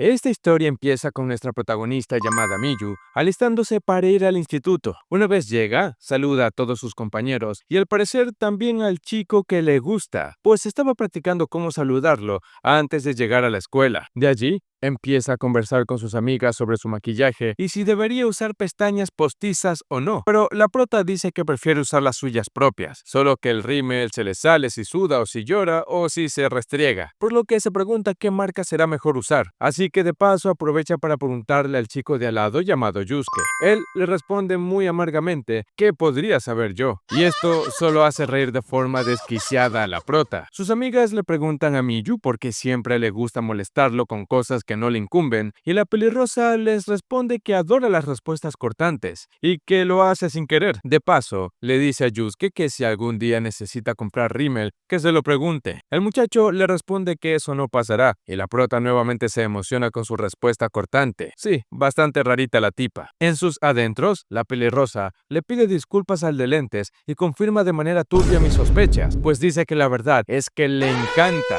Esta historia empieza con nuestra protagonista llamada Miyu, alistándose para ir al instituto. Una vez llega, saluda a todos sus compañeros y al parecer también al chico que le gusta, pues estaba practicando cómo saludarlo antes de llegar a la escuela. De allí, empieza a conversar con sus amigas sobre su maquillaje y si debería usar pestañas postizas o no, pero la prota dice que prefiere usar las suyas propias, solo que el rímel se le sale si suda o si llora o si se restriega, por lo que se pregunta qué marca será mejor usar, así que de paso aprovecha para preguntarle al chico de al lado llamado Yusuke. Él le responde muy amargamente ¿qué podría saber yo? Y esto solo hace reír de forma desquiciada a la prota. Sus amigas le preguntan a Miyu por qué siempre le gusta molestarlo con cosas que no le incumben, y la pelirrosa les responde que adora las respuestas cortantes y que lo hace sin querer. De paso, le dice a Yusuke que si algún día necesita comprar rímel, que se lo pregunte. El muchacho le responde que eso no pasará, y la prota nuevamente se emociona con su respuesta cortante. Sí, bastante rarita la tipa. En sus adentros, la pelirrosa le pide disculpas al de lentes y confirma de manera turbia mis sospechas, pues dice que la verdad es que le encanta.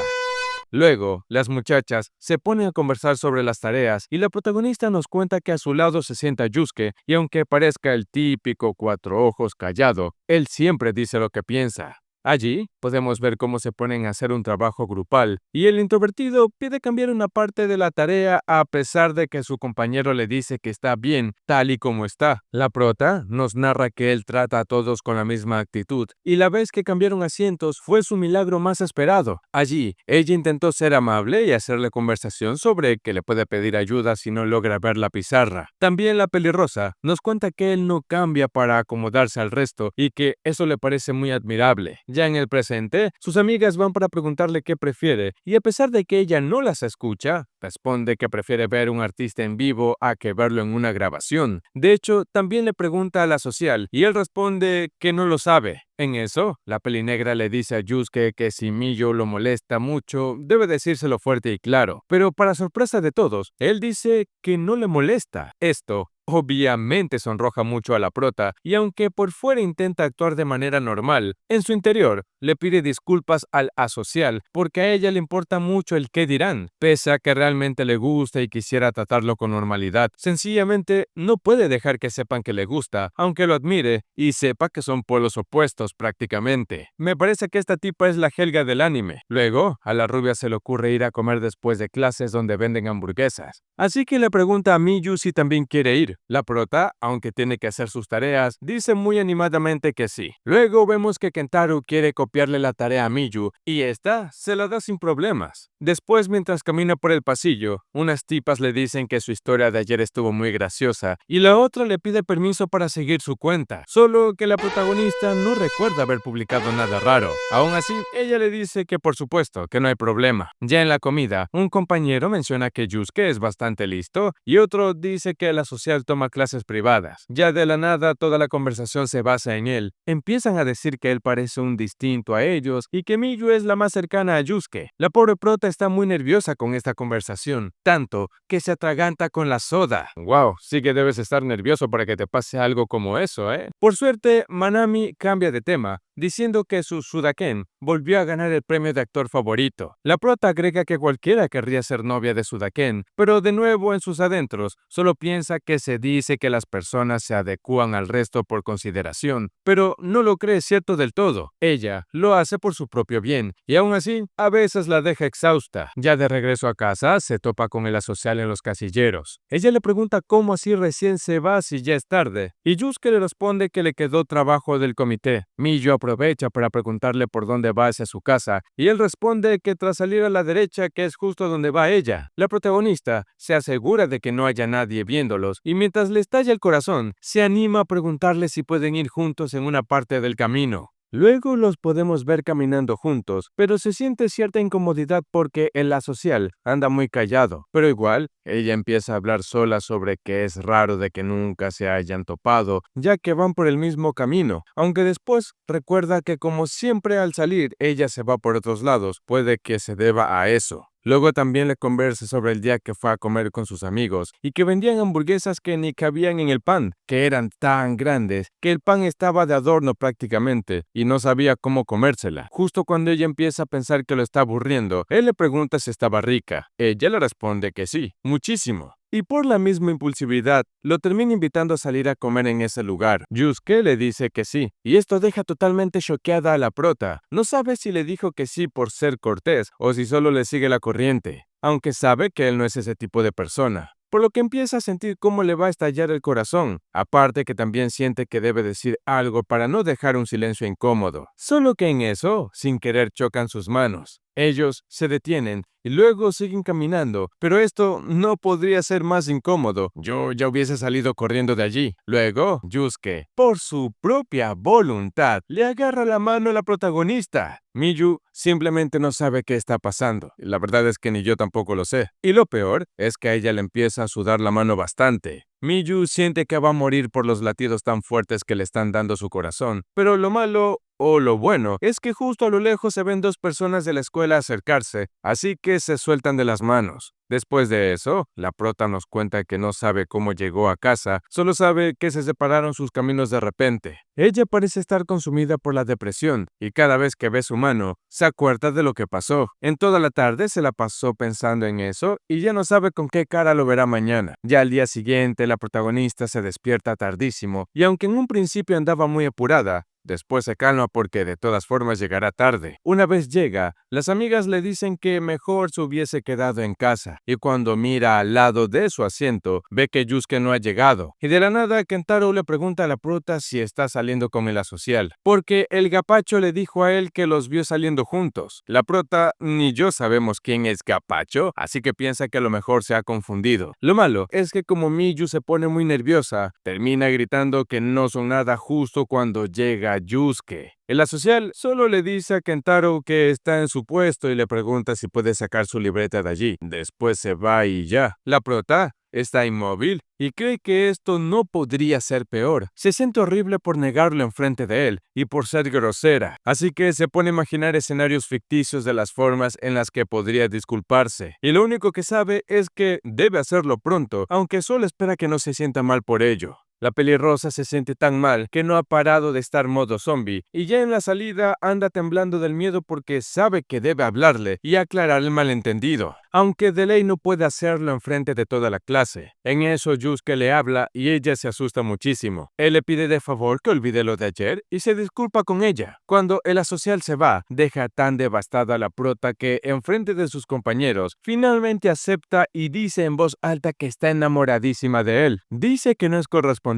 Luego, las muchachas se ponen a conversar sobre las tareas y la protagonista nos cuenta que a su lado se sienta Yusuke y aunque parezca el típico cuatro ojos callado, él siempre dice lo que piensa. Allí podemos ver cómo se ponen a hacer un trabajo grupal y el introvertido pide cambiar una parte de la tarea a pesar de que su compañero le dice que está bien tal y como está. La prota nos narra que él trata a todos con la misma actitud y la vez que cambiaron asientos fue su milagro más esperado. Allí, ella intentó ser amable y hacerle conversación sobre que le puede pedir ayuda si no logra ver la pizarra. También la pelirrosa nos cuenta que él no cambia para acomodarse al resto y que eso le parece muy admirable. Ya en el presente, sus amigas van para preguntarle qué prefiere, y a pesar de que ella no las escucha, responde que prefiere ver un artista en vivo a que verlo en una grabación. De hecho, también le pregunta a la social, y él responde que no lo sabe. En eso, la pelinegra le dice a Yusuke que si Miyu lo molesta mucho, debe decírselo fuerte y claro. Pero para sorpresa de todos, él dice que no le molesta. Esto obviamente sonroja mucho a la prota, y aunque por fuera intenta actuar de manera normal, en su interior le pide disculpas al asocial porque a ella le importa mucho el qué dirán, pese a que realmente le gusta y quisiera tratarlo con normalidad. Sencillamente no puede dejar que sepan que le gusta, aunque lo admire y sepa que son polos opuestos prácticamente. Me parece que esta tipa es la Helga del anime. Luego, a la rubia se le ocurre ir a comer después de clases donde venden hamburguesas, así que le pregunta a Miyu si también quiere ir. La prota, aunque tiene que hacer sus tareas, dice muy animadamente que sí. Luego vemos que Kentaro quiere copiarle la tarea a Miyu y esta se la da sin problemas. Después, mientras camina por el pasillo, unas tipas le dicen que su historia de ayer estuvo muy graciosa y la otra le pide permiso para seguir su cuenta, solo que la protagonista no recuerda haber publicado nada raro. Aún así, ella le dice que por supuesto, que no hay problema. Ya en la comida, un compañero menciona que Yusuke es bastante listo y otro dice que la social toma clases privadas. Ya de la nada, toda la conversación se basa en él. Empiezan a decir que él parece un distinto a ellos y que Miyu es la más cercana a Yusuke. La pobre prota está muy nerviosa con esta conversación, tanto que se atraganta con la soda. Wow, sí que debes estar nervioso para que te pase algo como eso, ¿eh? Por suerte, Manami cambia de tema, diciendo que su Sudaken volvió a ganar el premio de actor favorito. La prota agrega que cualquiera querría ser novia de Sudaken, pero de nuevo en sus adentros solo piensa que se dice que las personas se adecúan al resto por consideración, pero no lo cree cierto del todo. Ella lo hace por su propio bien, y aún así, a veces la deja exhausta. Ya de regreso a casa, se topa con el asocial en los casilleros. Ella le pregunta cómo así recién se va si ya es tarde, y Yusuke le responde que le quedó trabajo del comité. Miyu aprovecha para preguntarle por dónde va hacia su casa, y él responde que tras salir a la derecha, que es justo donde va ella. La protagonista se asegura de que no haya nadie viéndolos, y mientras le estalla el corazón, se anima a preguntarle si pueden ir juntos en una parte del camino. Luego los podemos ver caminando juntos, pero se siente cierta incomodidad porque el asocial anda muy callado. Pero igual, ella empieza a hablar sola sobre que es raro de que nunca se hayan topado, ya que van por el mismo camino, aunque después recuerda que como siempre al salir ella se va por otros lados, puede que se deba a eso. Luego también le conversa sobre el día que fue a comer con sus amigos y que vendían hamburguesas que ni cabían en el pan, que eran tan grandes que el pan estaba de adorno prácticamente y no sabía cómo comérsela. Justo cuando ella empieza a pensar que lo está aburriendo, él le pregunta si estaba rica. Ella le responde que sí, muchísimo. Y por la misma impulsividad, lo termina invitando a salir a comer en ese lugar. Yusuke le dice que sí, y esto deja totalmente choqueada a la prota. No sabe si le dijo que sí por ser cortés o si solo le sigue la corriente, aunque sabe que él no es ese tipo de persona. Por lo que empieza a sentir cómo le va a estallar el corazón, aparte que también siente que debe decir algo para no dejar un silencio incómodo. Solo que en eso, sin querer, chocan sus manos. Ellos se detienen y luego siguen caminando, pero esto no podría ser más incómodo. Yo ya hubiese salido corriendo de allí. Luego, Yusuke, por su propia voluntad, le agarra la mano a la protagonista. Miyu simplemente no sabe qué está pasando. La verdad es que ni yo tampoco lo sé. Y lo peor es que a ella le empieza a sudar la mano bastante. Miyu siente que va a morir por los latidos tan fuertes que le están dando su corazón, pero lo malo o lo bueno es que justo a lo lejos se ven dos personas de la escuela acercarse, así que se sueltan de las manos. Después de eso, la prota nos cuenta que no sabe cómo llegó a casa, solo sabe que se separaron sus caminos de repente. Ella parece estar consumida por la depresión y cada vez que ve su mano, se acuerda de lo que pasó. En toda la tarde se la pasó pensando en eso y ya no sabe con qué cara lo verá mañana. Ya al día siguiente, la protagonista se despierta tardísimo y aunque en un principio andaba muy apurada, después se calma porque de todas formas llegará tarde. Una vez llega, las amigas le dicen que mejor se hubiese quedado en casa, y cuando mira al lado de su asiento, ve que Yusuke no ha llegado. Y de la nada, Kentaro le pregunta a la prota si está saliendo con el asocial, porque el gapacho le dijo a él que los vio saliendo juntos. La prota ni yo sabemos quién es gapacho, así que piensa que a lo mejor se ha confundido. Lo malo es que como Miyu se pone muy nerviosa, termina gritando que no son nada justo cuando llega Yusuke. El asocial solo le dice a Kentaro que está en su puesto y le pregunta si puede sacar su libreta de allí. Después se va y ya. La prota está inmóvil y cree que esto no podría ser peor. Se siente horrible por negarlo enfrente de él y por ser grosera, así que se pone a imaginar escenarios ficticios de las formas en las que podría disculparse. Y lo único que sabe es que debe hacerlo pronto, aunque solo espera que no se sienta mal por ello. La pelirrosa se siente tan mal que no ha parado de estar modo zombie y ya en la salida anda temblando del miedo porque sabe que debe hablarle y aclarar el malentendido, aunque de ley no puede hacerlo enfrente de toda la clase. En eso Yusuke le habla y ella se asusta muchísimo. Él le pide de favor que olvide lo de ayer y se disculpa con ella. Cuando el asocial se va, deja tan devastada a la prota que enfrente de sus compañeros finalmente acepta y dice en voz alta que está enamoradísima de él. Dice que no es correspondido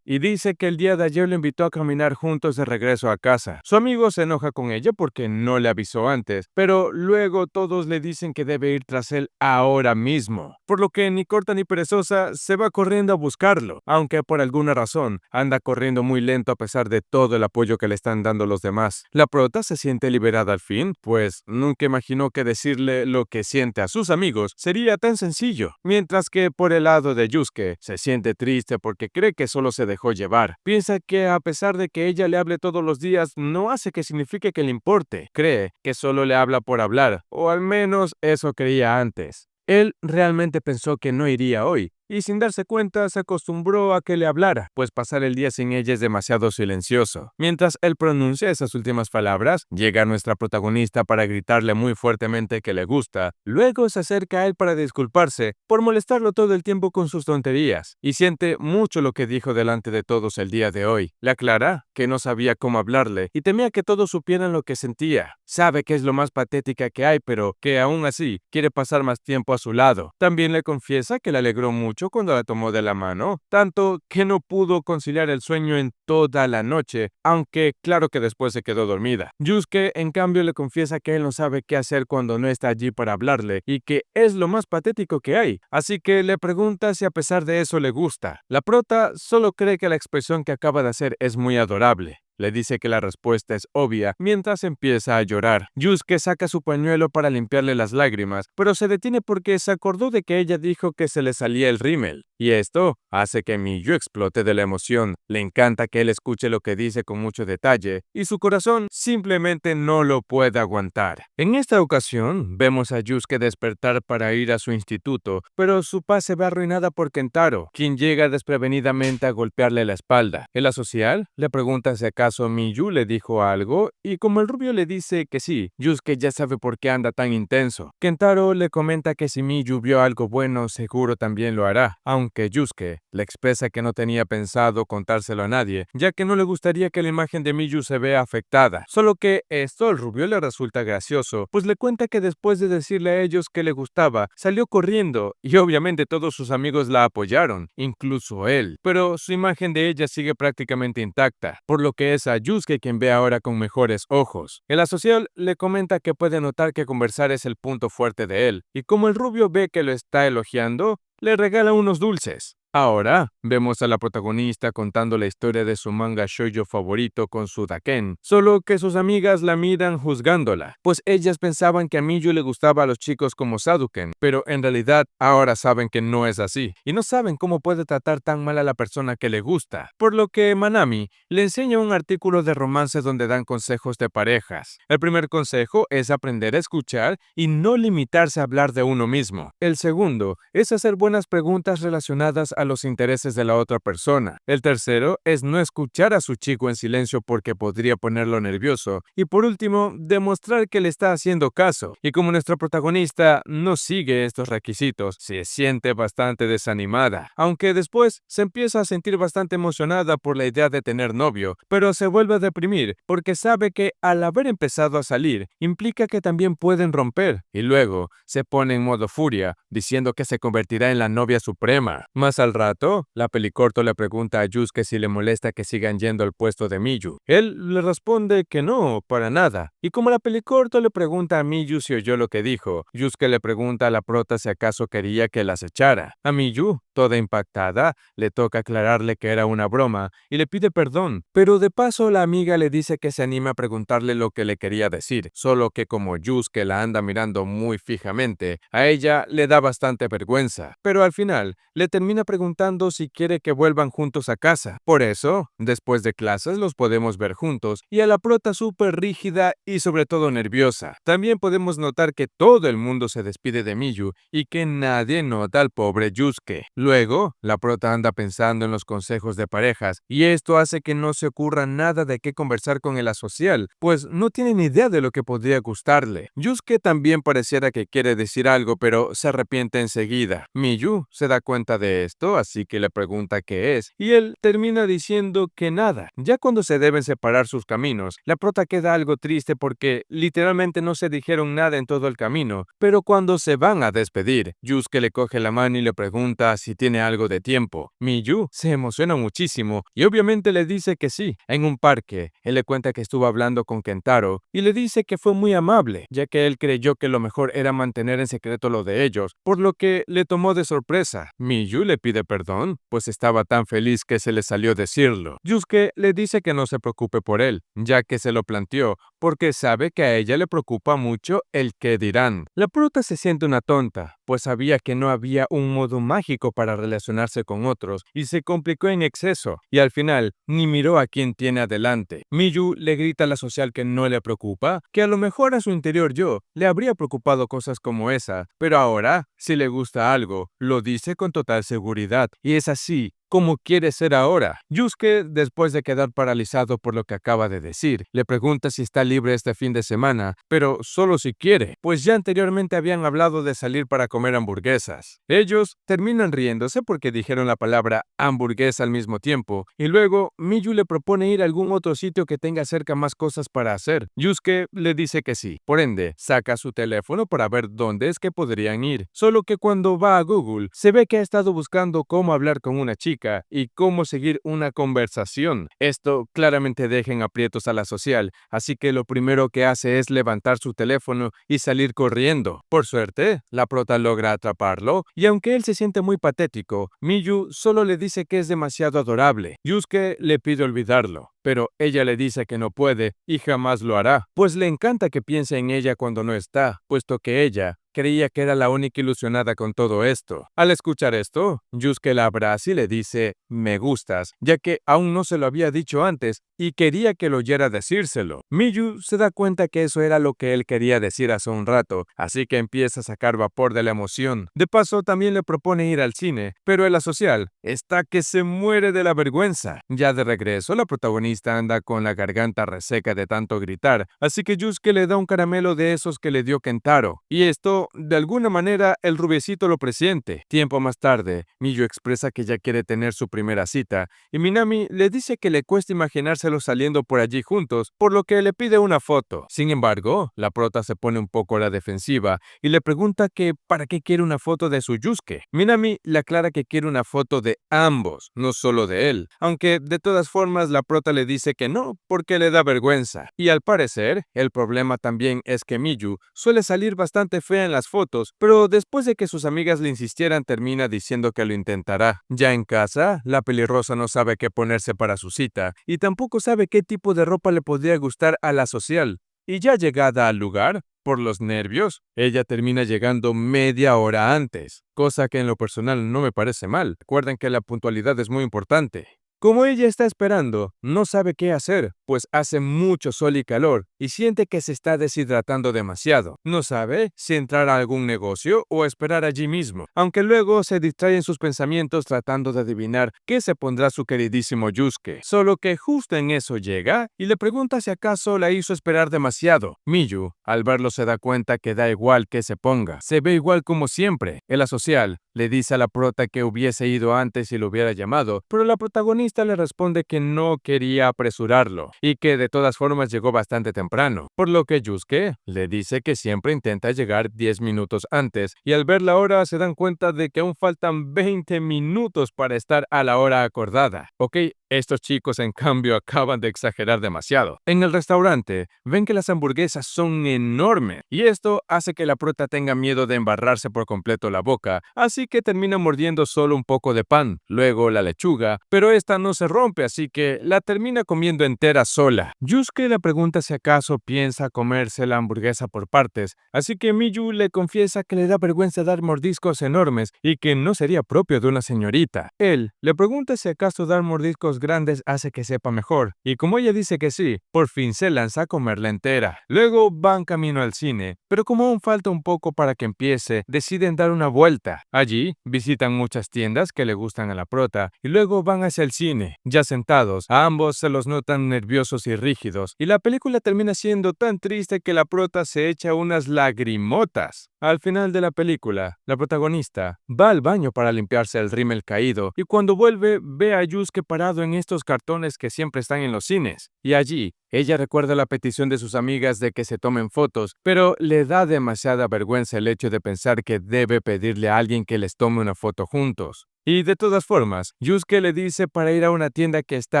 y dice que el día de ayer lo invitó a caminar juntos de regreso a casa. Su amigo se enoja con ella porque no le avisó antes, pero luego todos le dicen que debe ir tras él ahora mismo, por lo que ni corta ni perezosa se va corriendo a buscarlo, aunque por alguna razón anda corriendo muy lento a pesar de todo el apoyo que le están dando los demás. La prota se siente liberada al fin, pues nunca imaginó que decirle lo que siente a sus amigos sería tan sencillo, mientras que por el lado de Yusuke se siente triste porque cree que solo se dejó llevar. Piensa que a pesar de que ella le hable todos los días, no hace que signifique que le importe. Cree que solo le habla por hablar, o al menos eso creía antes. Él realmente pensó que no iría hoy, y sin darse cuenta se acostumbró a que le hablara, pues pasar el día sin ella es demasiado silencioso. Mientras él pronuncia esas últimas palabras, llega nuestra protagonista para gritarle muy fuertemente que le gusta, luego se acerca a él para disculparse por molestarlo todo el tiempo con sus tonterías, y siente mucho lo que dijo delante de todos el día de hoy. Le aclara que no sabía cómo hablarle y temía que todos supieran lo que sentía. Sabe que es lo más patética que hay, pero que aún así quiere pasar más tiempo a su lado. También le confiesa que le alegró mucho cuando la tomó de la mano, tanto que no pudo conciliar el sueño en toda la noche, aunque claro que después se quedó dormida. Yusuke, en cambio, le confiesa que él no sabe qué hacer cuando no está allí para hablarle y que es lo más patético que hay, así que le pregunta si a pesar de eso le gusta. La prota solo cree que la expresión que acaba de hacer es muy adorable. Le dice que la respuesta es obvia mientras empieza a llorar. Yusuke saca su pañuelo para limpiarle las lágrimas, pero se detiene porque se acordó de que ella dijo que se le salía el rímel. y esto hace que Miyu explote de la emoción. Le encanta que él escuche lo que dice con mucho detalle, y su corazón simplemente no lo puede aguantar. En esta ocasión, vemos a Yusuke despertar para ir a su instituto, pero su paz se ve arruinada por Kentaro, quien llega desprevenidamente a golpearle la espalda. En la social, le pregunta si acaso Miyu le dijo algo, y como el rubio le dice que sí, Yusuke ya sabe por qué anda tan intenso. Kentaro le comenta que si Miyu vio algo bueno, seguro también lo hará, aunque Yusuke le expresa que no tenía pensado contárselo a nadie, ya que no le gustaría que la imagen de Miyu se vea afectada. Solo que esto al rubio le resulta gracioso, pues le cuenta que después de decirle a ellos que le gustaba, salió corriendo, y obviamente todos sus amigos la apoyaron, incluso él. Pero su imagen de ella sigue prácticamente intacta, por lo que es a Yusuke quien ve ahora con mejores ojos. El asocial le comenta que puede notar que conversar es el punto fuerte de él, y como el rubio ve que lo está elogiando, le regala unos dulces. Ahora, vemos a la protagonista contando la historia de su manga shoujo favorito con su Daken, solo que sus amigas la miran juzgándola, pues ellas pensaban que a Miyu le gustaba a los chicos como Saduken, pero en realidad ahora saben que no es así, y no saben cómo puede tratar tan mal a la persona que le gusta, por lo que Manami le enseña un artículo de romance donde dan consejos de parejas. El primer consejo es aprender a escuchar y no limitarse a hablar de uno mismo. El segundo es hacer buenas preguntas relacionadas a los intereses de la otra persona. El tercero es no escuchar a su chico en silencio porque podría ponerlo nervioso. Y por último, demostrar que le está haciendo caso. Y como nuestra protagonista no sigue estos requisitos, se siente bastante desanimada, aunque después se empieza a sentir bastante emocionada por la idea de tener novio, pero se vuelve a deprimir porque sabe que al haber empezado a salir implica que también pueden romper, y luego se pone en modo furia, diciendo que se convertirá en la novia suprema. Más al rato, la pelicorto le pregunta a Yusuke si le molesta que sigan yendo al puesto de Miyu. Él le responde que no, para nada. Y como la pelicorto le pregunta a Miyu si oyó lo que dijo, Yusuke le pregunta a la prota si acaso quería que las echara. A Miyu, toda impactada, le toca aclararle que era una broma y le pide perdón. Pero de paso la amiga le dice que se anime a preguntarle lo que le quería decir, solo que como Yusuke la anda mirando muy fijamente, a ella le da bastante vergüenza. Pero al final, le termina preguntando si quiere que vuelvan juntos a casa. Por eso, después de clases los podemos ver juntos y a la prota súper rígida y sobre todo nerviosa. También podemos notar que todo el mundo se despide de Miyu y que nadie nota al pobre Yusuke. Luego, la prota anda pensando en los consejos de parejas y esto hace que no se ocurra nada de qué conversar con el asocial, pues no tiene ni idea de lo que podría gustarle. Yusuke también pareciera que quiere decir algo, pero se arrepiente enseguida. Miyu se da cuenta de esto, así que le pregunta qué es, y él termina diciendo que nada. Ya cuando se deben separar sus caminos, la prota queda algo triste porque literalmente no se dijeron nada en todo el camino, pero cuando se van a despedir, Yusuke le coge la mano y le pregunta si tiene algo de tiempo. Miyu se emociona muchísimo y obviamente le dice que sí. En un parque, él le cuenta que estuvo hablando con Kentaro y le dice que fue muy amable, ya que él creyó que lo mejor era mantener en secreto lo de ellos, por lo que le tomó de sorpresa. Miyu le pide perdón, pues estaba tan feliz que se le salió decirlo. Yusuke le dice que no se preocupe por él, ya que se lo planteó, porque sabe que a ella le preocupa mucho el qué dirán. La prota se siente una tonta, pues sabía que no había un modo mágico para relacionarse con otros, y se complicó en exceso, y al final ni miró a quien tiene adelante. Miyu le grita a la social que no le preocupa, que a lo mejor a su interior yo le habría preocupado cosas como esa, pero ahora, si le gusta algo, lo dice con total seguridad, y es así como quiere ser ahora. Yusuke, después de quedar paralizado por lo que acaba de decir, le pregunta si está libre este fin de semana, pero solo si quiere, pues ya anteriormente habían hablado de salir para comer hamburguesas. Ellos terminan riéndose porque dijeron la palabra hamburguesa al mismo tiempo, y luego Miyu le propone ir a algún otro sitio que tenga cerca más cosas para hacer. Yusuke le dice que sí, por ende, saca su teléfono para ver dónde es que podrían ir, solo que cuando va a Google, se ve que ha estado buscando cómo hablar con una chica y cómo seguir una conversación. Esto claramente deja en aprietos a la social, así que lo primero que hace es levantar su teléfono y salir corriendo. Por suerte, la prota logra atraparlo, y aunque él se siente muy patético, Miyu solo le dice que es demasiado adorable. Yusuke le pide olvidarlo, pero ella le dice que no puede y jamás lo hará, pues le encanta que piense en ella cuando no está, puesto que ella creía que era la única ilusionada con todo esto. Al escuchar esto, Yusuke la abraza y le dice, me gustas, ya que aún no se lo había dicho antes y quería que lo oyera decírselo. Miyu se da cuenta que eso era lo que él quería decir hace un rato, así que empieza a sacar vapor de la emoción. De paso, también le propone ir al cine, pero el asocial está que se muere de la vergüenza. Ya de regreso, la protagonista anda con la garganta reseca de tanto gritar, así que Yusuke le da un caramelo de esos que le dio Kentaro. Y esto, de alguna manera, el rubiecito lo presiente. Tiempo más tarde, Miyu expresa que ya quiere tener su primera cita, y Minami le dice que le cuesta imaginárselo saliendo por allí juntos, por lo que le pide una foto. Sin embargo, la prota se pone un poco a la defensiva y le pregunta que para qué quiere una foto de su Yusuke. Minami le aclara que quiere una foto de ambos, no solo de él, aunque de todas formas la prota le dice que no, porque le da vergüenza. Y al parecer, el problema también es que Miyu suele salir bastante fea en las fotos, pero después de que sus amigas le insistieran termina diciendo que lo intentará. Ya en casa, la pelirrosa no sabe qué ponerse para su cita, y tampoco sabe qué tipo de ropa le podría gustar a la social. Y ya llegada al lugar, por los nervios, ella termina llegando media hora antes, cosa que en lo personal no me parece mal. Recuerden que la puntualidad es muy importante. Como ella está esperando, no sabe qué hacer, pues hace mucho sol y calor, y siente que se está deshidratando demasiado. No sabe si entrar a algún negocio o esperar allí mismo, aunque luego se distrae en sus pensamientos tratando de adivinar qué se pondrá su queridísimo Yusuke. Solo que justo en eso llega y le pregunta si acaso la hizo esperar demasiado. Miyu, al verlo, se da cuenta que da igual que se ponga. Se ve igual como siempre. El asocial le dice a la prota que hubiese ido antes y lo hubiera llamado, pero la protagonista le responde que no quería apresurarlo y que de todas formas llegó bastante temprano, por lo que Yusuke le dice que siempre intenta llegar 10 minutos antes y al ver la hora se dan cuenta de que aún faltan 20 minutos para estar a la hora acordada. Ok, estos chicos en cambio acaban de exagerar demasiado. En el restaurante ven que las hamburguesas son enormes y esto hace que la prota tenga miedo de embarrarse por completo la boca, así que termina mordiendo solo un poco de pan, luego la lechuga, pero esta no se rompe, así que la termina comiendo entera sola. Yusuke le pregunta si acaso piensa comerse la hamburguesa por partes, así que Miyu le confiesa que le da vergüenza dar mordiscos enormes y que no sería propio de una señorita. Él le pregunta si acaso dar mordiscos grandes hace que sepa mejor, y como ella dice que sí, por fin se lanza a comerla entera. Luego van camino al cine, pero como aún falta un poco para que empiece, deciden dar una vuelta. Allí visitan muchas tiendas que le gustan a la prota y luego van hacia el cine. Ya sentados, a ambos se los notan nerviosos y rígidos, y la película termina siendo tan triste que la prota se echa unas lagrimotas. Al final de la película, la protagonista va al baño para limpiarse el rímel caído y cuando vuelve ve a Yusuke parado en estos cartones que siempre están en los cines. Y allí, ella recuerda la petición de sus amigas de que se tomen fotos, pero le da demasiada vergüenza el hecho de pensar que debe pedirle a alguien que les tome una foto juntos. Y de todas formas, Yusuke le dice para ir a una tienda que está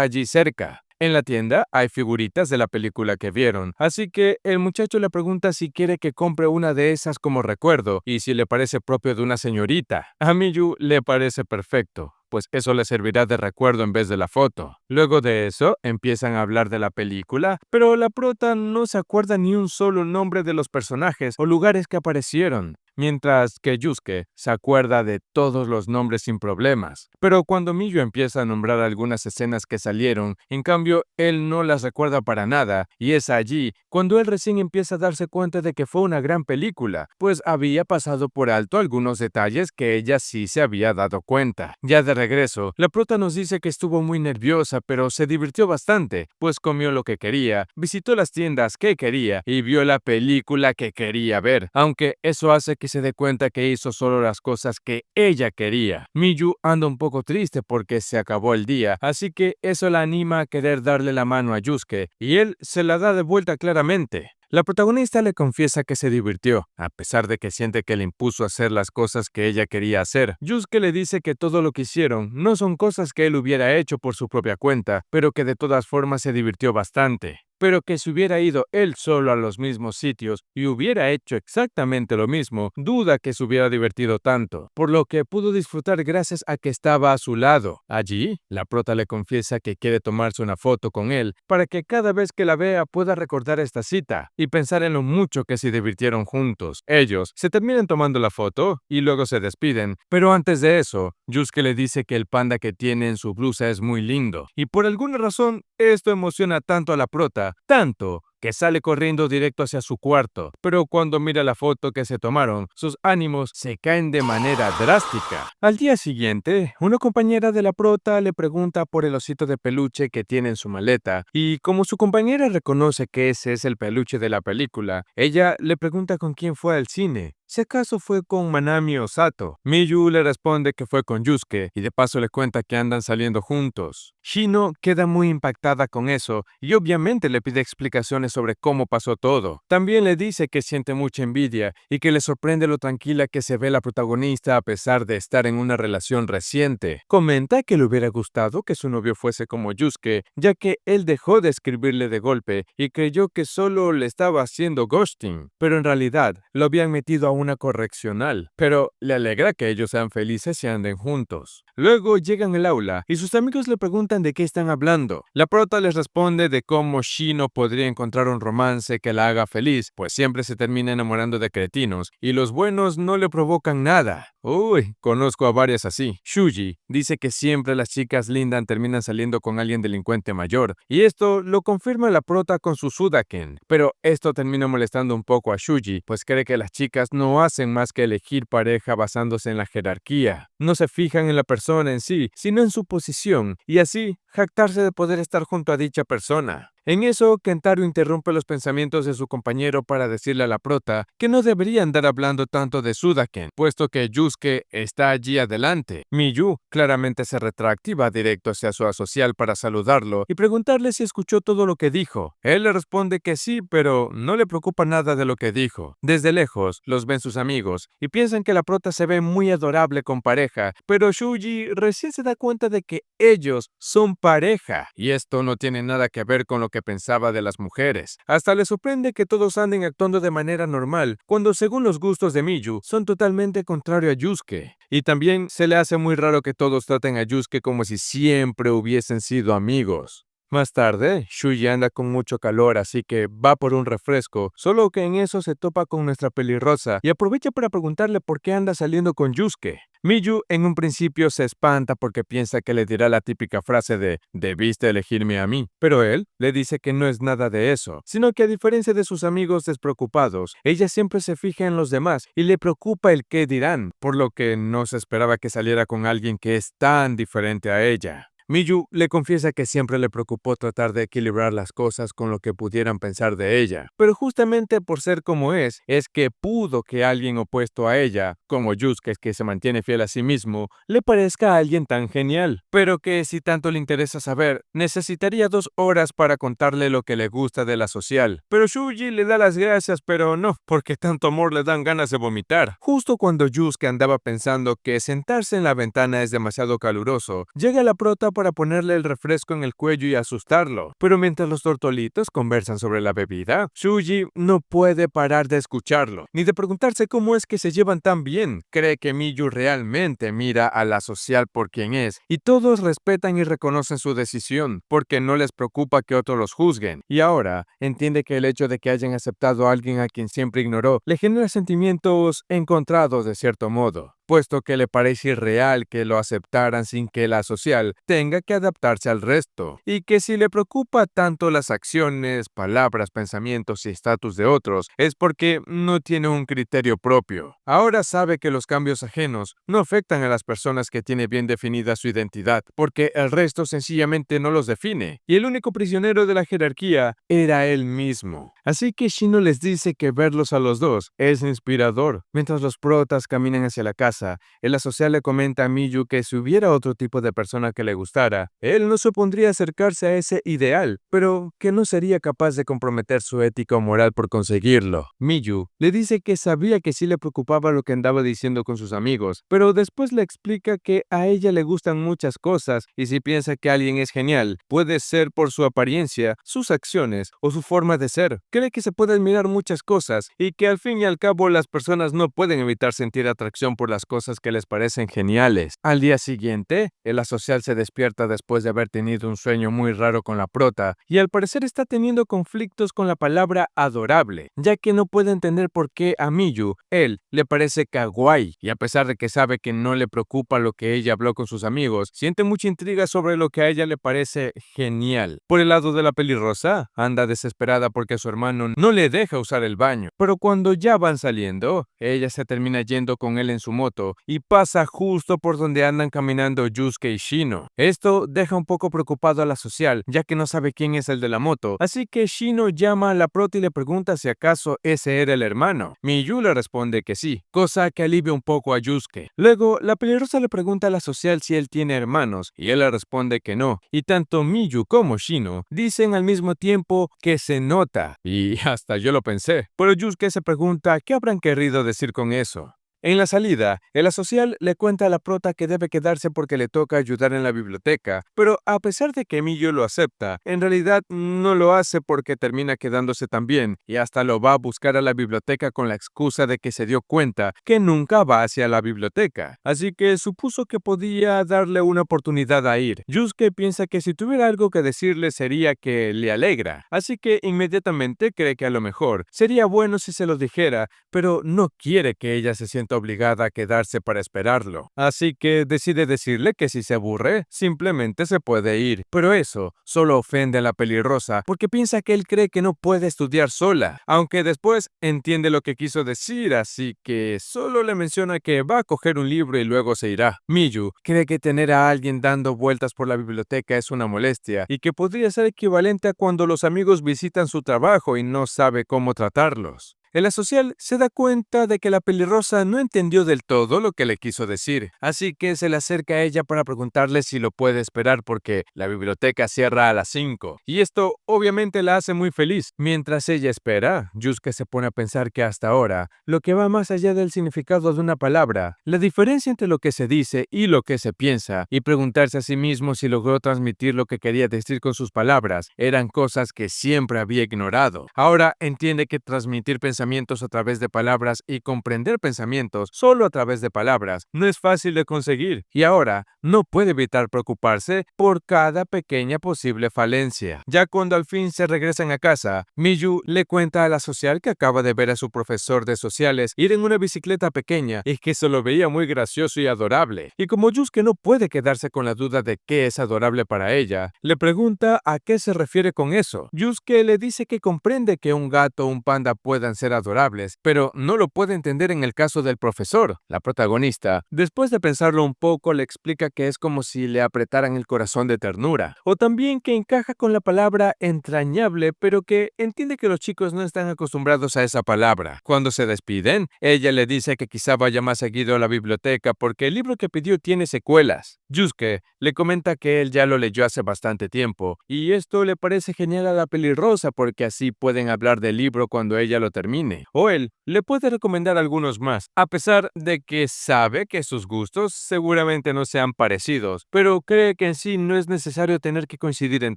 allí cerca. En la tienda hay figuritas de la película que vieron, así que el muchacho le pregunta si quiere que compre una de esas como recuerdo y si le parece propio de una señorita. A Miyu le parece perfecto, pues eso le servirá de recuerdo en vez de la foto. Luego de eso, empiezan a hablar de la película, pero la prota no se acuerda ni un solo nombre de los personajes o lugares que aparecieron, mientras que Yusuke se acuerda de todos los nombres sin problemas. Pero cuando Miyu empieza a nombrar algunas escenas que salieron, en cambio, él no las recuerda para nada, y es allí cuando él recién empieza a darse cuenta de que fue una gran película, pues había pasado por alto algunos detalles que ella sí se había dado cuenta. Ya de regreso, la prota nos dice que estuvo muy nerviosa, pero se divirtió bastante, pues comió lo que quería, visitó las tiendas que quería y vio la película que quería ver, aunque eso hace que se dé cuenta que hizo solo las cosas que ella quería. Miyu anda un poco triste porque se acabó el día, así que eso la anima a querer darle la mano a Yusuke, y él se la da de vuelta claramente. La protagonista le confiesa que se divirtió, a pesar de que siente que le impuso hacer las cosas que ella quería hacer. Yusuke le dice que todo lo que hicieron no son cosas que él hubiera hecho por su propia cuenta, pero que de todas formas se divirtió bastante. pero que si hubiera ido él solo a los mismos sitios y hubiera hecho exactamente lo mismo, duda que se hubiera divertido tanto, por lo que pudo disfrutar gracias a que estaba a su lado. Allí, la prota le confiesa que quiere tomarse una foto con él para que cada vez que la vea pueda recordar esta cita y pensar en lo mucho que se divirtieron juntos. Ellos se terminan tomando la foto y luego se despiden, pero antes de eso, Yusuke le dice que el panda que tiene en su blusa es muy lindo, y por alguna razón esto emociona tanto a la prota, tanto que sale corriendo directo hacia su cuarto, pero cuando mira la foto que se tomaron, sus ánimos se caen de manera drástica. Al día siguiente, una compañera de la prota le pregunta por el osito de peluche que tiene en su maleta, y como su compañera reconoce que ese es el peluche de la película, ella le pregunta con quién fue al cine. Si acaso fue con Manami Osato. Miyu le responde que fue con Yusuke y de paso le cuenta que andan saliendo juntos. Shino queda muy impactada con eso y obviamente le pide explicaciones sobre cómo pasó todo. También le dice que siente mucha envidia y que le sorprende lo tranquila que se ve la protagonista a pesar de estar en una relación reciente. Comenta que le hubiera gustado que su novio fuese como Yusuke, ya que él dejó de escribirle de golpe y creyó que solo le estaba haciendo ghosting, pero en realidad lo habían metido a una correccional, pero le alegra que ellos sean felices y anden juntos. Luego llegan al aula y sus amigos le preguntan de qué están hablando. La prota les responde de cómo Shino podría encontrar un romance que la haga feliz, pues siempre se termina enamorando de cretinos y los buenos no le provocan nada. Uy, conozco a varias así. Shuji dice que siempre las chicas lindas terminan saliendo con alguien delincuente mayor, y esto lo confirma la prota con su Sudaken, pero esto termina molestando un poco a Shuji, pues cree que las chicas no hacen más que elegir pareja basándose en la jerarquía. No se fijan en la persona en sí, sino en su posición, y así jactarse de poder estar junto a dicha persona. En eso, Kentaro interrumpe los pensamientos de su compañero para decirle a la prota que no debería andar hablando tanto de Sudaken, puesto que Yusuke está allí adelante. Miyu claramente se retracta y va directo hacia su asocial para saludarlo y preguntarle si escuchó todo lo que dijo. Él le responde que sí, pero no le preocupa nada de lo que dijo. Desde lejos, los ven sus amigos y piensan que la prota se ve muy adorable con pareja, pero Shuji recién se da cuenta de que ellos son pareja, y esto no tiene nada que ver con lo que pensaba de las mujeres. Hasta le sorprende que todos anden actuando de manera normal, cuando según los gustos de Miyu, son totalmente contrario a Yusuke. Y también se le hace muy raro que todos traten a Yusuke como si siempre hubiesen sido amigos. Más tarde, Shuji anda con mucho calor, así que va por un refresco, solo que en eso se topa con nuestra pelirrosa y aprovecha para preguntarle por qué anda saliendo con Yusuke. Miyu en un principio se espanta porque piensa que le dirá la típica frase de «debiste elegirme a mí», pero él le dice que no es nada de eso, sino que a diferencia de sus amigos despreocupados, ella siempre se fija en los demás y le preocupa el qué dirán, por lo que no se esperaba que saliera con alguien que es tan diferente a ella. Miyu le confiesa que siempre le preocupó tratar de equilibrar las cosas con lo que pudieran pensar de ella, pero justamente por ser como es que pudo que alguien opuesto a ella, como Yusuke que se mantiene fiel a sí mismo, le parezca a alguien tan genial, pero que si tanto le interesa saber, necesitaría 2 horas para contarle lo que le gusta de la social. Pero Shuji le da las gracias, pero no, porque tanto amor le dan ganas de vomitar. Justo cuando Yusuke andaba pensando que sentarse en la ventana es demasiado caluroso, llega la prota para ponerle el refresco en el cuello y asustarlo. Pero mientras los tortolitos conversan sobre la bebida, Shuji no puede parar de escucharlo, ni de preguntarse cómo es que se llevan tan bien. Cree que Miyu realmente mira a la social por quien es, y todos respetan y reconocen su decisión, porque no les preocupa que otros los juzguen. Y ahora entiende que el hecho de que hayan aceptado a alguien a quien siempre ignoró, le genera sentimientos encontrados de cierto modo, puesto que le parece irreal que lo aceptaran sin que la social tenga que adaptarse al resto, y que si le preocupa tanto las acciones, palabras, pensamientos y estatus de otros, es porque no tiene un criterio propio. Ahora sabe que los cambios ajenos no afectan a las personas que tiene bien definida su identidad, porque el resto sencillamente no los define, y el único prisionero de la jerarquía era él mismo. Así que Shino les dice que verlos a los dos es inspirador. Mientras los protas caminan hacia la casa, casa, el asocial le comenta a Miyu que si hubiera otro tipo de persona que le gustara, él no supondría acercarse a ese ideal, pero que no sería capaz de comprometer su ética o moral por conseguirlo. Miyu le dice que sabía que sí le preocupaba lo que andaba diciendo con sus amigos, pero después le explica que a ella le gustan muchas cosas y si piensa que alguien es genial, puede ser por su apariencia, sus acciones o su forma de ser. Cree que se pueden mirar muchas cosas y que al fin y al cabo las personas no pueden evitar sentir atracción por las cosas que les parecen geniales. Al día siguiente, el asocial se despierta después de haber tenido un sueño muy raro con la prota y al parecer está teniendo conflictos con la palabra adorable, ya que no puede entender por qué a Miyu, él, le parece kawaii y a pesar de que sabe que no le preocupa lo que ella habló con sus amigos, siente mucha intriga sobre lo que a ella le parece genial. Por el lado de la pelirrosa, anda desesperada porque su hermano no le deja usar el baño, pero cuando ya van saliendo, ella se termina yendo con él en su moto y pasa justo por donde andan caminando Yusuke y Shino. Esto deja un poco preocupado a la social, ya que no sabe quién es el de la moto, así que Shino llama a la prota y le pregunta si acaso ese era el hermano. Miyu le responde que sí, cosa que alivia un poco a Yusuke. Luego, la pelirrosa le pregunta a la social si él tiene hermanos, y él le responde que no, y tanto Miyu como Shino dicen al mismo tiempo que se nota, y hasta yo lo pensé, pero Yusuke se pregunta qué habrán querido decir con eso. En la salida, el asocial le cuenta a la prota que debe quedarse porque le toca ayudar en la biblioteca, pero a pesar de que Miyu lo acepta, en realidad no lo hace porque termina quedándose también y hasta lo va a buscar a la biblioteca con la excusa de que se dio cuenta que nunca va hacia la biblioteca, así que supuso que podía darle una oportunidad a ir. Yusuke piensa que si tuviera algo que decirle sería que le alegra, así que inmediatamente cree que a lo mejor sería bueno si se lo dijera, pero no quiere que ella se sienta obligada a quedarse para esperarlo. Así que decide decirle que si se aburre, simplemente se puede ir. Pero eso solo ofende a la pelirrosa porque piensa que él cree que no puede estudiar sola, aunque después entiende lo que quiso decir, así que solo le menciona que va a coger un libro y luego se irá. Miyu cree que tener a alguien dando vueltas por la biblioteca es una molestia y que podría ser equivalente a cuando los amigos visitan su trabajo y no sabe cómo tratarlos. El asocial se da cuenta de que la pelirrosa no entendió del todo lo que le quiso decir, así que se le acerca a ella para preguntarle si lo puede esperar porque la biblioteca cierra a las 5, y esto obviamente la hace muy feliz. Mientras ella espera, Yusuke se pone a pensar que hasta ahora, lo que va más allá del significado de una palabra, la diferencia entre lo que se dice y lo que se piensa, y preguntarse a sí mismo si logró transmitir lo que quería decir con sus palabras, eran cosas que siempre había ignorado. Ahora entiende que transmitir pensamientos a través de palabras y comprender pensamientos solo a través de palabras no es fácil de conseguir y ahora no puede evitar preocuparse por cada pequeña posible falencia. Ya cuando al fin se regresan a casa, Miyu le cuenta a la social que acaba de ver a su profesor de sociales ir en una bicicleta pequeña y que se lo veía muy gracioso y adorable. Y como Yusuke no puede quedarse con la duda de qué es adorable para ella, le pregunta a qué se refiere con eso. Yusuke le dice que comprende que un gato o un panda puedan ser adorables, pero no lo puede entender en el caso del profesor. La protagonista, después de pensarlo un poco, le explica que es como si le apretaran el corazón de ternura, o también que encaja con la palabra entrañable, pero que entiende que los chicos no están acostumbrados a esa palabra. Cuando se despiden, ella le dice que quizá vaya más seguido a la biblioteca porque el libro que pidió tiene secuelas. Yusuke le comenta que él ya lo leyó hace bastante tiempo, y esto le parece genial a la pelirrosa porque así pueden hablar del libro cuando ella lo termine. O él le puede recomendar algunos más, a pesar de que sabe que sus gustos seguramente no sean parecidos, pero cree que en sí no es necesario tener que coincidir en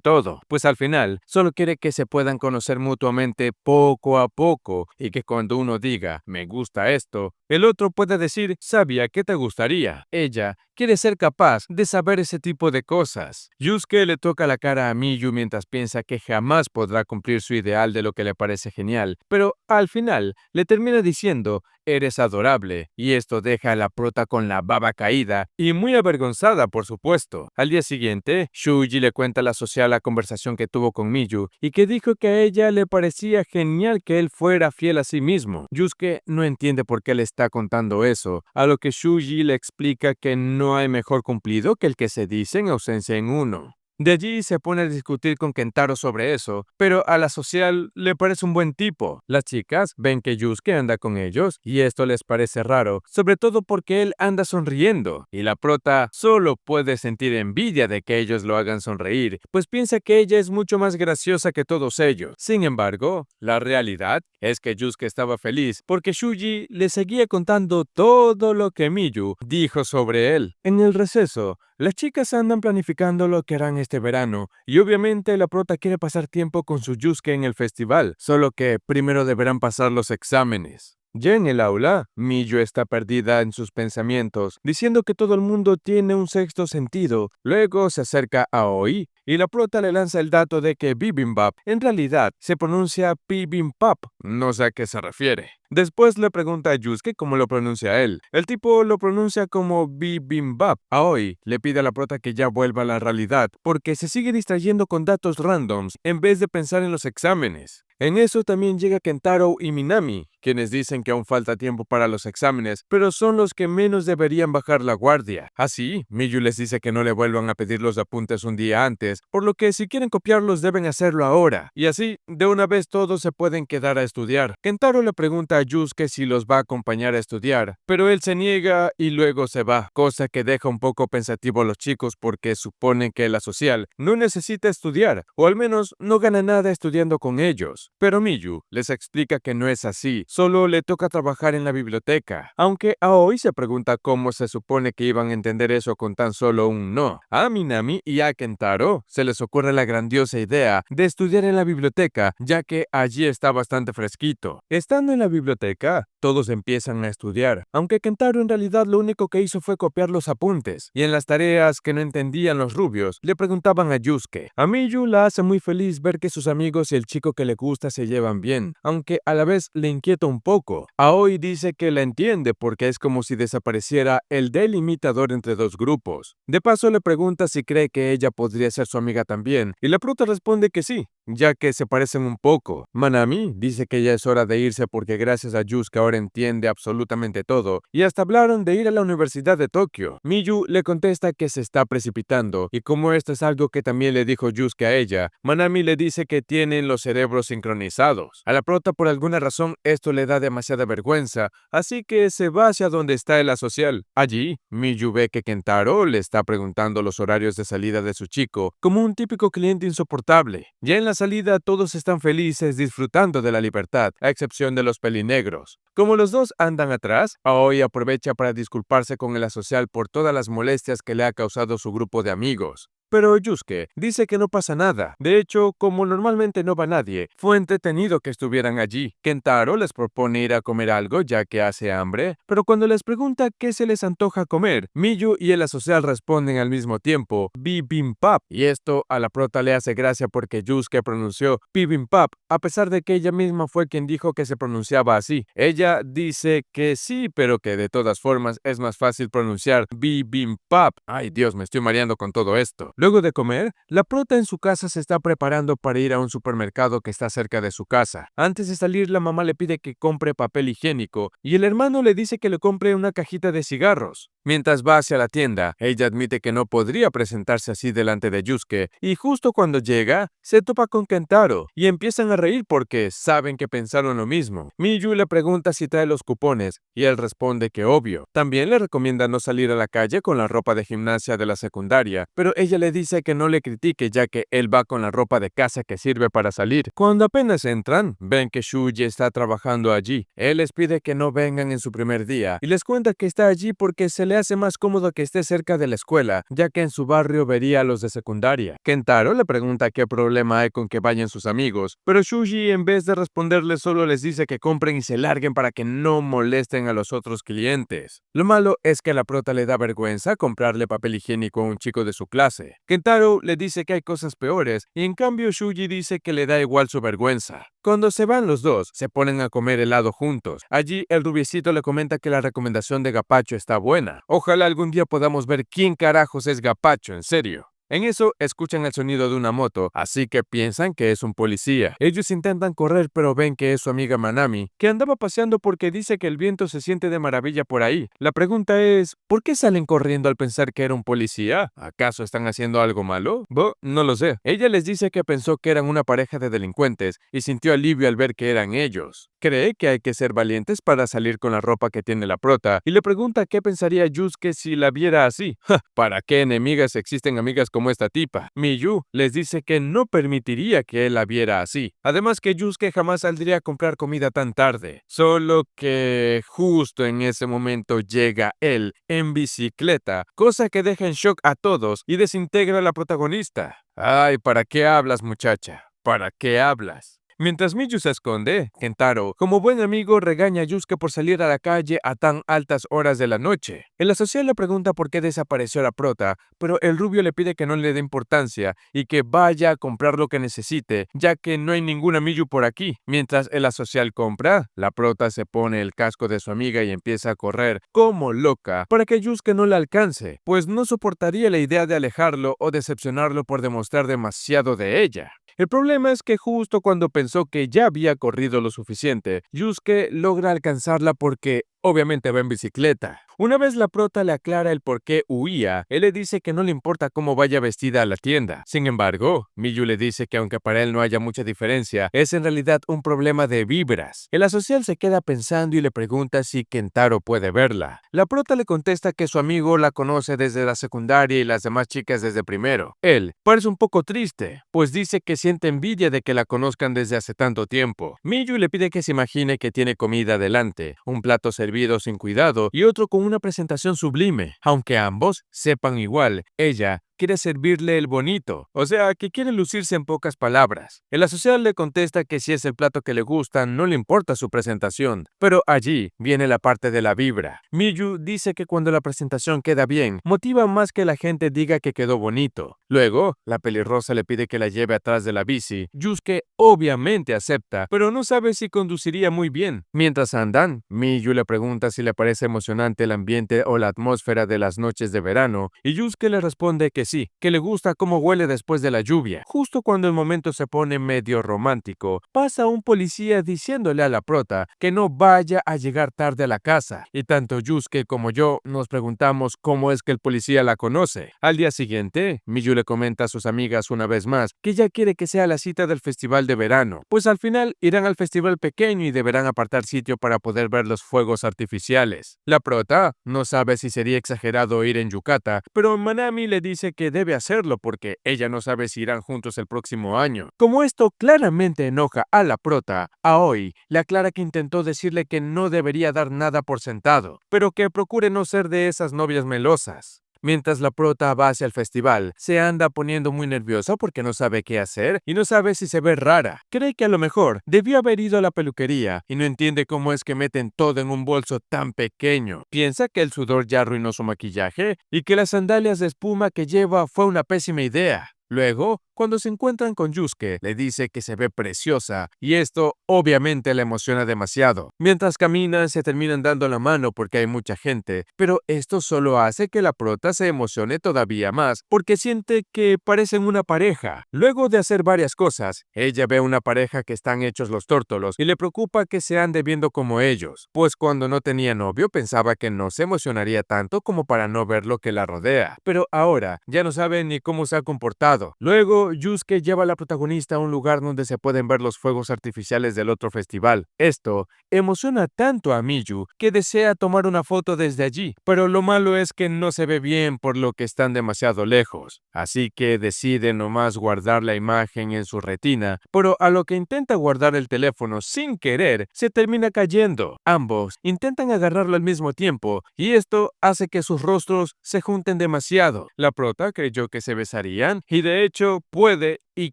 todo, pues al final solo quiere que se puedan conocer mutuamente poco a poco y que cuando uno diga me gusta esto, el otro puede decir sabía que te gustaría. Ella quiere ser capaz de saber ese tipo de cosas. Yusuke le toca la cara a Miyu mientras piensa que jamás podrá cumplir su ideal de lo que le parece genial, pero al final le termina diciendo eres adorable, y esto deja a la prota con la baba caída y muy avergonzada, por supuesto. Al día siguiente, Shuji le cuenta a la social la conversación que tuvo con Miyu y que dijo que a ella le parecía genial que él fuera fiel a sí mismo. Yusuke no entiende por qué le está contando eso, a lo que Shuji le explica que no hay mejor cumplido que el que se dice en ausencia en uno. De allí se pone a discutir con Kentaro sobre eso, pero a la social le parece un buen tipo. Las chicas ven que Yusuke anda con ellos y esto les parece raro, sobre todo porque él anda sonriendo y la prota solo puede sentir envidia de que ellos lo hagan sonreír, pues piensa que ella es mucho más graciosa que todos ellos. Sin embargo, la realidad es que Yusuke estaba feliz porque Shuji le seguía contando todo lo que Miyu dijo sobre él. En el receso, las chicas andan planificando lo que harán este verano, y obviamente la prota quiere pasar tiempo con su Yusuke en el festival, solo que primero deberán pasar los exámenes. Ya en el aula, Miyu está perdida en sus pensamientos, diciendo que todo el mundo tiene un sexto sentido. Luego se acerca a Aoi y la prota le lanza el dato de que bibimbap en realidad se pronuncia bibimbap, no sé a qué se refiere. Después le pregunta a Yusuke cómo lo pronuncia él. El tipo lo pronuncia como bibimbap. Aoi le pide a la prota que ya vuelva a la realidad porque se sigue distrayendo con datos randoms en vez de pensar en los exámenes. En eso también llega Kentaro y Minami, quienes dicen que aún falta tiempo para los exámenes, pero son los que menos deberían bajar la guardia. Así, Miyu les dice que no le vuelvan a pedir los apuntes un día antes, por lo que si quieren copiarlos deben hacerlo ahora. Y así, de una vez todos se pueden quedar a estudiar. Kentaro le pregunta a Yusuke si los va a acompañar a estudiar, pero él se niega y luego se va, cosa que deja un poco pensativo a los chicos porque suponen que la social no necesita estudiar, o al menos no gana nada estudiando con ellos. Pero Miyu les explica que no es así, solo le toca trabajar en la biblioteca, aunque Aoi se pregunta cómo se supone que iban a entender eso con tan solo un no. A Minami y a Kentaro se les ocurre la grandiosa idea de estudiar en la biblioteca, ya que allí está bastante fresquito. Estando en la biblioteca, todos empiezan a estudiar, aunque Kentaro en realidad lo único que hizo fue copiar los apuntes, y en las tareas que no entendían los rubios, le preguntaban a Yusuke. A Miyu la hace muy feliz ver que sus amigos y el chico que le gusta se llevan bien, aunque a la vez le inquieta un poco. Aoi dice que la entiende porque es como si desapareciera el delimitador entre dos grupos. De paso le pregunta si cree que ella podría ser su amiga también, y la prota responde que sí, ya que se parecen un poco. Manami dice que ya es hora de irse porque gracias a Yusuke ahora entiende absolutamente todo, y hasta hablaron de ir a la Universidad de Tokio. Miyu le contesta que se está precipitando, y como esto es algo que también le dijo Yusuke a ella, Manami le dice que tienen los cerebros sincronizados. A la prota por alguna razón esto le da demasiada vergüenza, así que se va hacia donde está el asocial. Allí, Miyu ve que Kentaro le está preguntando los horarios de salida de su chico, como un típico cliente insoportable. Ya en la salida todos están felices disfrutando de la libertad, a excepción de los pelinegros. Como los dos andan atrás, Aoi aprovecha para disculparse con el asocial por todas las molestias que le ha causado su grupo de amigos. Pero Yusuke dice que no pasa nada. De hecho, como normalmente no va nadie, fue entretenido que estuvieran allí. Kentaro les propone ir a comer algo ya que hace hambre, pero cuando les pregunta qué se les antoja comer, Miyu y el asocial responden al mismo tiempo, bibimbap. Y esto a la prota le hace gracia porque Yusuke pronunció bibimbap, a pesar de que ella misma fue quien dijo que se pronunciaba así. Ella dice que sí, pero que de todas formas es más fácil pronunciar bibimbap. Ay Dios, me estoy mareando con todo esto. Luego de comer, la prota en su casa se está preparando para ir a un supermercado que está cerca de su casa. Antes de salir, la mamá le pide que compre papel higiénico y el hermano le dice que le compre una cajita de cigarros. Mientras va hacia la tienda, ella admite que no podría presentarse así delante de Yusuke y justo cuando llega, se topa con Kentaro y empiezan a reír porque saben que pensaron lo mismo. Miyu le pregunta si trae los cupones y él responde que obvio. También le recomienda no salir a la calle con la ropa de gimnasia de la secundaria, pero ella le dice que no le critique ya que él va con la ropa de casa que sirve para salir. Cuando apenas entran, ven que Shuji está trabajando allí. Él les pide que no vengan en su primer día y les cuenta que está allí porque se le hace más cómodo que esté cerca de la escuela, ya que en su barrio vería a los de secundaria. Kentaro le pregunta qué problema hay con que vayan sus amigos, pero Shuji en vez de responderle solo les dice que compren y se larguen para que no molesten a los otros clientes. Lo malo es que a la prota le da vergüenza comprarle papel higiénico a un chico de su clase. Kentaro le dice que hay cosas peores y en cambio Shuji dice que le da igual su vergüenza. Cuando se van los dos, se ponen a comer helado juntos. Allí el rubiecito le comenta que la recomendación de Gapacho está buena. Ojalá algún día podamos ver quién carajos es Gapacho, en serio. En eso, escuchan el sonido de una moto, así que piensan que es un policía. Ellos intentan correr, pero ven que es su amiga Manami, que andaba paseando porque dice que el viento se siente de maravilla por ahí. La pregunta es, ¿por qué salen corriendo al pensar que era un policía? ¿Acaso están haciendo algo malo? No lo sé. Ella les dice que pensó que eran una pareja de delincuentes y sintió alivio al ver que eran ellos. Cree que hay que ser valientes para salir con la ropa que tiene la prota y le pregunta qué pensaría Yusuke si la viera así. ¡Ja! ¿Para qué enemigas existen amigas como esta tipa? Miyu les dice que no permitiría que él la viera así. Además que Yusuke jamás saldría a comprar comida tan tarde. Solo que justo en ese momento llega él en bicicleta, cosa que deja en shock a todos y desintegra a la protagonista. Ay, ¿para qué hablas, muchacha? ¿Para qué hablas? Mientras Miyu se esconde, Kentaro, como buen amigo, regaña a Yusuke por salir a la calle a tan altas horas de la noche. El asocial le pregunta por qué desapareció la prota, pero el rubio le pide que no le dé importancia y que vaya a comprar lo que necesite, ya que no hay ninguna Miyu por aquí. Mientras el asocial compra, la prota se pone el casco de su amiga y empieza a correr como loca para que Yusuke no la alcance, pues no soportaría la idea de alejarlo o decepcionarlo por demostrar demasiado de ella. El problema es que justo cuando pensó que ya había corrido lo suficiente, Yusuke logra alcanzarla porque obviamente va en bicicleta. Una vez la prota le aclara el por qué huía, él le dice que no le importa cómo vaya vestida a la tienda. Sin embargo, Miyu le dice que aunque para él no haya mucha diferencia, es en realidad un problema de vibras. El asocial se queda pensando y le pregunta si Kentaro puede verla. La prota le contesta que su amigo la conoce desde la secundaria y las demás chicas desde primero. Él parece un poco triste, pues dice que siente envidia de que la conozcan desde hace tanto tiempo. Miyu le pide que se imagine que tiene comida delante, un plato servido sin cuidado y otro con una presentación sublime. Aunque ambos sepan igual, ella quiere servirle el bonito, o sea, que quiere lucirse en pocas palabras. El asociado le contesta que si es el plato que le gusta, no le importa su presentación, pero allí viene la parte de la vibra. Miyu dice que cuando la presentación queda bien, motiva más que la gente diga que quedó bonito. Luego, la pelirrosa le pide que la lleve atrás de la bici. Yusuke obviamente acepta, pero no sabe si conduciría muy bien. Mientras andan, Miyu le pregunta si le parece emocionante el ambiente o la atmósfera de las noches de verano, y Yusuke le responde que sí, que le gusta cómo huele después de la lluvia. Justo cuando el momento se pone medio romántico, pasa un policía diciéndole a la prota que no vaya a llegar tarde a la casa, y tanto Yusuke como yo nos preguntamos cómo es que el policía la conoce. Al día siguiente, Miyu le comenta a sus amigas una vez más que ya quiere que sea la cita del festival de verano, pues al final irán al festival pequeño y deberán apartar sitio para poder ver los fuegos artificiales. La prota no sabe si sería exagerado ir en yukata, pero Manami le dice que debe hacerlo porque ella no sabe si irán juntos el próximo año. Como esto claramente enoja a la prota, Aoi le aclara que intentó decirle que no debería dar nada por sentado, pero que procure no ser de esas novias melosas. Mientras la prota va hacia el festival, se anda poniendo muy nerviosa porque no sabe qué hacer y no sabe si se ve rara. Cree que a lo mejor debió haber ido a la peluquería y no entiende cómo es que meten todo en un bolso tan pequeño. Piensa que el sudor ya arruinó su maquillaje y que las sandalias de espuma que lleva fue una pésima idea. Luego, cuando se encuentran con Yusuke, le dice que se ve preciosa y esto obviamente la emociona demasiado. Mientras caminan, se terminan dando la mano porque hay mucha gente, pero esto solo hace que la prota se emocione todavía más porque siente que parecen una pareja. Luego de hacer varias cosas, ella ve a una pareja que están hechos los tórtolos y le preocupa que se ande viendo como ellos, pues cuando no tenía novio pensaba que no se emocionaría tanto como para no ver lo que la rodea, pero ahora ya no sabe ni cómo se ha comportado. Luego, Yusuke lleva a la protagonista a un lugar donde se pueden ver los fuegos artificiales del otro festival. Esto emociona tanto a Miyu que desea tomar una foto desde allí, pero lo malo es que no se ve bien por lo que están demasiado lejos. Así que decide nomás guardar la imagen en su retina, pero a lo que intenta guardar el teléfono sin querer, se termina cayendo. Ambos intentan agarrarlo al mismo tiempo y esto hace que sus rostros se junten demasiado. La prota creyó que se besarían y de hecho puede y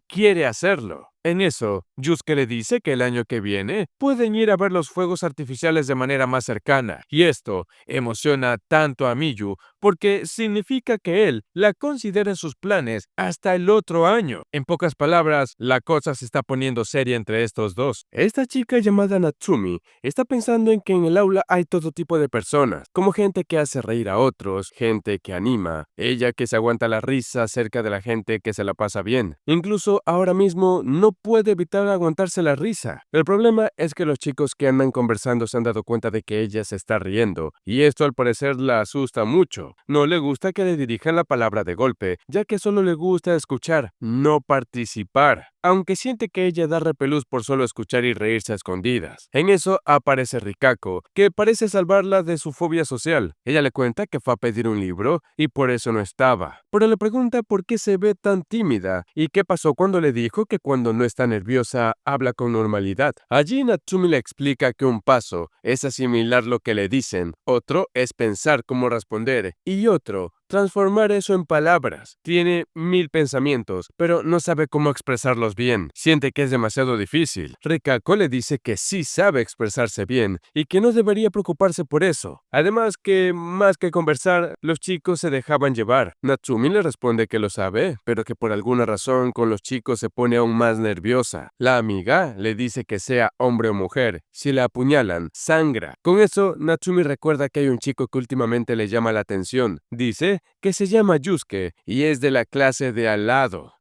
quiere hacerlo. En eso, Yusuke le dice que el año que viene pueden ir a ver los fuegos artificiales de manera más cercana, y esto emociona tanto a Miyu porque significa que él la considera en sus planes hasta el otro año. En pocas palabras, la cosa se está poniendo seria entre estos dos. Esta chica llamada Natsumi está pensando en que en el aula hay todo tipo de personas, como gente que hace reír a otros, gente que anima, ella que se aguanta la risa cerca de la gente que se la pasa bien. Incluso ahora mismo no puede evitar aguantarse la risa. El problema es que los chicos que andan conversando se han dado cuenta de que ella se está riendo, y esto al parecer la asusta mucho. No le gusta que le dirijan la palabra de golpe, ya que solo le gusta escuchar, no participar, aunque siente que ella da repelús por solo escuchar y reírse a escondidas. En eso aparece Rikako, que parece salvarla de su fobia social. Ella le cuenta que fue a pedir un libro y por eso no estaba, pero le pregunta por qué se ve tan tímida y qué pasó cuando le dijo que cuando no está nerviosa habla con normalidad. Allí Natsumi le explica que un paso es asimilar lo que le dicen, otro es pensar cómo responder y otro transformar eso en palabras. Tiene 1000 pensamientos, pero no sabe cómo expresarlos bien. Siente que es demasiado difícil. Rikako le dice que sí sabe expresarse bien y que no debería preocuparse por eso. Además que, más que conversar, los chicos se dejaban llevar. Natsumi le responde que lo sabe, pero que por alguna razón con los chicos se pone aún más nerviosa. La amiga le dice que sea hombre o mujer. Si la apuñalan, sangra. Con eso, Natsumi recuerda que hay un chico que últimamente le llama la atención. Dice que se llama Yusuke y es de la clase de al lado.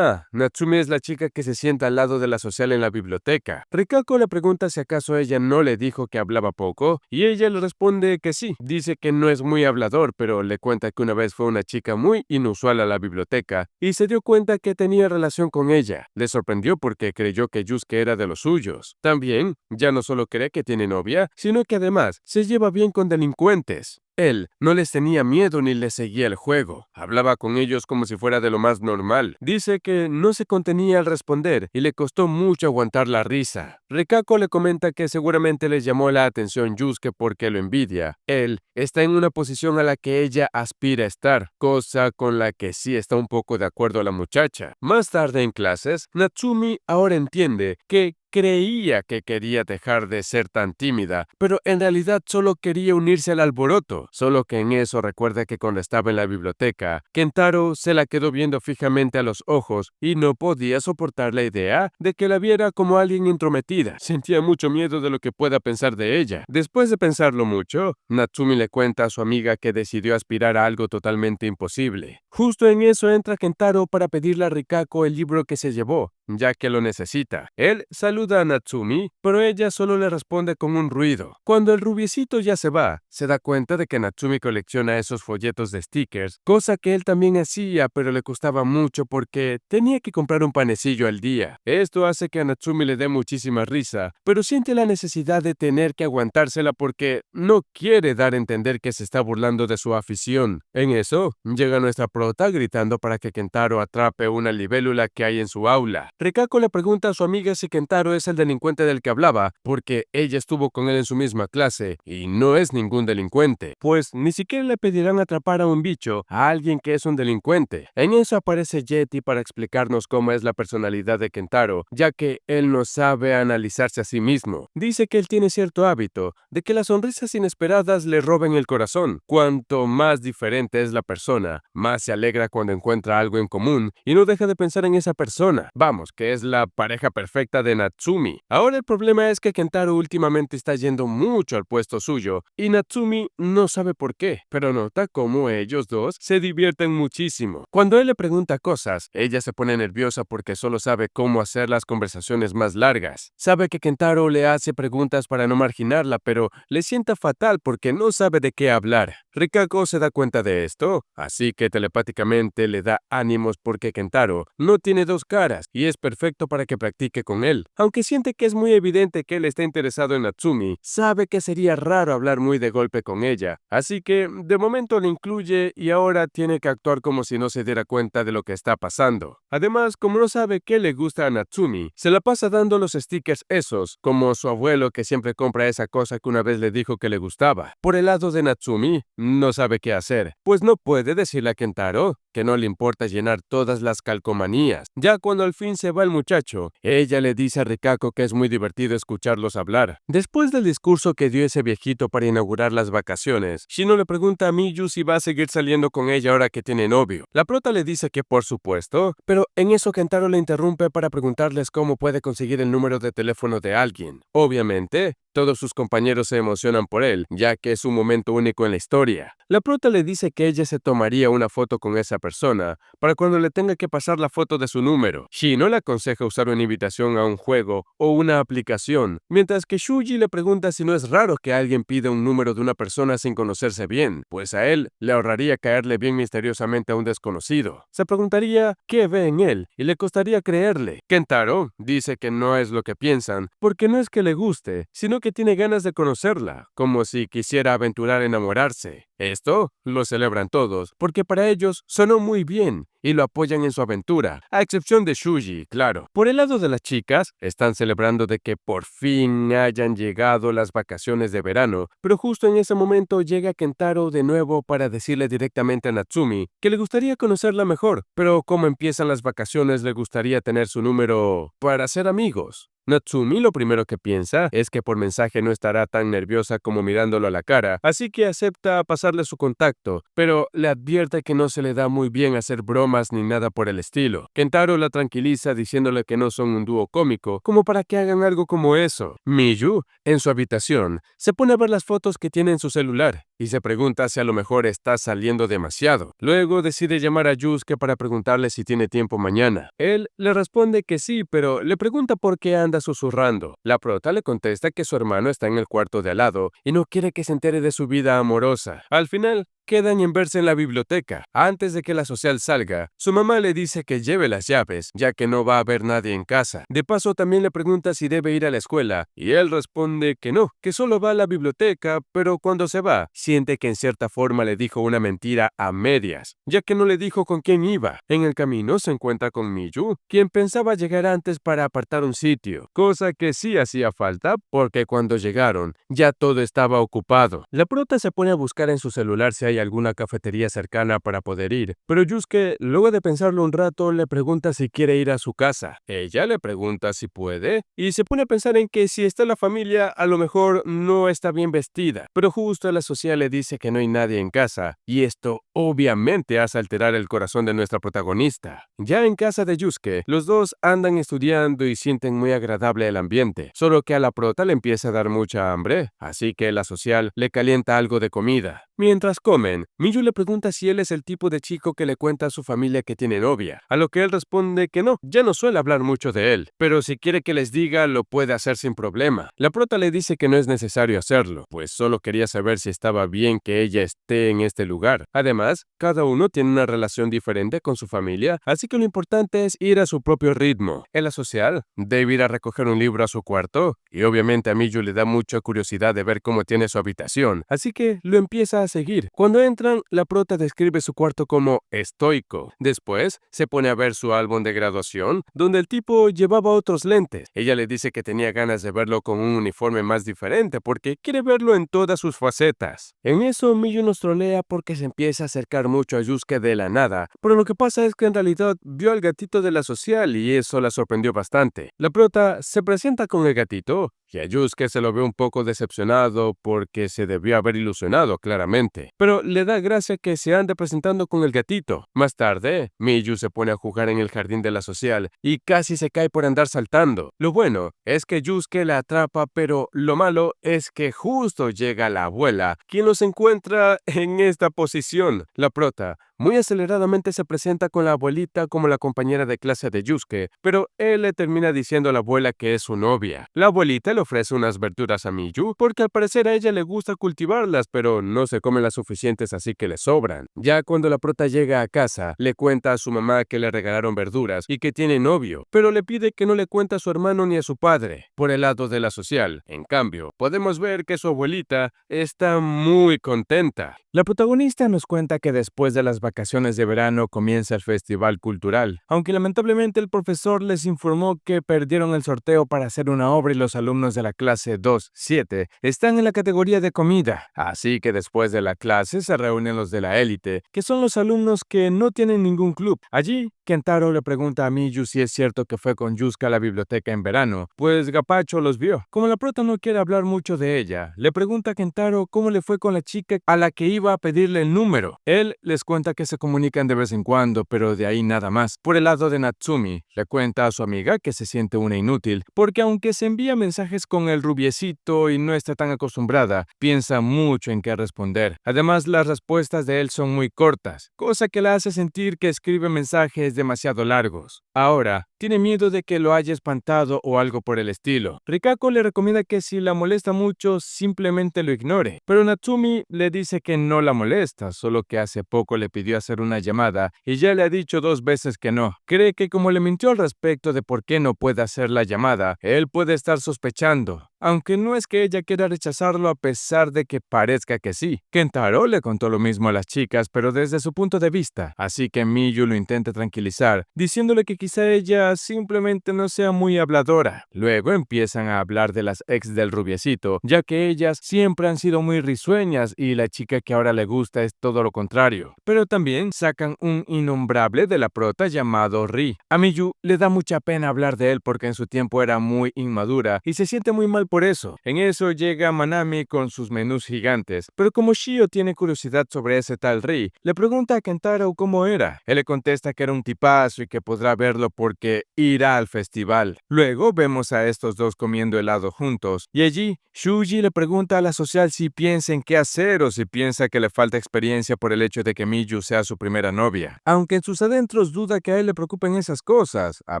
Natsumi es la chica que se sienta al lado de la social en la biblioteca. Rikako le pregunta si acaso ella no le dijo que hablaba poco y ella le responde que sí. Dice que no es muy hablador, pero le cuenta que una vez fue una chica muy inusual a la biblioteca y se dio cuenta que tenía relación con ella. Le sorprendió porque creyó que Yusuke era de los suyos. También, ya no solo cree que tiene novia, sino que además se lleva bien con delincuentes. Él no les tenía miedo ni les seguía el juego. Hablaba con ellos como si fuera de lo más normal. Dice que no se contenía al responder y le costó mucho aguantar la risa. Rikako le comenta que seguramente les llamó la atención Yusuke porque lo envidia. Él está en una posición a la que ella aspira a estar, cosa con la que sí está un poco de acuerdo la muchacha. Más tarde en clases, Natsumi ahora entiende que creía que quería dejar de ser tan tímida, pero en realidad solo quería unirse al alboroto. Solo que en eso recuerda que cuando estaba en la biblioteca, Kentaro se la quedó viendo fijamente a los ojos y no podía soportar la idea de que la viera como alguien intrometida. Sentía mucho miedo de lo que pueda pensar de ella. Después de pensarlo mucho, Natsumi le cuenta a su amiga que decidió aspirar a algo totalmente imposible. Justo en eso entra Kentaro para pedirle a Rikako el libro que se llevó, ya que lo necesita. Él saluda a Natsumi, pero ella solo le responde con un ruido. Cuando el rubiecito ya se va, se da cuenta de que Natsumi colecciona esos folletos de stickers, cosa que él también hacía, pero le costaba mucho porque tenía que comprar un panecillo al día. Esto hace que a Natsumi le dé muchísima risa, pero siente la necesidad de tener que aguantársela porque no quiere dar a entender que se está burlando de su afición. En eso, llega nuestra prota gritando para que Kentaro atrape una libélula que hay en su aula. Rikako le pregunta a su amiga si Kentaro es el delincuente del que hablaba, porque ella estuvo con él en su misma clase, y no es ningún delincuente, pues ni siquiera le pedirán atrapar a un bicho, a alguien que es un delincuente. En eso aparece Yeti para explicarnos cómo es la personalidad de Kentaro, ya que él no sabe analizarse a sí mismo. Dice que él tiene cierto hábito de que las sonrisas inesperadas le roben el corazón. Cuanto más diferente es la persona, más se alegra cuando encuentra algo en común y no deja de pensar en esa persona. Vamos, que es la pareja perfecta de Natsumi. Ahora el problema es que Kentaro últimamente está yendo mucho al puesto suyo y Natsumi no sabe por qué, pero nota cómo ellos dos se divierten muchísimo. Cuando él le pregunta cosas, ella se pone nerviosa porque solo sabe cómo hacer las conversaciones más largas. Sabe que Kentaro le hace preguntas para no marginarla, pero le sienta fatal porque no sabe de qué hablar. Rikako se da cuenta de esto, así que telepáticamente le da ánimos porque Kentaro no tiene dos caras y es perfecto para que practique con él. Aunque siente que es muy evidente que él está interesado en Natsumi, sabe que sería raro hablar muy de golpe con ella, así que de momento le incluye y ahora tiene que actuar como si no se diera cuenta de lo que está pasando. Además, como no sabe qué le gusta a Natsumi, se la pasa dando los stickers esos, como su abuelo que siempre compra esa cosa que una vez le dijo que le gustaba. Por el lado de Natsumi, no sabe qué hacer, pues no puede decirle a Kentaro Kentaro que no le importa llenar todas las calcomanías. Ya cuando al fin se va el muchacho, ella le dice a Rikako que es muy divertido escucharlos hablar. Después del discurso que dio ese viejito para inaugurar las vacaciones, Shino le pregunta a Miyu si va a seguir saliendo con ella ahora que tiene novio. La prota le dice que por supuesto, pero en eso Kentaro le interrumpe para preguntarles cómo puede conseguir el número de teléfono de alguien. Obviamente, todos sus compañeros se emocionan por él, ya que es un momento único en la historia. La prota le dice que ella se tomaría una foto con esa persona para cuando le tenga que pasar la foto de su número. Shino le aconseja usar una invitación a un juego o una aplicación, mientras que Shuji le pregunta si no es raro que alguien pida un número de una persona sin conocerse bien, pues a él le ahorraría caerle bien misteriosamente a un desconocido. Se preguntaría qué ve en él y le costaría creerle. Kentaro dice que no es lo que piensan, porque no es que le guste, sino que tiene ganas de conocerla, como si quisiera aventurar enamorarse. Esto lo celebran todos, porque para ellos sonó muy bien y lo apoyan en su aventura, a excepción de Shuji, claro. Por el lado de las chicas, están celebrando de que por fin hayan llegado las vacaciones de verano, pero justo en ese momento llega Kentaro de nuevo para decirle directamente a Natsumi que le gustaría conocerla mejor, pero como empiezan las vacaciones le gustaría tener su número para ser amigos. Natsumi lo primero que piensa es que por mensaje no estará tan nerviosa como mirándolo a la cara, así que acepta pasarle su contacto, pero le advierte que no se le da muy bien hacer bromas ni nada por el estilo. Kentaro la tranquiliza diciéndole que no son un dúo cómico, como para que hagan algo como eso. Miyu, en su habitación, se pone a ver las fotos que tiene en su celular y se pregunta si a lo mejor está saliendo demasiado. Luego decide llamar a Yusuke para preguntarle si tiene tiempo mañana. Él le responde que sí, pero le pregunta por qué anda susurrando. La prota le contesta que su hermano está en el cuarto de al lado y no quiere que se entere de su vida amorosa. Al final, quedan en verse en la biblioteca. Antes de que la social salga, su mamá le dice que lleve las llaves, ya que no va a haber nadie en casa. De paso, también le pregunta si debe ir a la escuela, y él responde que no, que solo va a la biblioteca, pero cuando se va, siente que en cierta forma le dijo una mentira a medias, ya que no le dijo con quién iba. En el camino se encuentra con Miyu, quien pensaba llegar antes para apartar un sitio, cosa que sí hacía falta, porque cuando llegaron, ya todo estaba ocupado. La prota se pone a buscar en su celular si hay alguna cafetería cercana para poder ir, pero Yusuke, luego de pensarlo un rato, le pregunta si quiere ir a su casa. Ella le pregunta si puede, y se pone a pensar en que si está la familia, a lo mejor no está bien vestida, pero justo la social le dice que no hay nadie en casa, y esto obviamente hace alterar el corazón de nuestra protagonista. Ya en casa de Yusuke, los dos andan estudiando y sienten muy agradable el ambiente, solo que a la prota le empieza a dar mucha hambre, así que la social le calienta algo de comida. Mientras comen, Miyu le pregunta si él es el tipo de chico que le cuenta a su familia que tiene novia, a lo que él responde que no, ya no suele hablar mucho de él, pero si quiere que les diga, lo puede hacer sin problema. La prota le dice que no es necesario hacerlo, pues solo quería saber si estaba bien que ella esté en este lugar. Además, cada uno tiene una relación diferente con su familia, así que lo importante es ir a su propio ritmo. En la social, debe ir a recoger un libro a su cuarto, y obviamente a Miyu le da mucha curiosidad de ver cómo tiene su habitación, así que lo empieza a seguir. Cuando entran, la prota describe su cuarto como estoico. Después, se pone a ver su álbum de graduación, donde el tipo llevaba otros lentes. Ella le dice que tenía ganas de verlo con un uniforme más diferente porque quiere verlo en todas sus facetas. En eso, Miyu nos trolea porque se empieza a acercar mucho a Yusuke de la nada, pero lo que pasa es que en realidad vio al gatito de la social y eso la sorprendió bastante. La prota se presenta con el gatito y a Yusuke se lo ve un poco decepcionado porque se debió haber ilusionado claramente, pero le da gracia que se ande presentando con el gatito. Más tarde, Miyu se pone a jugar en el jardín de la social y casi se cae por andar saltando. Lo bueno es que Yusuke la atrapa, pero lo malo es que justo llega la abuela, quien los encuentra en esta posición. La prota muy aceleradamente se presenta con la abuelita como la compañera de clase de Yusuke, pero él le termina diciendo a la abuela que es su novia. La abuelita le ofrece unas verduras a Miyu porque al parecer a ella le gusta cultivarlas, pero no se come las suficientes así que le sobran. Ya cuando la prota llega a casa, le cuenta a su mamá que le regalaron verduras y que tiene novio, pero le pide que no le cuente a su hermano ni a su padre. Por el lado de la social, en cambio, podemos ver que su abuelita está muy contenta. La protagonista nos cuenta que después de las vacaciones de verano comienza el festival cultural, aunque lamentablemente el profesor les informó que perdieron el sorteo para hacer una obra y los alumnos de la clase 2-7 están en la categoría de comida. Así que después de la clase se reúnen los de la élite, que son los alumnos que no tienen ningún club. Allí, Kentaro le pregunta a Miyu si es cierto que fue con Yusuke a la biblioteca en verano, pues Gapacho los vio. Como la prota no quiere hablar mucho de ella, le pregunta a Kentaro cómo le fue con la chica a la que iba a pedirle el número. Él les cuenta que se comunican de vez en cuando, pero de ahí nada más. Por el lado de Natsumi, le cuenta a su amiga que se siente una inútil, porque aunque se envía mensajes con el rubiecito y no está tan acostumbrada, piensa mucho en qué responder. Además, las respuestas de él son muy cortas, cosa que la hace sentir que escribe mensajes demasiado largos. Ahora, tiene miedo de que lo haya espantado o algo por el estilo. Rikako le recomienda que si la molesta mucho, simplemente lo ignore. Pero Natsumi le dice que no la molesta, solo que hace poco le pidió hacer una llamada y ya le ha dicho 2 veces que no. Cree que como le mintió al respecto de por qué no puede hacer la llamada, él puede estar sospechando. Aunque no es que ella quiera rechazarlo a pesar de que parezca que sí. Kentaro le contó lo mismo a las chicas, pero desde su punto de vista, así que Miyu lo intenta tranquilizar, diciéndole que quizá ella simplemente no sea muy habladora. Luego empiezan a hablar de las ex del rubiecito, ya que ellas siempre han sido muy risueñas y la chica que ahora le gusta es todo lo contrario. Pero también sacan un innombrable de la prota llamado Ri. A Miyu le da mucha pena hablar de él porque en su tiempo era muy inmadura y se siente muy mal por eso. En eso llega Manami con sus menús gigantes, pero como Shio tiene curiosidad sobre ese tal Ri, le pregunta a Kentaro cómo era. Él le contesta que era un tipazo y que podrá verlo porque irá al festival. Luego vemos a estos dos comiendo helado juntos, y allí Shuji le pregunta a la social si piensa en qué hacer o si piensa que le falta experiencia por el hecho de que Miyu sea su primera novia. Aunque en sus adentros duda que a él le preocupen esas cosas, a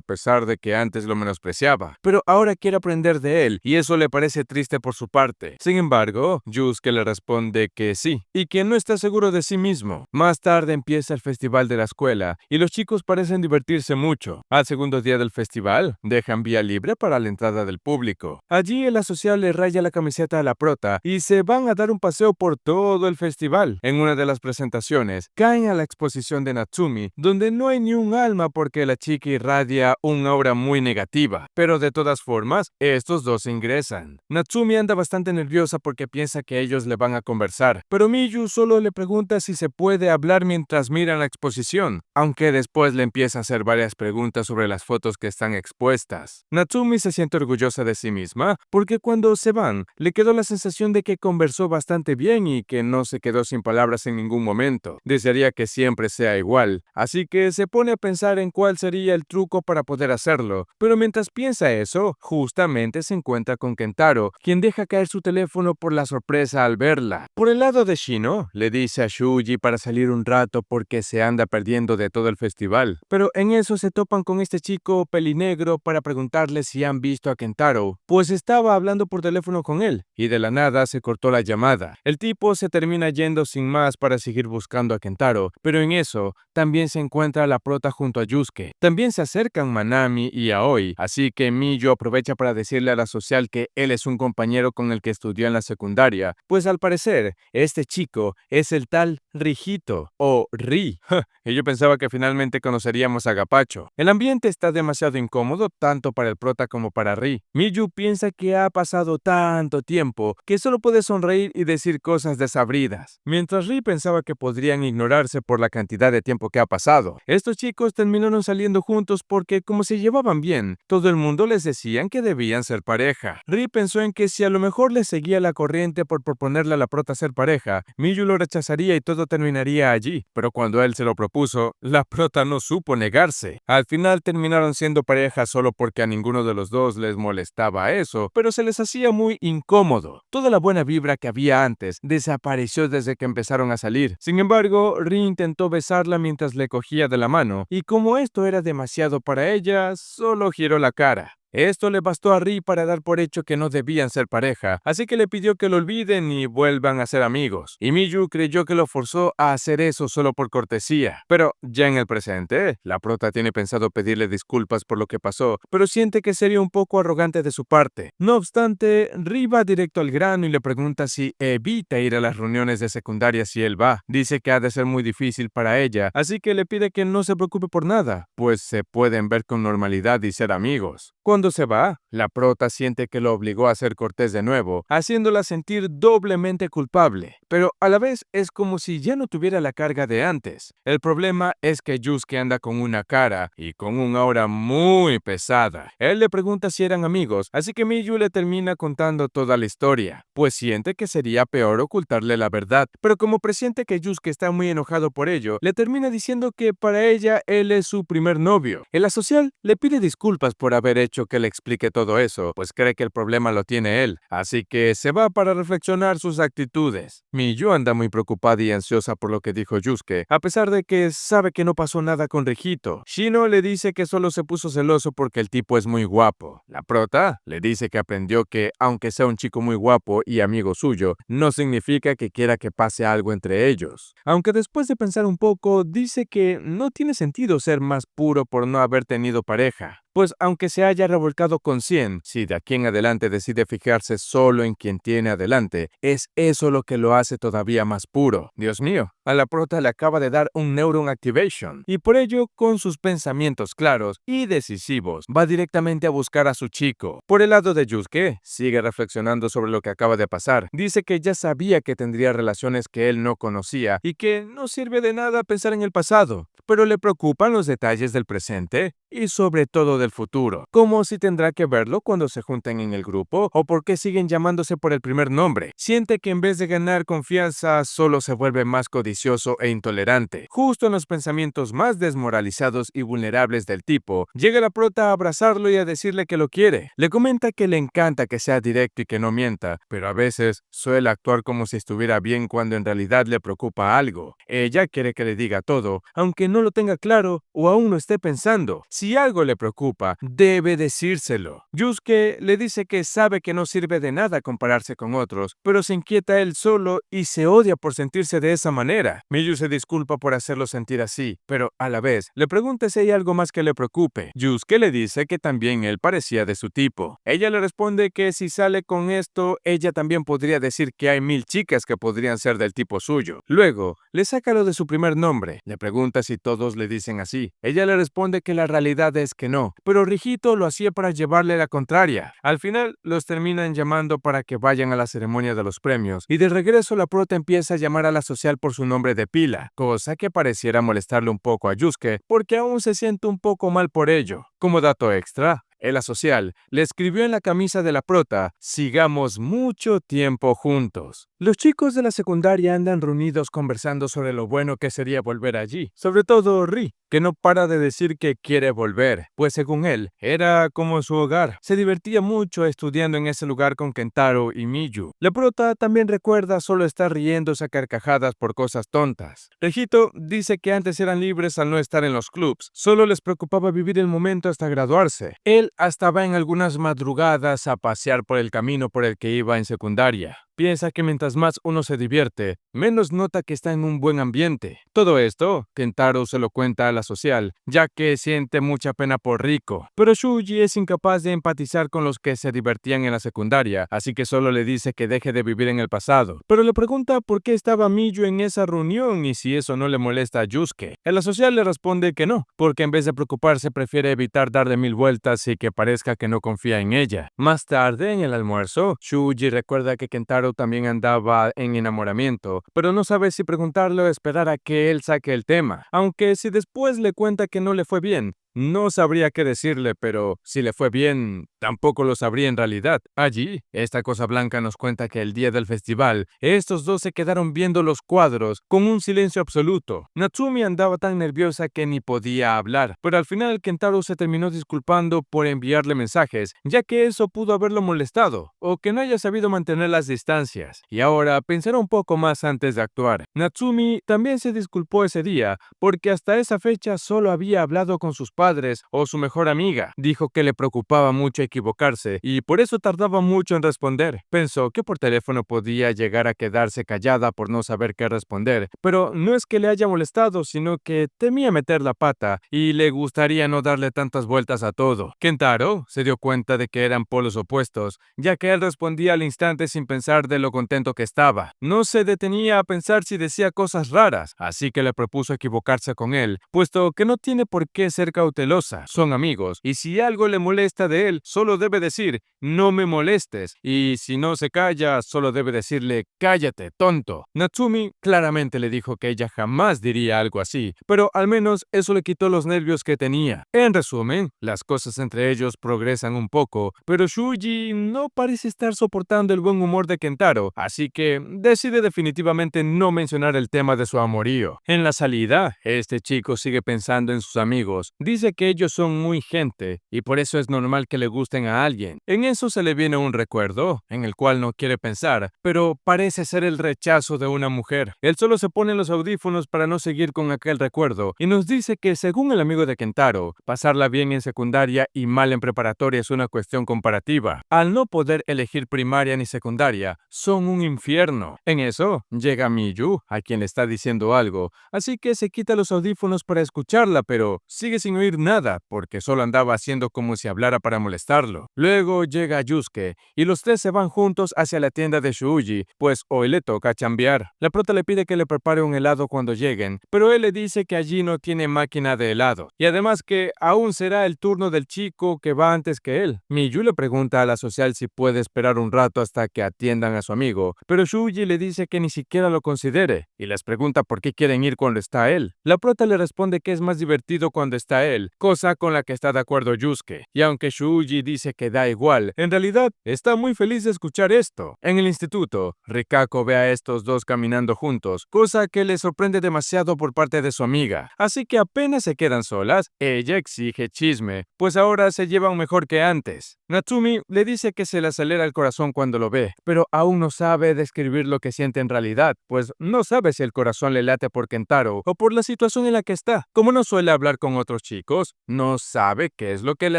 pesar de que antes lo menospreciaba. Pero ahora quiere aprender de él, y eso le parece triste por su parte. Sin embargo, Yusuke le responde que sí, y que no está seguro de sí mismo. Más tarde empieza el festival de la escuela, y los chicos parecen divertirse mucho. Al segundo día del festival, dejan vía libre para la entrada del público. Allí el asocial le raya la camiseta a la prota, y se van a dar un paseo por todo el festival. En una de las presentaciones, caen a la exposición de Natsumi, donde no hay ni un alma porque la chica irradia una aura muy negativa. Pero de todas formas, estos dos ingresan. Natsumi anda bastante nerviosa porque piensa que ellos le van a conversar, pero Miyu solo le pregunta si se puede hablar mientras miran la exposición, aunque después le empieza a hacer varias preguntas sobre las fotos que están expuestas. Natsumi se siente orgullosa de sí misma porque cuando se van, le quedó la sensación de que conversó bastante bien y que no se quedó sin palabras en ningún momento. Desearía que siempre sea igual, así que se pone a pensar en cuál sería el truco para poder hacerlo, pero mientras piensa eso, justamente se encuentra con Kentaro, quien deja caer su teléfono por la sorpresa al verla. Por el lado de Shino, le dice a Shuji para salir un rato porque se anda perdiendo de todo el festival, pero en eso se topan con este chico pelinegro para preguntarle si han visto a Kentaro, pues estaba hablando por teléfono con él, y de la nada se cortó la llamada. El tipo se termina yendo sin más para seguir buscando a Kentaro, pero en eso también se encuentra la prota junto a Yusuke. También se acercan Manami y Aoi, así que Miyu aprovecha para decirle a la social que él es un compañero con el que estudió en la secundaria, pues al parecer, este chico es el tal Rijito, o Ri. Y yo pensaba que finalmente conoceríamos a Gapacho. El ambiente está demasiado incómodo tanto para el prota como para Ri. Miyu piensa que ha pasado tanto tiempo que solo puede sonreír y decir cosas desabridas, mientras Ri pensaba que podrían ignorarse por la cantidad de tiempo que ha pasado. Estos chicos terminaron saliendo juntos porque como se llevaban bien, todo el mundo les decían que debían ser pareja. Ri pensó en que si a lo mejor le seguía la corriente por proponerle a la prota ser pareja, Miyu lo rechazaría y todo terminaría allí, pero cuando él se lo propuso, la prota no supo negarse. Al final terminaron siendo pareja solo porque a ninguno de los dos les molestaba eso, pero se les hacía muy incómodo. Toda la buena vibra que había antes desapareció desde que empezaron a salir. Sin embargo, Ri intentó besarla mientras le cogía de la mano, y como esto era demasiado para ella, solo giró la cara. Esto le bastó a Ri para dar por hecho que no debían ser pareja, así que le pidió que lo olviden y vuelvan a ser amigos. Y Miyu creyó que lo forzó a hacer eso solo por cortesía. Pero ya en el presente, la prota tiene pensado pedirle disculpas por lo que pasó, pero siente que sería un poco arrogante de su parte. No obstante, Ri va directo al grano y le pregunta si evita ir a las reuniones de secundaria si él va. Dice que ha de ser muy difícil para ella, así que le pide que no se preocupe por nada, pues se pueden ver con normalidad y ser amigos. Cuando se va, la prota siente que lo obligó a ser cortés de nuevo, haciéndola sentir doblemente culpable, pero a la vez es como si ya no tuviera la carga de antes. El problema es que Yusuke anda con una cara y con un aura muy pesada. Él le pregunta si eran amigos, así que Miyu le termina contando toda la historia, pues siente que sería peor ocultarle la verdad, pero como presiente que Yusuke está muy enojado por ello, le termina diciendo que para ella él es su primer novio. El asocial le pide disculpas por haber hecho que le explique todo eso, pues cree que el problema lo tiene él, así que se va para reflexionar sus actitudes. Miyu anda muy preocupada y ansiosa por lo que dijo Yusuke, a pesar de que sabe que no pasó nada con Rijito. Shino le dice que solo se puso celoso porque el tipo es muy guapo. La prota le dice que aprendió que, aunque sea un chico muy guapo y amigo suyo, no significa que quiera que pase algo entre ellos. Aunque después de pensar un poco, dice que no tiene sentido ser más puro por no haber tenido pareja. Pues aunque se haya revolcado con 100, si de aquí en adelante decide fijarse solo en quien tiene adelante, es eso lo que lo hace todavía más puro. Dios mío, a la prota le acaba de dar un Neuron Activation, y por ello, con sus pensamientos claros y decisivos, va directamente a buscar a su chico. Por el lado de Yusuke, sigue reflexionando sobre lo que acaba de pasar. Dice que ya sabía que tendría relaciones que él no conocía y que no sirve de nada pensar en el pasado, pero le preocupan los detalles del presente y sobre todo del futuro, como si tendrá que verlo cuando se junten en el grupo o por qué siguen llamándose por el primer nombre. Siente que en vez de ganar confianza solo se vuelve más codicioso e intolerante. Justo en los pensamientos más desmoralizados y vulnerables del tipo, llega la prota a abrazarlo y a decirle que lo quiere. Le comenta que le encanta que sea directo y que no mienta, pero a veces suele actuar como si estuviera bien cuando en realidad le preocupa algo. Ella quiere que le diga todo, aunque no lo tenga claro o aún lo esté pensando. Si algo le preocupa, debe decírselo. Yusuke le dice que sabe que no sirve de nada compararse con otros, pero se inquieta él solo y se odia por sentirse de esa manera. Miyu se disculpa por hacerlo sentir así, pero a la vez le pregunta si hay algo más que le preocupe. Yusuke le dice que también él parecía de su tipo. Ella le responde que si sale con esto, ella también podría decir que hay 1000 chicas que podrían ser del tipo suyo. Luego, le saca lo de su primer nombre. Le pregunta si todos le dicen así. Ella le responde que la realidad es que no, pero Rijito lo hacía para llevarle la contraria. Al final, los terminan llamando para que vayan a la ceremonia de los premios, y de regreso la prota empieza a llamar a la social por su nombre de pila, cosa que pareciera molestarle un poco a Yusuke, porque aún se siente un poco mal por ello. Como dato extra, el asocial le escribió en la camisa de la prota: sigamos mucho tiempo juntos. Los chicos de la secundaria andan reunidos conversando sobre lo bueno que sería volver allí, sobre todo Ri, que no para de decir que quiere volver, pues según él, era como su hogar. Se divertía mucho estudiando en ese lugar con Kentaro y Miyu. La prota también recuerda solo estar riéndose a carcajadas por cosas tontas. Regito dice que antes eran libres al no estar en los clubs, solo les preocupaba vivir el momento hasta graduarse. Él hasta va en algunas madrugadas a pasear por el camino por el que iba en secundaria. Piensa que mientras más uno se divierte, menos nota que está en un buen ambiente. Todo esto, Kentaro se lo cuenta a la social, ya que siente mucha pena por Riko. Pero Shuji es incapaz de empatizar con los que se divertían en la secundaria, así que solo le dice que deje de vivir en el pasado. Pero le pregunta por qué estaba Miyu en esa reunión y si eso no le molesta a Yusuke. El social le responde que no, porque en vez de preocuparse prefiere evitar darle 1000 vueltas y que parezca que no confía en ella. Más tarde, en el almuerzo, Shuji recuerda que Kentaro también andaba en enamoramiento, pero no sabe si preguntarle o esperar a que él saque el tema, aunque si después le cuenta que no le fue bien, no sabría qué decirle, pero si le fue bien, tampoco lo sabría en realidad. Allí, esta cosa blanca nos cuenta que el día del festival, estos dos se quedaron viendo los cuadros con un silencio absoluto. Natsumi andaba tan nerviosa que ni podía hablar, pero al final Kentaro se terminó disculpando por enviarle mensajes, ya que eso pudo haberlo molestado, o que no haya sabido mantener las distancias. Y ahora pensará un poco más antes de actuar. Natsumi también se disculpó ese día, porque hasta esa fecha solo había hablado con sus padres padres o su mejor amiga. Dijo que le preocupaba mucho equivocarse y por eso tardaba mucho en responder. Pensó que por teléfono podía llegar a quedarse callada por no saber qué responder, pero no es que le haya molestado, sino que temía meter la pata y le gustaría no darle tantas vueltas a todo. Kentaro se dio cuenta de que eran polos opuestos, ya que él respondía al instante sin pensar de lo contento que estaba. No se detenía a pensar si decía cosas raras, así que le propuso equivocarse con él, puesto que no tiene por qué ser cautelosa. Son amigos, y si algo le molesta de él, solo debe decir, no me molestes, y si no se calla, solo debe decirle, cállate, tonto. Natsumi claramente le dijo que ella jamás diría algo así, pero al menos eso le quitó los nervios que tenía. En resumen, las cosas entre ellos progresan un poco, pero Shuji no parece estar soportando el buen humor de Kentaro, así que decide definitivamente no mencionar el tema de su amorío. En la salida, este chico sigue pensando en sus amigos. Dice que ellos son muy gente y por eso es normal que le gusten a alguien. En eso se le viene un recuerdo, en el cual no quiere pensar, pero parece ser el rechazo de una mujer. Él solo se pone los audífonos para no seguir con aquel recuerdo y nos dice que según el amigo de Kentaro, pasarla bien en secundaria y mal en preparatoria es una cuestión comparativa. Al no poder elegir primaria ni secundaria, son un infierno. En eso, llega Miyu, a quien le está diciendo algo, así que se quita los audífonos para escucharla, pero sigue sin oír nada, porque solo andaba haciendo como si hablara para molestarlo. Luego llega Yusuke, y los tres se van juntos hacia la tienda de Shuji, pues hoy le toca chambear. La prota le pide que le prepare un helado cuando lleguen, pero él le dice que allí no tiene máquina de helado, y además que aún será el turno del chico que va antes que él. Miyu le pregunta a la social si puede esperar un rato hasta que atiendan a su amigo, pero Shuji le dice que ni siquiera lo considere, y les pregunta por qué quieren ir cuando está él. La prota le responde que es más divertido cuando está él, cosa con la que está de acuerdo Yusuke, y aunque Shuji dice que da igual, en realidad está muy feliz de escuchar esto. En el instituto, Rikako ve a estos dos caminando juntos, cosa que le sorprende demasiado por parte de su amiga, así que apenas se quedan solas, ella exige chisme, pues ahora se llevan mejor que antes. Natsumi le dice que se le acelera el corazón cuando lo ve, pero aún no sabe describir lo que siente en realidad, pues no sabe si el corazón le late por Kentaro o por la situación en la que está. Como no suele hablar con otros chicos, no sabe qué es lo que le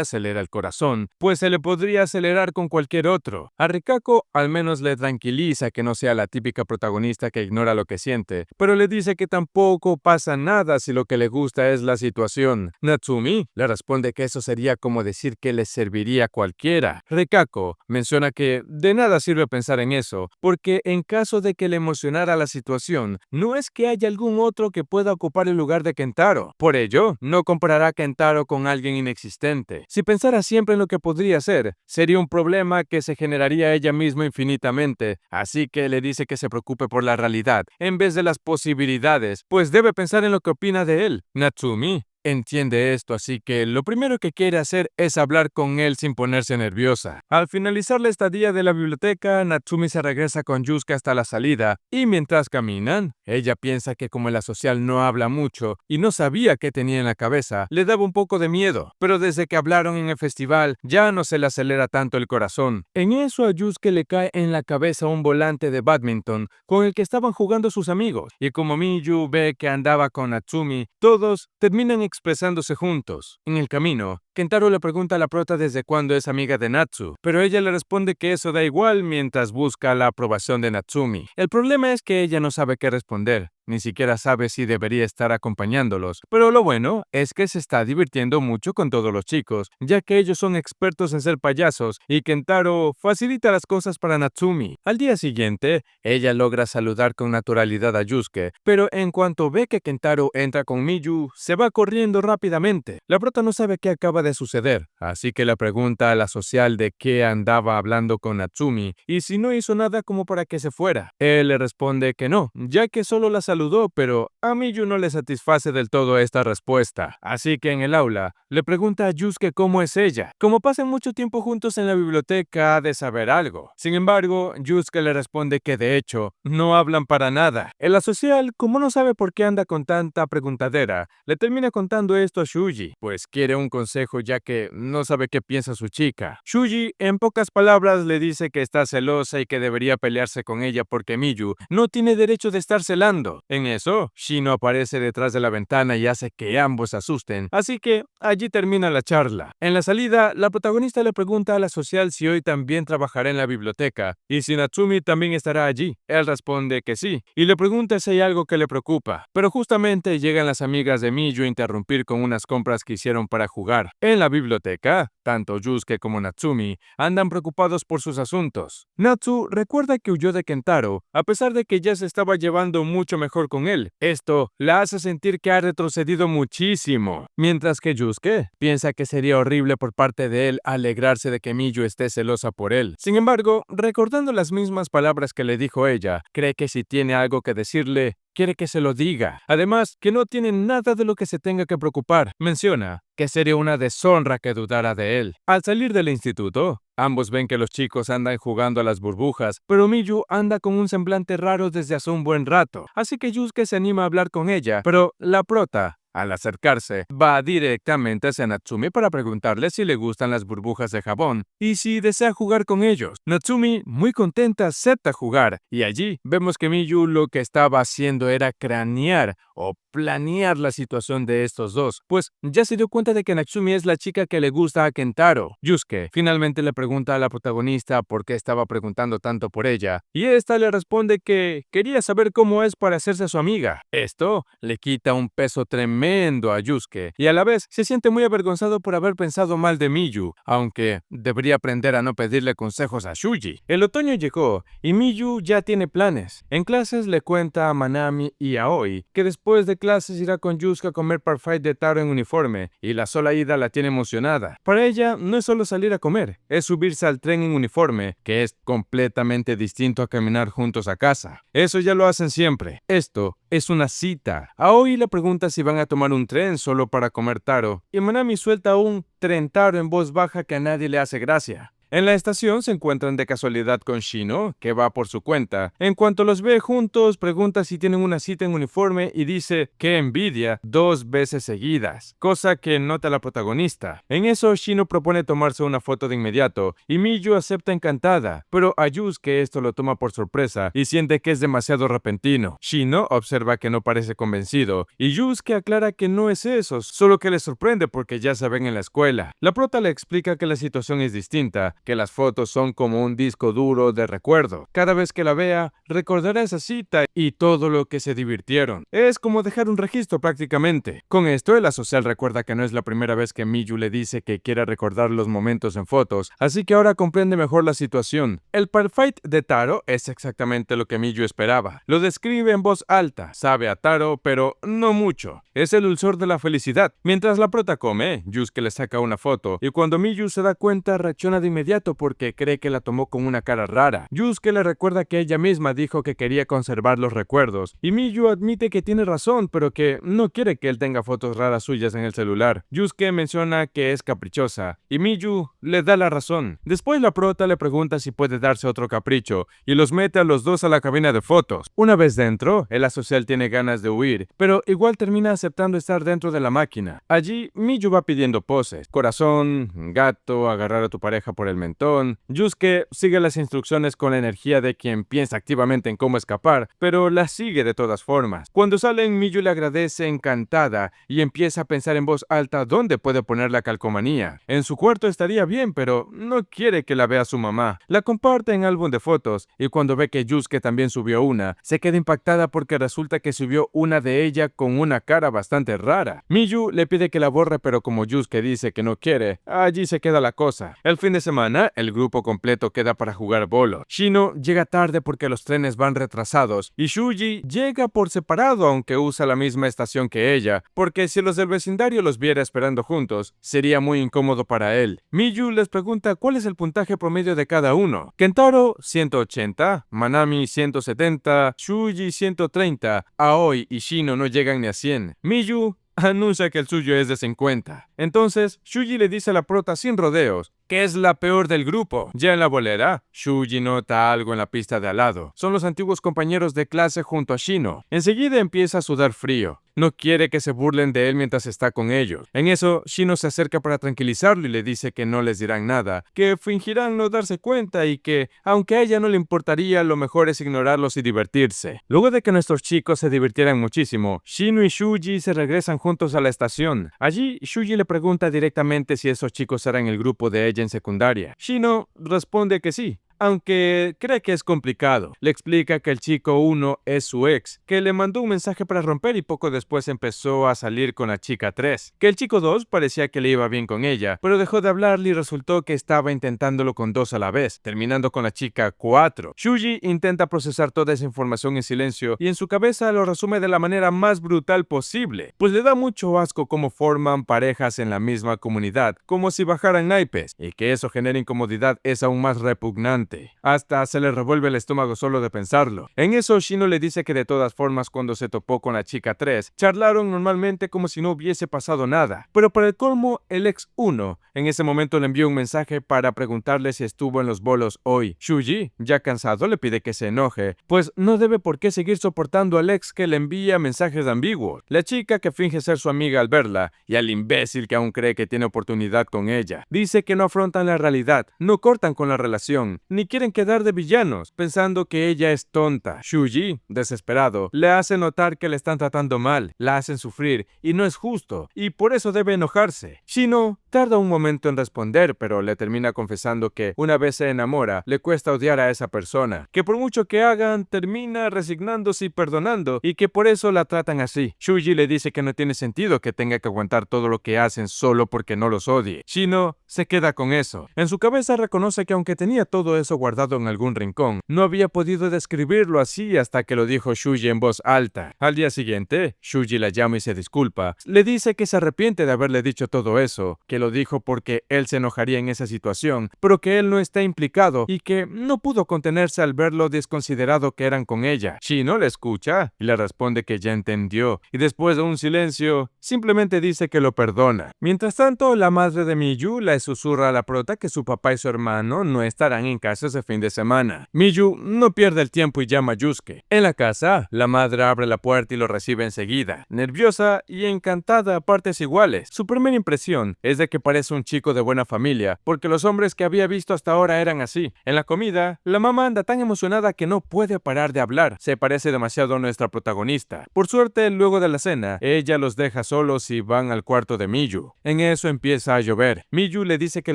acelera el corazón, pues se le podría acelerar con cualquier otro. A Rikako al menos le tranquiliza que no sea la típica protagonista que ignora lo que siente, pero le dice que tampoco pasa nada si lo que le gusta es la situación. Natsumi le responde que eso sería como decir que le serviría a cualquiera. Rikako menciona que de nada sirve pensar en eso, porque en caso de que le emocionara la situación, no es que haya algún otro que pueda ocupar el lugar de Kentaro. Por ello, no comparará a Kentaro con alguien inexistente. Si pensara siempre en lo que podría ser, sería un problema que se generaría ella misma infinitamente, así que le dice que se preocupe por la realidad, en vez de las posibilidades, pues debe pensar en lo que opina de él. Natsumi entiende esto, así que lo primero que quiere hacer es hablar con él sin ponerse nerviosa. Al finalizar la estadía de la biblioteca, Natsumi se regresa con Yusuke hasta la salida, y mientras caminan, ella piensa que como la social no habla mucho y no sabía qué tenía en la cabeza, le daba un poco de miedo, pero desde que hablaron en el festival, ya no se le acelera tanto el corazón. En eso a Yusuke le cae en la cabeza un volante de badminton con el que estaban jugando sus amigos, y como Miyu ve que andaba con Natsumi, todos terminan expresándose juntos. En el camino, Kentaro le pregunta a la prota desde cuándo es amiga de Natsu, pero ella le responde que eso da igual mientras busca la aprobación de Natsumi. El problema es que ella no sabe qué responder, ni siquiera sabe si debería estar acompañándolos, pero lo bueno es que se está divirtiendo mucho con todos los chicos, ya que ellos son expertos en ser payasos y Kentaro facilita las cosas para Natsumi. Al día siguiente, ella logra saludar con naturalidad a Yusuke, pero en cuanto ve que Kentaro entra con Miyu, se va corriendo rápidamente. La prota no sabe qué acaba de suceder, así que le pregunta a la social de qué andaba hablando con Natsumi y si no hizo nada como para que se fuera. Él le responde que no, ya que solo la saludó, pero a Miyu no le satisface del todo esta respuesta. Así que en el aula, le pregunta a Yusuke cómo es ella. Como pasan mucho tiempo juntos en la biblioteca, ha de saber algo. Sin embargo, Yusuke le responde que de hecho, no hablan para nada. En la social, como no sabe por qué anda con tanta preguntadera, le termina contando esto a Shuji, pues quiere un consejo ya que no sabe qué piensa su chica. Shuji, en pocas palabras, le dice que está celosa y que debería pelearse con ella porque Miyu no tiene derecho de estar celando. En eso, Shino aparece detrás de la ventana y hace que ambos se asusten, así que allí termina la charla. En la salida, la protagonista le pregunta a la social si hoy también trabajará en la biblioteca y si Natsumi también estará allí. Él responde que sí, y le pregunta si hay algo que le preocupa. Pero justamente llegan las amigas de Miyu a interrumpir con unas compras que hicieron para jugar. En la biblioteca, tanto Yusuke como Natsumi andan preocupados por sus asuntos. Natsu recuerda que huyó de Kentaro, a pesar de que ya se estaba llevando mucho mejor con él. Esto la hace sentir que ha retrocedido muchísimo. Mientras que Yusuke piensa que sería horrible por parte de él alegrarse de que Miyu esté celosa por él. Sin embargo, recordando las mismas palabras que le dijo ella, cree que si tiene algo que decirle, quiere que se lo diga. Además, que no tiene nada de lo que se tenga que preocupar. Menciona que sería una deshonra que dudara de él. Al salir del instituto, ambos ven que los chicos andan jugando a las burbujas, pero Miyu anda con un semblante raro desde hace un buen rato. Así que Yusuke se anima a hablar con ella, pero la prota, al acercarse, va directamente hacia Natsumi para preguntarle si le gustan las burbujas de jabón y si desea jugar con ellos. Natsumi, muy contenta, acepta jugar, y allí vemos que Miyu lo que estaba haciendo era cranear o planear la situación de estos dos, pues ya se dio cuenta de que Natsumi es la chica que le gusta a Kentaro. Yusuke finalmente le pregunta a la protagonista por qué estaba preguntando tanto por ella, y esta le responde que quería saber cómo es para hacerse su amiga. Esto le quita un peso tremendo a Yusuke, y a la vez se siente muy avergonzado por haber pensado mal de Miyu, aunque debería aprender a no pedirle consejos a Shuji. El otoño llegó, y Miyu ya tiene planes. En clases le cuenta a Manami y a Aoi que después de clases irá con Yusuke a comer parfait de Taro en uniforme, y la sola ida la tiene emocionada. Para ella, no es solo salir a comer, es subirse al tren en uniforme, que es completamente distinto a caminar juntos a casa. Eso ya lo hacen siempre. Esto es una cita. Aoi le pregunta si van a tomar un tren solo para comer Taro, y Manami suelta un tren Taro en voz baja que a nadie le hace gracia. En la estación se encuentran de casualidad con Shino, que va por su cuenta. En cuanto los ve juntos, pregunta si tienen una cita en uniforme y dice que envidia 2 veces seguidas, cosa que nota la protagonista. En eso, Shino propone tomarse una foto de inmediato, y Miyu acepta encantada, pero a Yusuke esto lo toma por sorpresa y siente que es demasiado repentino. Shino observa que no parece convencido, y Yusuke aclara que no es eso, solo que le sorprende porque ya se ven en la escuela. La prota le explica que la situación es distinta, que las fotos son como un disco duro de recuerdo. Cada vez que la vea, recordará esa cita y todo lo que se divirtieron. Es como dejar un registro prácticamente. Con esto, el asocial recuerda que no es la primera vez que Miyu le dice que quiere recordar los momentos en fotos, así que ahora comprende mejor la situación. El parfait de Taro es exactamente lo que Miyu esperaba. Lo describe en voz alta, sabe a Taro, pero no mucho. Es el dulzor de la felicidad. Mientras la prota come, Yusuke le saca una foto, y cuando Miyu se da cuenta, reacciona de inmediato porque cree que la tomó con una cara rara. Yusuke le recuerda que ella misma dijo que quería conservar los recuerdos, y Miyu admite que tiene razón, pero que no quiere que él tenga fotos raras suyas en el celular. Yusuke menciona que es caprichosa, y Miyu le da la razón. Después la prota le pregunta si puede darse otro capricho, y los mete a los dos a la cabina de fotos. Una vez dentro, el asocial tiene ganas de huir, pero igual termina aceptando estar dentro de la máquina. Allí, Miyu va pidiendo poses: corazón, gato, agarrar a tu pareja por el mentón. Yusuke sigue las instrucciones con la energía de quien piensa activamente en cómo escapar, pero las sigue de todas formas. Cuando salen, Miyu le agradece encantada y empieza a pensar en voz alta dónde puede poner la calcomanía. En su cuarto estaría bien, pero no quiere que la vea su mamá. La comparte en álbum de fotos, y cuando ve que Yusuke también subió una, se queda impactada porque resulta que subió una de ella con una cara bastante rara. Miyu le pide que la borre, pero como Yusuke dice que no quiere, allí se queda la cosa. El fin de semana, el grupo completo queda para jugar bolo. Shino llega tarde porque los trenes van retrasados, y Shuji llega por separado aunque usa la misma estación que ella, porque si los del vecindario los viera esperando juntos, sería muy incómodo para él. Miyu les pregunta cuál es el puntaje promedio de cada uno. Kentaro 180, Manami 170, Shuji 130, Aoi y Shino no llegan ni a 100. Miyu anuncia que el suyo es de 50. Entonces, Shuji le dice a la prota sin rodeos que es la peor del grupo. Ya en la bolera, Shuji nota algo en la pista de al lado. Son los antiguos compañeros de clase junto a Shino. Enseguida empieza a sudar frío. No quiere que se burlen de él mientras está con ellos. En eso, Shino se acerca para tranquilizarlo y le dice que no les dirán nada, que fingirán no darse cuenta y que, aunque a ella no le importaría, lo mejor es ignorarlos y divertirse. Luego de que nuestros chicos se divirtieran muchísimo, Shino y Shuji se regresan juntos a la estación. Allí, Shuji le pregunta directamente si esos chicos eran el grupo de ella en secundaria. Shino responde que sí, aunque cree que es complicado. Le explica que el chico 1 es su ex, que le mandó un mensaje para romper y poco después empezó a salir con la chica 3, que el chico 2 parecía que le iba bien con ella, pero dejó de hablarle y resultó que estaba intentándolo con 2 a la vez, terminando con la chica 4. Shuji intenta procesar toda esa información en silencio y en su cabeza lo resume de la manera más brutal posible, pues le da mucho asco cómo forman parejas en la misma comunidad, como si bajaran naipes, y que eso genera incomodidad es aún más repugnante. Hasta se le revuelve el estómago solo de pensarlo. En eso, Shino le dice que de todas formas cuando se topó con la chica 3, charlaron normalmente como si no hubiese pasado nada. Pero para el colmo, el ex 1 en ese momento le envió un mensaje para preguntarle si estuvo en los bolos hoy. Shuji, ya cansado, le pide que se enoje, pues no debe por qué seguir soportando al ex que le envía mensajes ambiguos. La chica que finge ser su amiga al verla, y al imbécil que aún cree que tiene oportunidad con ella, dice que no afrontan la realidad, no cortan con la relación, ni quieren quedar de villanos, pensando que ella es tonta. Shuji, desesperado, le hace notar que le están tratando mal, la hacen sufrir, y no es justo, y por eso debe enojarse. Shino tarda un momento en responder, pero le termina confesando que, una vez se enamora, le cuesta odiar a esa persona, que por mucho que hagan, termina resignándose y perdonando, y que por eso la tratan así. Shuji le dice que no tiene sentido que tenga que aguantar todo lo que hacen solo porque no los odie. Shino se queda con eso. En su cabeza reconoce que aunque tenía todo eso guardado en algún rincón, no había podido describirlo así hasta que lo dijo Shuji en voz alta. Al día siguiente, Shuji la llama y se disculpa. Le dice que se arrepiente de haberle dicho todo eso, que lo dijo porque él se enojaría en esa situación, pero que él no está implicado y que no pudo contenerse al ver lo desconsiderado que eran con ella. Shino le escucha y le responde que ya entendió, y después de un silencio, simplemente dice que lo perdona. Mientras tanto, la madre de Miyu le susurra a la prota que su papá y su hermano no estarán en casa ese fin de semana. Miyu no pierde el tiempo y llama a Yusuke. En la casa, la madre abre la puerta y lo recibe enseguida, nerviosa y encantada a partes iguales. Su primera impresión es de que parece un chico de buena familia, porque los hombres que había visto hasta ahora eran así. En la comida, la mamá anda tan emocionada que no puede parar de hablar. Se parece demasiado a nuestra protagonista. Por suerte, luego de la cena, ella los deja solos y van al cuarto de Miyu. En eso empieza a llover. Miyu le dice que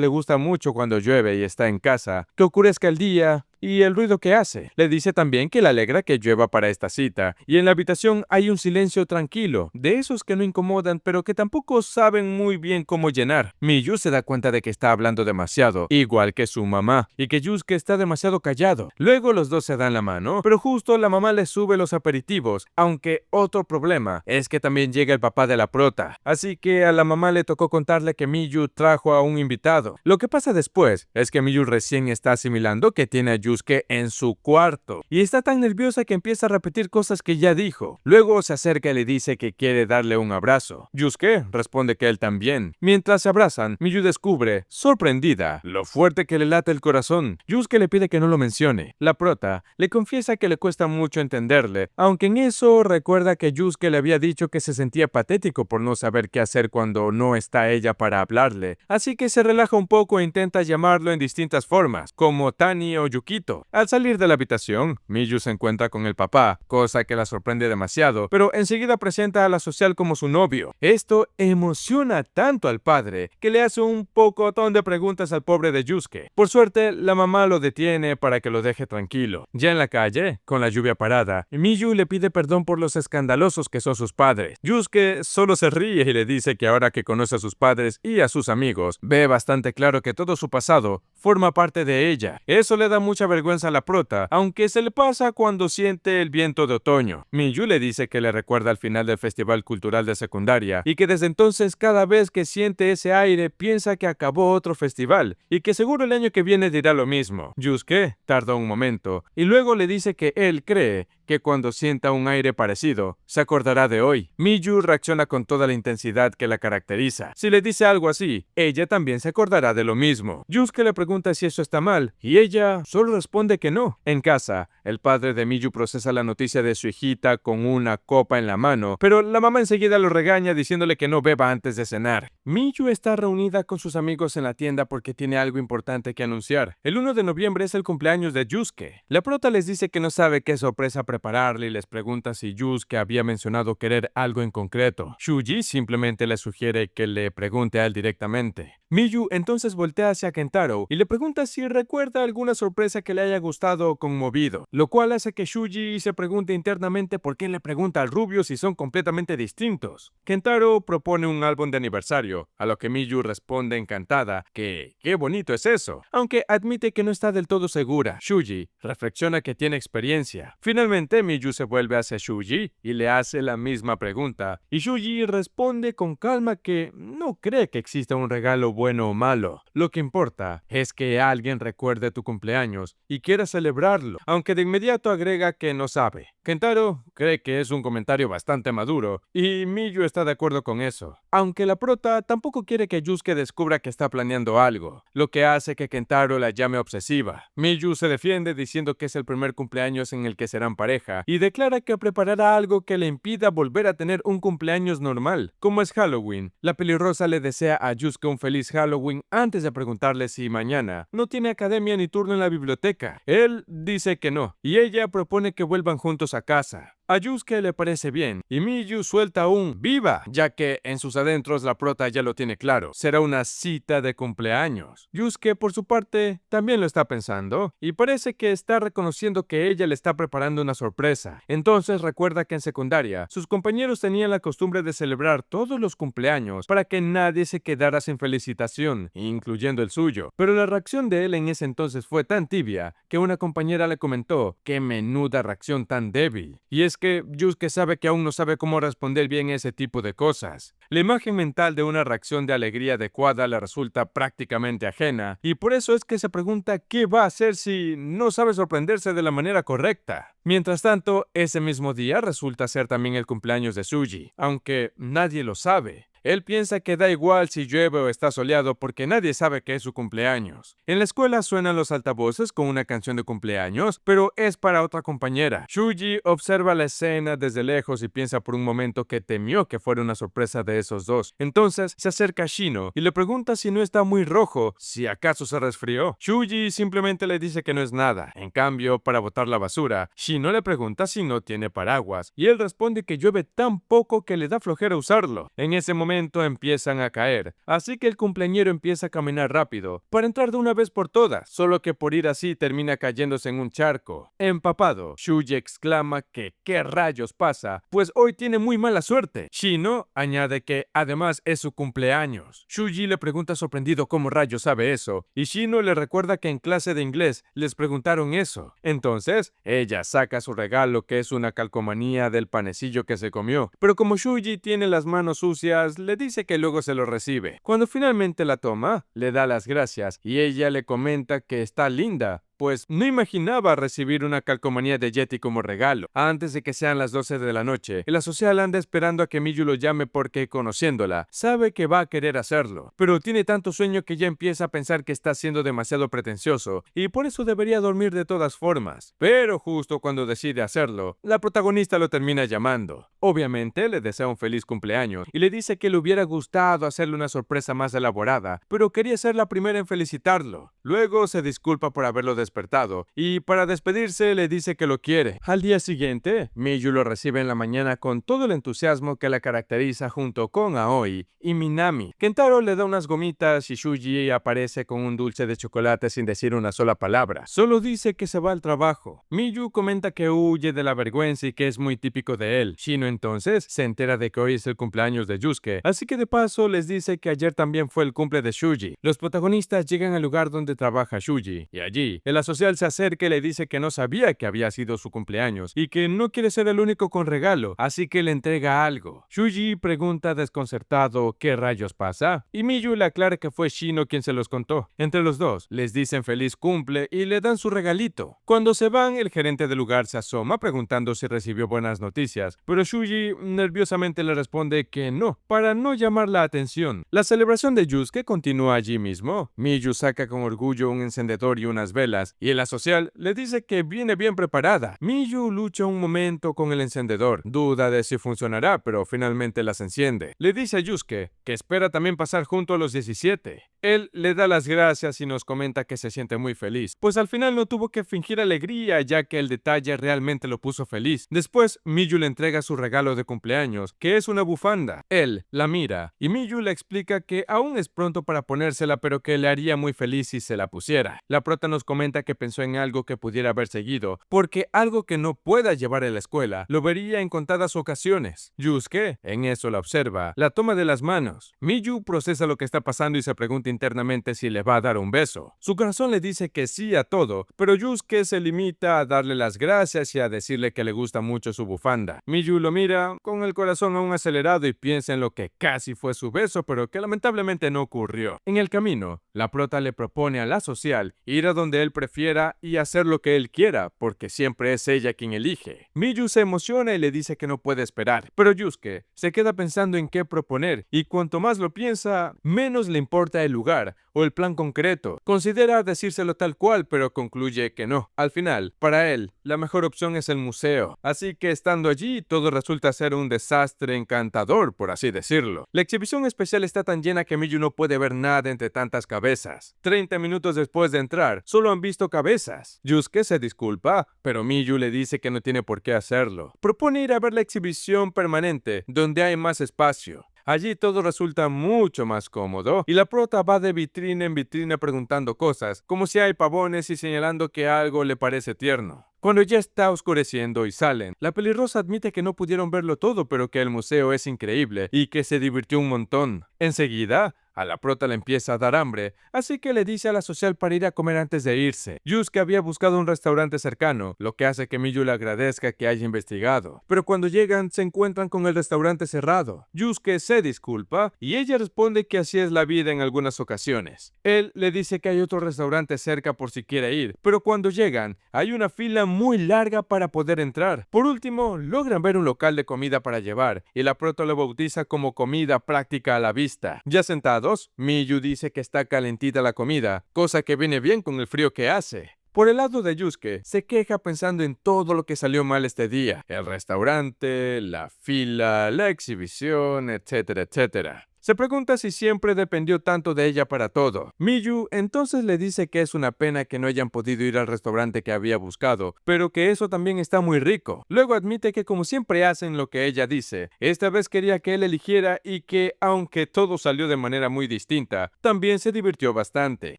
le gusta mucho cuando llueve y está en casa, que oscurezca el día y el ruido que hace. Le dice también que le alegra que llueva para esta cita, y en la habitación hay un silencio tranquilo, de esos que no incomodan pero que tampoco saben muy bien cómo llenar. Miyu se da cuenta de que está hablando demasiado, igual que su mamá, y que Yusuke está demasiado callado. Luego los dos se dan la mano, pero justo la mamá le sube los aperitivos, aunque otro problema es que también llega el papá de la prota, así que a la mamá le tocó contarle que Miyu trajo a un invitado. Lo que pasa después es que Miyu recién está asimilando que tiene a Yusuke en su cuarto y está tan nerviosa que empieza a repetir cosas que ya dijo. Luego se acerca y le dice que quiere darle un abrazo. Yusuke responde que él también. Mientras se abrazan, Miyu descubre, sorprendida, lo fuerte que le late el corazón. Yusuke le pide que no lo mencione. La prota le confiesa que le cuesta mucho entenderle, aunque en eso recuerda que Yusuke le había dicho que se sentía patético por no saber qué hacer cuando no está ella para hablarle, así que se relaja un poco e intenta llamarlo en distintas formas, como Tani o Yukito. Al salir de la habitación, Miyu se encuentra con el papá, cosa que la sorprende demasiado, pero enseguida presenta a la social como su novio. Esto emociona tanto al padre que le hace un pocotón de preguntas al pobre de Yusuke. Por suerte, la mamá lo detiene para que lo deje tranquilo. Ya en la calle, con la lluvia parada, Miyu le pide perdón por los escandalosos que son sus padres. Yusuke solo se ríe y le dice que ahora que conoce a sus padres y a sus amigos, ve bastante claro que todo su pasado forma parte de ella. Eso le da mucha vergüenza a la prota, aunque se le pasa cuando siente el viento de otoño. Miyu le dice que le recuerda al final del festival cultural de secundaria y que desde entonces cada vez que siente ese aire piensa que acabó otro festival y que seguro el año que viene dirá lo mismo. Yusuke tarda un momento y luego le dice que él cree que cuando sienta un aire parecido, se acordará de hoy. Miyu reacciona con toda la intensidad que la caracteriza. Si le dice algo así, ella también se acordará de lo mismo. Yusuke le pregunta si eso está mal, y ella solo responde que no. En casa, el padre de Miyu procesa la noticia de su hijita con una copa en la mano, pero la mamá enseguida lo regaña diciéndole que no beba antes de cenar. Miyu está reunida con sus amigos en la tienda porque tiene algo importante que anunciar. El 1 de noviembre es el cumpleaños de Yusuke. La prota les dice que no sabe qué sorpresa prepararle y les pregunta si Yusuke había mencionado querer algo en concreto. Shuji simplemente le sugiere que le pregunte a él directamente. Miyu entonces voltea hacia Kentaro y le pregunta si recuerda alguna sorpresa que le haya gustado o conmovido, lo cual hace que Shuji se pregunte internamente por qué le pregunta al rubio si son completamente distintos. Kentaro propone un álbum de aniversario, a lo que Miyu responde encantada que qué bonito es eso, aunque admite que no está del todo segura. Shuji reflexiona que tiene experiencia. Finalmente Miyu se vuelve hacia Shuji y le hace la misma pregunta, y Shuji responde con calma que no cree que exista un regalo bueno o malo. Lo que importa es que alguien recuerde tu cumpleaños y quiera celebrarlo, aunque de inmediato agrega que no sabe. Kentaro cree que es un comentario bastante maduro y Miyu está de acuerdo con eso, aunque la prota tampoco quiere que Yusuke descubra que está planeando algo, lo que hace que Kentaro la llame obsesiva. Miyu se defiende diciendo que es el primer cumpleaños en el que serán pareja y declara que preparará algo que le impida volver a tener un cumpleaños normal. Como es Halloween, la pelirrosa le desea a Yusuke un feliz Halloween antes de preguntarle si mañana no tiene academia ni turno en la biblioteca. Él dice que no, y ella propone que vuelvan juntos a casa. A Yusuke le parece bien, y Miyu suelta un ¡viva!, ya que en sus adentros la prota ya lo tiene claro, será una cita de cumpleaños. Yusuke, por su parte, también lo está pensando, y parece que está reconociendo que ella le está preparando una sorpresa. Entonces recuerda que en secundaria, sus compañeros tenían la costumbre de celebrar todos los cumpleaños para que nadie se quedara sin felicitación, incluyendo el suyo. Pero la reacción de él en ese entonces fue tan tibia, que una compañera le comentó, ¡qué menuda reacción tan débil! Y es que Yusuke sabe que aún no sabe cómo responder bien ese tipo de cosas. La imagen mental de una reacción de alegría adecuada le resulta prácticamente ajena, y por eso es que se pregunta qué va a hacer si no sabe sorprenderse de la manera correcta. Mientras tanto, ese mismo día resulta ser también el cumpleaños de Shuji, aunque nadie lo sabe. Él piensa que da igual si llueve o está soleado porque nadie sabe que es su cumpleaños. En la escuela suenan los altavoces con una canción de cumpleaños, pero es para otra compañera. Shuji observa la escena desde lejos y piensa por un momento que temió que fuera una sorpresa de esos dos. Entonces se acerca a Shino y le pregunta si no está muy rojo, si acaso se resfrió. Shuji simplemente le dice que no es nada. En cambio, para botar la basura, Shino le pregunta si no tiene paraguas y él responde que llueve tan poco que le da flojera usarlo. En ese momento empiezan a caer, así que el cumpleañero empieza a caminar rápido para entrar de una vez por todas, solo que por ir así termina cayéndose en un charco. Empapado, Shuji exclama que ¿qué rayos pasa? Pues hoy tiene muy mala suerte. Shino añade que además es su cumpleaños. Shuji le pregunta sorprendido cómo rayos sabe eso, y Shino le recuerda que en clase de inglés les preguntaron eso. Entonces, ella saca su regalo, que es una calcomanía del panecillo que se comió, pero como Shuji tiene las manos sucias, le dice que luego se lo recibe. Cuando finalmente la toma, le da las gracias y ella le comenta que está linda, pues no imaginaba recibir una calcomanía de Yeti como regalo. Antes de que sean las 12 de la noche, el asocial anda esperando a que Miyu lo llame porque, conociéndola, sabe que va a querer hacerlo, pero tiene tanto sueño que ya empieza a pensar que está siendo demasiado pretencioso y por eso debería dormir de todas formas. Pero justo cuando decide hacerlo, la protagonista lo termina llamando. Obviamente le desea un feliz cumpleaños y le dice que le hubiera gustado hacerle una sorpresa más elaborada, pero quería ser la primera en felicitarlo. Luego se disculpa por haberlo despertado y para despedirse le dice que lo quiere. Al día siguiente, Miyu lo recibe en la mañana con todo el entusiasmo que la caracteriza junto con Aoi y Minami. Kentaro le da unas gomitas y Shuji aparece con un dulce de chocolate sin decir una sola palabra. Solo dice que se va al trabajo. Miyu comenta que huye de la vergüenza y que es muy típico de él. Shino entonces se entera de que hoy es el cumpleaños de Yusuke, así que de paso les dice que ayer también fue el cumple de Shuji. Los protagonistas llegan al lugar donde trabaja Shuji y allí el El asocial se acerca y le dice que no sabía que había sido su cumpleaños y que no quiere ser el único con regalo, así que le entrega algo. Shuji pregunta desconcertado qué rayos pasa y Miyu le aclara que fue Shino quien se los contó. Entre los dos les dicen feliz cumple y le dan su regalito. Cuando se van, el gerente del lugar se asoma preguntando si recibió buenas noticias, pero Shuji nerviosamente le responde que no, para no llamar la atención. La celebración de Yusuke continúa allí mismo. Miyu saca con orgullo un encendedor y unas velas, y el asocial le dice que viene bien preparada. Miyu lucha un momento con el encendedor, duda de si funcionará, pero finalmente las enciende. Le dice a Yusuke que espera también pasar junto a los 17. Él le da las gracias y nos comenta que se siente muy feliz, pues al final no tuvo que fingir alegría ya que el detalle realmente lo puso feliz. Después, Miyu le entrega su regalo de cumpleaños, que es una bufanda. Él la mira y Miyu le explica que aún es pronto para ponérsela, pero que le haría muy feliz si se la pusiera. La prota nos comenta que pensó en algo que pudiera haber seguido, porque algo que no pueda llevar a la escuela lo vería en contadas ocasiones. Yusuke en eso la observa, la toma de las manos. Miyu procesa lo que está pasando y se pregunta internamente si le va a dar un beso. Su corazón le dice que sí a todo, pero Yusuke se limita a darle las gracias y a decirle que le gusta mucho su bufanda. Miyu lo mira con el corazón aún acelerado y piensa en lo que casi fue su beso, pero que lamentablemente no ocurrió. En el camino, la prota le propone a la social ir a donde él prefiera y hacer lo que él quiera, porque siempre es ella quien elige. Miyu se emociona y le dice que no puede esperar, pero Yusuke se queda pensando en qué proponer, y cuanto más lo piensa, menos le importa el lugar o el plan concreto. Considera decírselo tal cual, pero concluye que no. Al final, para él, la mejor opción es el museo. Así que estando allí, todo resulta ser un desastre encantador, por así decirlo. La exhibición especial está tan llena que Miyu no puede ver nada entre tantas cabezas. 30 minutos después de entrar, solo han visto cabezas. Yusuke se disculpa, pero Miyu le dice que no tiene por qué hacerlo. Propone ir a ver la exhibición permanente, donde hay más espacio. Allí todo resulta mucho más cómodo y la prota va de vitrina en vitrina preguntando cosas, como si hay pavones y señalando que algo le parece tierno. Cuando ya está oscureciendo y salen, la pelirrosa admite que no pudieron verlo todo, pero que el museo es increíble y que se divirtió un montón. Enseguida, a la prota le empieza a dar hambre, así que le dice a la social para ir a comer antes de irse. Yusuke había buscado un restaurante cercano, lo que hace que Miyu le agradezca que haya investigado. Pero cuando llegan, se encuentran con el restaurante cerrado. Yusuke se disculpa y ella responde que así es la vida en algunas ocasiones. Él le dice que hay otro restaurante cerca por si quiere ir, pero cuando llegan, hay una fila muy larga para poder entrar. Por último, logran ver un local de comida para llevar, y la prota lo bautiza como comida práctica a la vista. Ya sentado, Miyu dice que está calentita la comida, cosa que viene bien con el frío que hace. Por el lado de Yusuke, se queja pensando en todo lo que salió mal este día. El restaurante, la fila, la exhibición, etcétera, etcétera. Se pregunta si siempre dependió tanto de ella para todo. Miyu entonces le dice que es una pena que no hayan podido ir al restaurante que había buscado, pero que eso también está muy rico. Luego admite que como siempre hacen lo que ella dice, esta vez quería que él eligiera y que, aunque todo salió de manera muy distinta, también se divirtió bastante.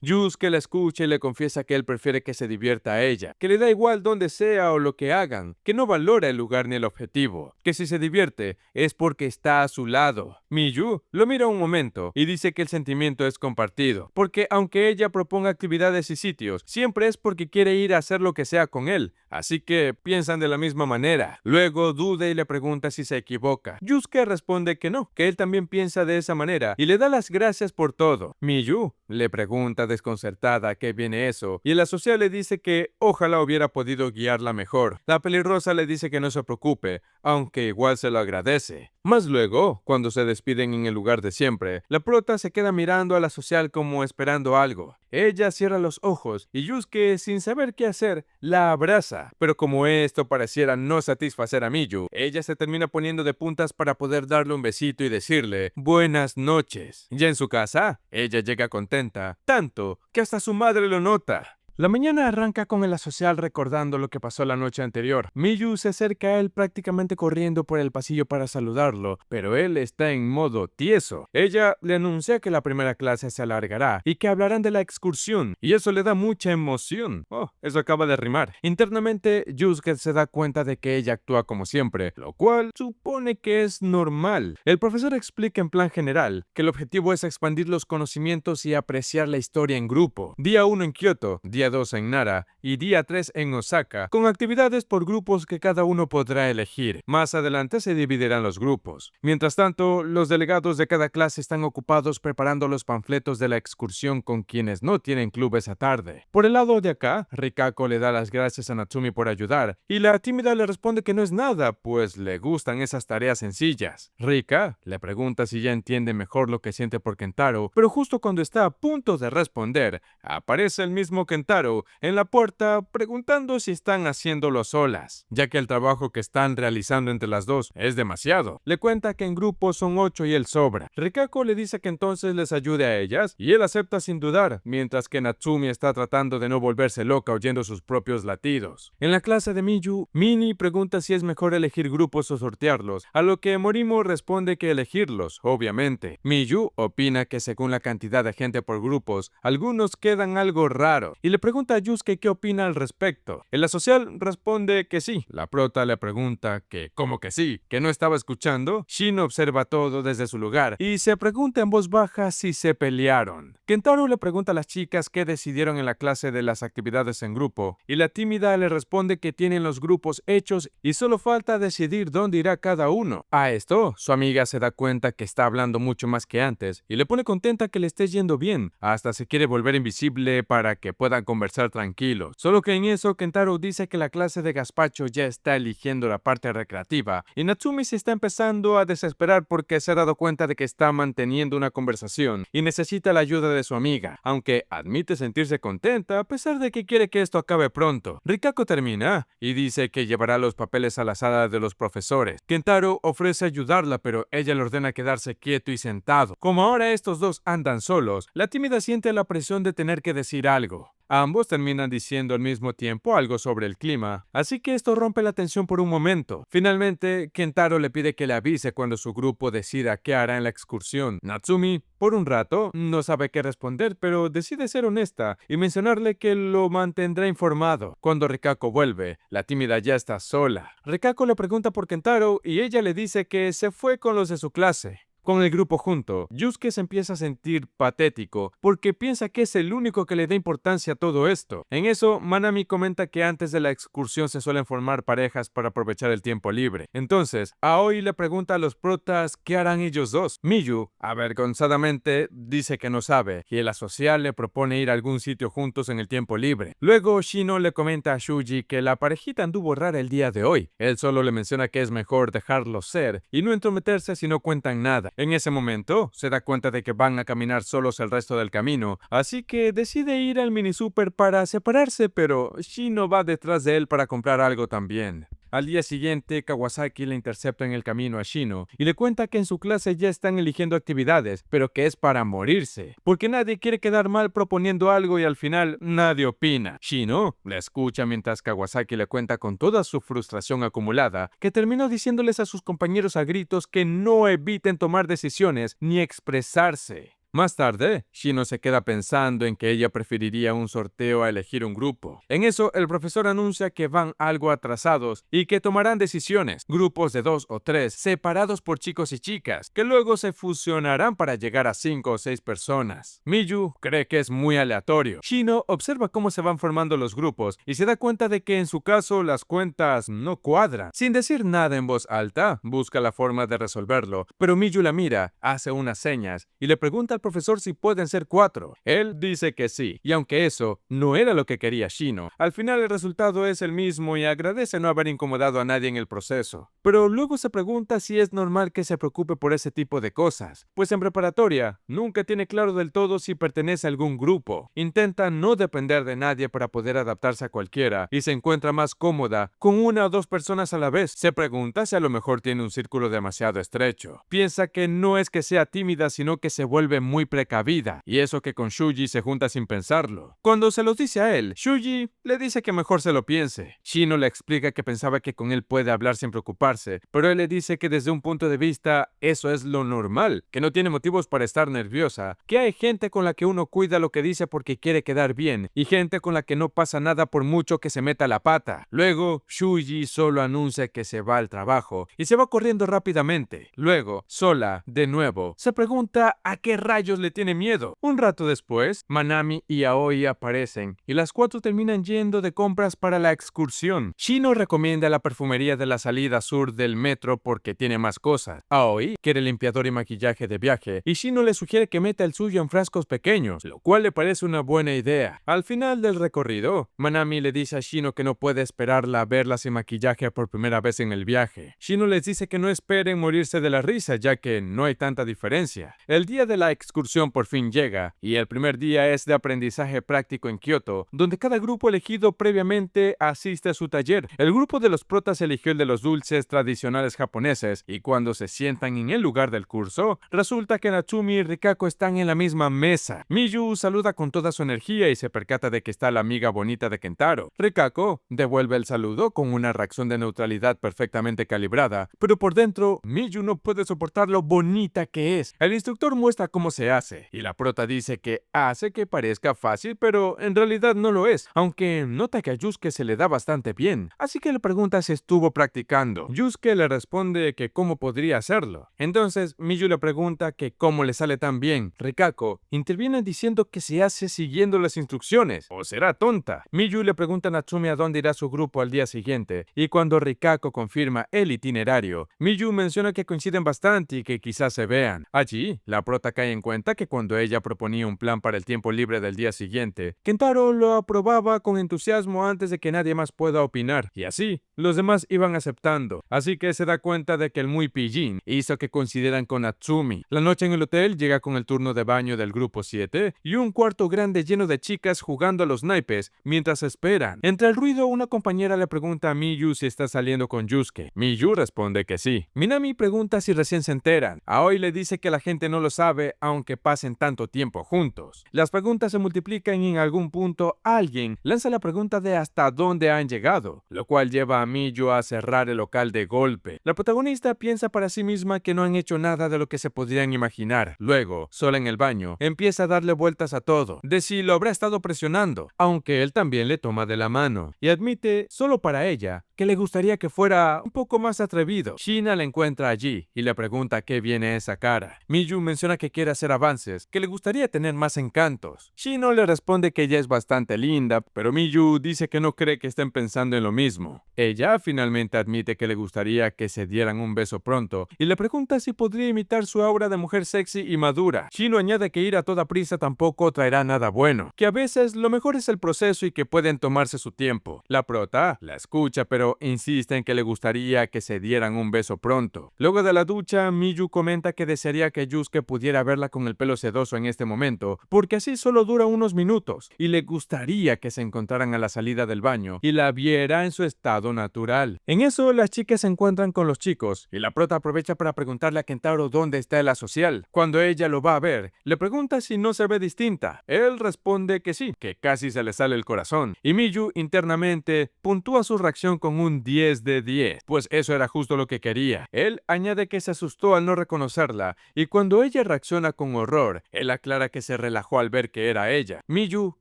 Yusuke la escucha y le confiesa que él prefiere que se divierta a ella, que le da igual donde sea o lo que hagan, que no valora el lugar ni el objetivo, que si se divierte es porque está a su lado. Miyu lo mira un momento y dice que el sentimiento es compartido, porque aunque ella proponga actividades y sitios, siempre es porque quiere ir a hacer lo que sea con él, así que piensan de la misma manera. Luego duda y le pregunta si se equivoca. Yusuke responde que no, que él también piensa de esa manera y le da las gracias por todo. Miyu le pregunta desconcertada a qué viene eso y el asociado le dice que ojalá hubiera podido guiarla mejor. La pelirrosa le dice que no se preocupe, aunque igual se lo agradece. Más luego, cuando se despiden en el lugar de siempre, la prota se queda mirando a la social como esperando algo. Ella cierra los ojos y Yusuke, sin saber qué hacer, la abraza. Pero como esto pareciera no satisfacer a Miyu, ella se termina poniendo de puntas para poder darle un besito y decirle buenas noches. Ya en su casa, ella llega contenta, tanto que hasta su madre lo nota. La mañana arranca con el asocial recordando lo que pasó la noche anterior. Miyu se acerca a él prácticamente corriendo por el pasillo para saludarlo, pero él está en modo tieso. Ella le anuncia que la primera clase se alargará y que hablarán de la excursión, y eso le da mucha emoción. Oh, eso acaba de rimar. Internamente, Yusuke se da cuenta de que ella actúa como siempre, lo cual supone que es normal. El profesor explica en plan general que el objetivo es expandir los conocimientos y apreciar la historia en grupo. Día 1 en Kioto, día día 2 en Nara y día 3 en Osaka, con actividades por grupos que cada uno podrá elegir. Más adelante se dividirán los grupos. Mientras tanto, los delegados de cada clase están ocupados preparando los panfletos de la excursión con quienes no tienen club esa tarde. Por el lado de acá, Rikako le da las gracias a Natsumi por ayudar, y la tímida le responde que no es nada, pues le gustan esas tareas sencillas. Rika le pregunta si ya entiende mejor lo que siente por Kentaro, pero justo cuando está a punto de responder, aparece el mismo Kentaro en la puerta preguntando si están haciéndolo solas, ya que el trabajo que están realizando entre las dos es demasiado. Le cuenta que en grupo son 8 y él sobra. Rikako le dice que entonces les ayude a ellas, y él acepta sin dudar, mientras que Natsumi está tratando de no volverse loca oyendo sus propios latidos. En la clase de Miyu, Mini pregunta si es mejor elegir grupos o sortearlos, a lo que Morimo responde que elegirlos, obviamente. Miyu opina que según la cantidad de gente por grupos, algunos quedan algo raro, y le pregunta a Yusuke qué opina al respecto. En la social responde que sí. La prota le pregunta que ¿cómo que sí? ¿Que no estaba escuchando? Shino observa todo desde su lugar y se pregunta en voz baja si se pelearon. Kentaro le pregunta a las chicas qué decidieron en la clase de las actividades en grupo, y la tímida le responde que tienen los grupos hechos y solo falta decidir dónde irá cada uno. A esto, su amiga se da cuenta que está hablando mucho más que antes y le pone contenta que le esté yendo bien, hasta se quiere volver invisible para que puedan conversar tranquilos. Solo que en eso Kentaro dice que la clase de gazpacho ya está eligiendo la parte recreativa, y Natsumi se está empezando a desesperar porque se ha dado cuenta de que está manteniendo una conversación y necesita la ayuda de su amiga, aunque admite sentirse contenta a pesar de que quiere que esto acabe pronto. Rikako termina y dice que llevará los papeles a la sala de los profesores. Kentaro ofrece ayudarla, pero ella le ordena quedarse quieto y sentado. Como ahora estos dos andan solos, la tímida siente la presión de tener que decir algo. Ambos terminan diciendo al mismo tiempo algo sobre el clima, así que esto rompe la tensión por un momento. Finalmente, Kentaro le pide que le avise cuando su grupo decida qué hará en la excursión. Natsumi, por un rato, no sabe qué responder, pero decide ser honesta y mencionarle que lo mantendrá informado. Cuando Rikako vuelve, la tímida ya está sola. Rikako le pregunta por Kentaro y ella le dice que se fue con los de su clase. Con el grupo junto, Yusuke se empieza a sentir patético porque piensa que es el único que le da importancia a todo esto. En eso, Manami comenta que antes de la excursión se suelen formar parejas para aprovechar el tiempo libre. Entonces, Aoi le pregunta a los protas qué harán ellos dos. Miyu, avergonzadamente, dice que no sabe, y el asocial le propone ir a algún sitio juntos en el tiempo libre. Luego, Shino le comenta a Shuji que la parejita anduvo rara el día de hoy. Él solo le menciona que es mejor dejarlo ser y no entrometerse si no cuentan nada. En ese momento, se da cuenta de que van a caminar solos el resto del camino, así que decide ir al mini super para separarse, pero Shino va detrás de él para comprar algo también. Al día siguiente, Kawasaki le intercepta en el camino a Shino y le cuenta que en su clase ya están eligiendo actividades, pero que es para morirse, porque nadie quiere quedar mal proponiendo algo y al final nadie opina. Shino le escucha mientras Kawasaki le cuenta con toda su frustración acumulada que terminó diciéndoles a sus compañeros a gritos que no eviten tomar decisiones ni expresarse. Más tarde, Shino se queda pensando en que ella preferiría un sorteo a elegir un grupo. En eso, el profesor anuncia que van algo atrasados y que tomarán decisiones, grupos de 2 o 3, separados por chicos y chicas, que luego se fusionarán para llegar a 5 o 6 personas. Miyu cree que es muy aleatorio. Shino observa cómo se van formando los grupos y se da cuenta de que en su caso las cuentas no cuadran. Sin decir nada en voz alta, busca la forma de resolverlo, pero Miyu la mira, hace unas señas y le pregunta al profesor si pueden ser 4. Él dice que sí, y aunque eso no era lo que quería Shino, al final el resultado es el mismo y agradece no haber incomodado a nadie en el proceso. Pero luego se pregunta si es normal que se preocupe por ese tipo de cosas, pues en preparatoria nunca tiene claro del todo si pertenece a algún grupo. Intenta no depender de nadie para poder adaptarse a cualquiera y se encuentra más cómoda con 1 o 2 personas a la vez. Se pregunta si a lo mejor tiene un círculo demasiado estrecho. Piensa que no es que sea tímida, sino que se vuelve muy precavida, y eso que con Shuji se junta sin pensarlo. Cuando se los dice a él, Shuji le dice que mejor se lo piense. Shino le explica que pensaba que con él puede hablar sin preocuparse, pero él le dice que desde un punto de vista eso es lo normal, que no tiene motivos para estar nerviosa, que hay gente con la que uno cuida lo que dice porque quiere quedar bien, y gente con la que no pasa nada por mucho que se meta la pata. Luego, Shuji solo anuncia que se va al trabajo y se va corriendo rápidamente. Luego, sola, de nuevo, se pregunta a qué rayos rayos le tiene miedo. Un rato después, Manami y Aoi aparecen y las cuatro terminan yendo de compras para la excursión. Shino recomienda la perfumería de la salida sur del metro porque tiene más cosas. Aoi quiere limpiador y maquillaje de viaje y Shino le sugiere que meta el suyo en frascos pequeños, lo cual le parece una buena idea. Al final del recorrido, Manami le dice a Shino que no puede esperarla a verla sin maquillaje por primera vez en el viaje. Shino les dice que no esperen morirse de la risa, ya que no hay tanta diferencia. El día de la excursión por fin llega, y el primer día es de aprendizaje práctico en Kioto, donde cada grupo elegido previamente asiste a su taller. El grupo de los protas eligió el de los dulces tradicionales japoneses, y cuando se sientan en el lugar del curso, resulta que Natsumi y Rikako están en la misma mesa. Miyu saluda con toda su energía y se percata de que está la amiga bonita de Kentaro. Rikako devuelve el saludo con una reacción de neutralidad perfectamente calibrada, pero por dentro, Miyu no puede soportar lo bonita que es. El instructor muestra cómo se hace, y la prota dice que hace que parezca fácil, pero en realidad no lo es, aunque nota que a Yusuke se le da bastante bien, así que le pregunta si estuvo practicando. Yusuke le responde que cómo podría hacerlo. Entonces, Miyu le pregunta que cómo le sale tan bien. Rikako interviene diciendo que se hace siguiendo las instrucciones, o será tonta. Miyu le pregunta a Natsumi a dónde irá su grupo al día siguiente, y cuando Rikako confirma el itinerario, Miyu menciona que coinciden bastante y que quizás se vean. Allí, la prota cae en cuenta que cuando ella proponía un plan para el tiempo libre del día siguiente, Kentaro lo aprobaba con entusiasmo antes de que nadie más pueda opinar, y así, los demás iban aceptando. Así que se da cuenta de que el muy pillín hizo que coincidieran con Natsumi. La noche en el hotel llega con el turno de baño del grupo 7 y un cuarto grande lleno de chicas jugando a los naipes mientras esperan. Entre el ruido, una compañera le pregunta a Miyu si está saliendo con Yusuke. Miyu responde que sí. Minami pregunta si recién se enteran. Aoi le dice que la gente no lo sabe aunque pasen tanto tiempo juntos. Las preguntas se multiplican y en algún punto alguien lanza la pregunta de hasta dónde han llegado, lo cual lleva a Miyu a cerrar el local de golpe. La protagonista piensa para sí misma que no han hecho nada de lo que se podrían imaginar. Luego, sola en el baño, empieza a darle vueltas a todo, de si lo habrá estado presionando, aunque él también le toma de la mano, y admite, solo para ella, que le gustaría que fuera un poco más atrevido. Shina la encuentra allí y le pregunta qué viene esa cara. Miyu menciona que quiere hacer avances, que le gustaría tener más encantos. Shino le responde que ella es bastante linda, pero Miyu dice que no cree que estén pensando en lo mismo. Ella finalmente admite que le gustaría que se dieran un beso pronto y le pregunta si podría imitar su aura de mujer sexy y madura. Shino añade que ir a toda prisa tampoco traerá nada bueno, que a veces lo mejor es el proceso y que pueden tomarse su tiempo. La prota la escucha, pero insiste en que le gustaría que se dieran un beso pronto. Luego de la ducha, Miyu comenta que desearía que Yusuke pudiera verla con el pelo sedoso en este momento, porque así solo dura unos minutos, y le gustaría que se encontraran a la salida del baño y la viera en su estado natural. En eso, las chicas se encuentran con los chicos, y la prota aprovecha para preguntarle a Kentaro dónde está el asocial. Cuando ella lo va a ver, le pregunta si no se ve distinta. Él responde que sí, que casi se le sale el corazón, y Miyu internamente puntúa su reacción con un 10 de 10, pues eso era justo lo que quería. Él añade que se asustó al no reconocerla, y cuando ella reacciona con horror, él aclara que se relajó al ver que era ella. Miyu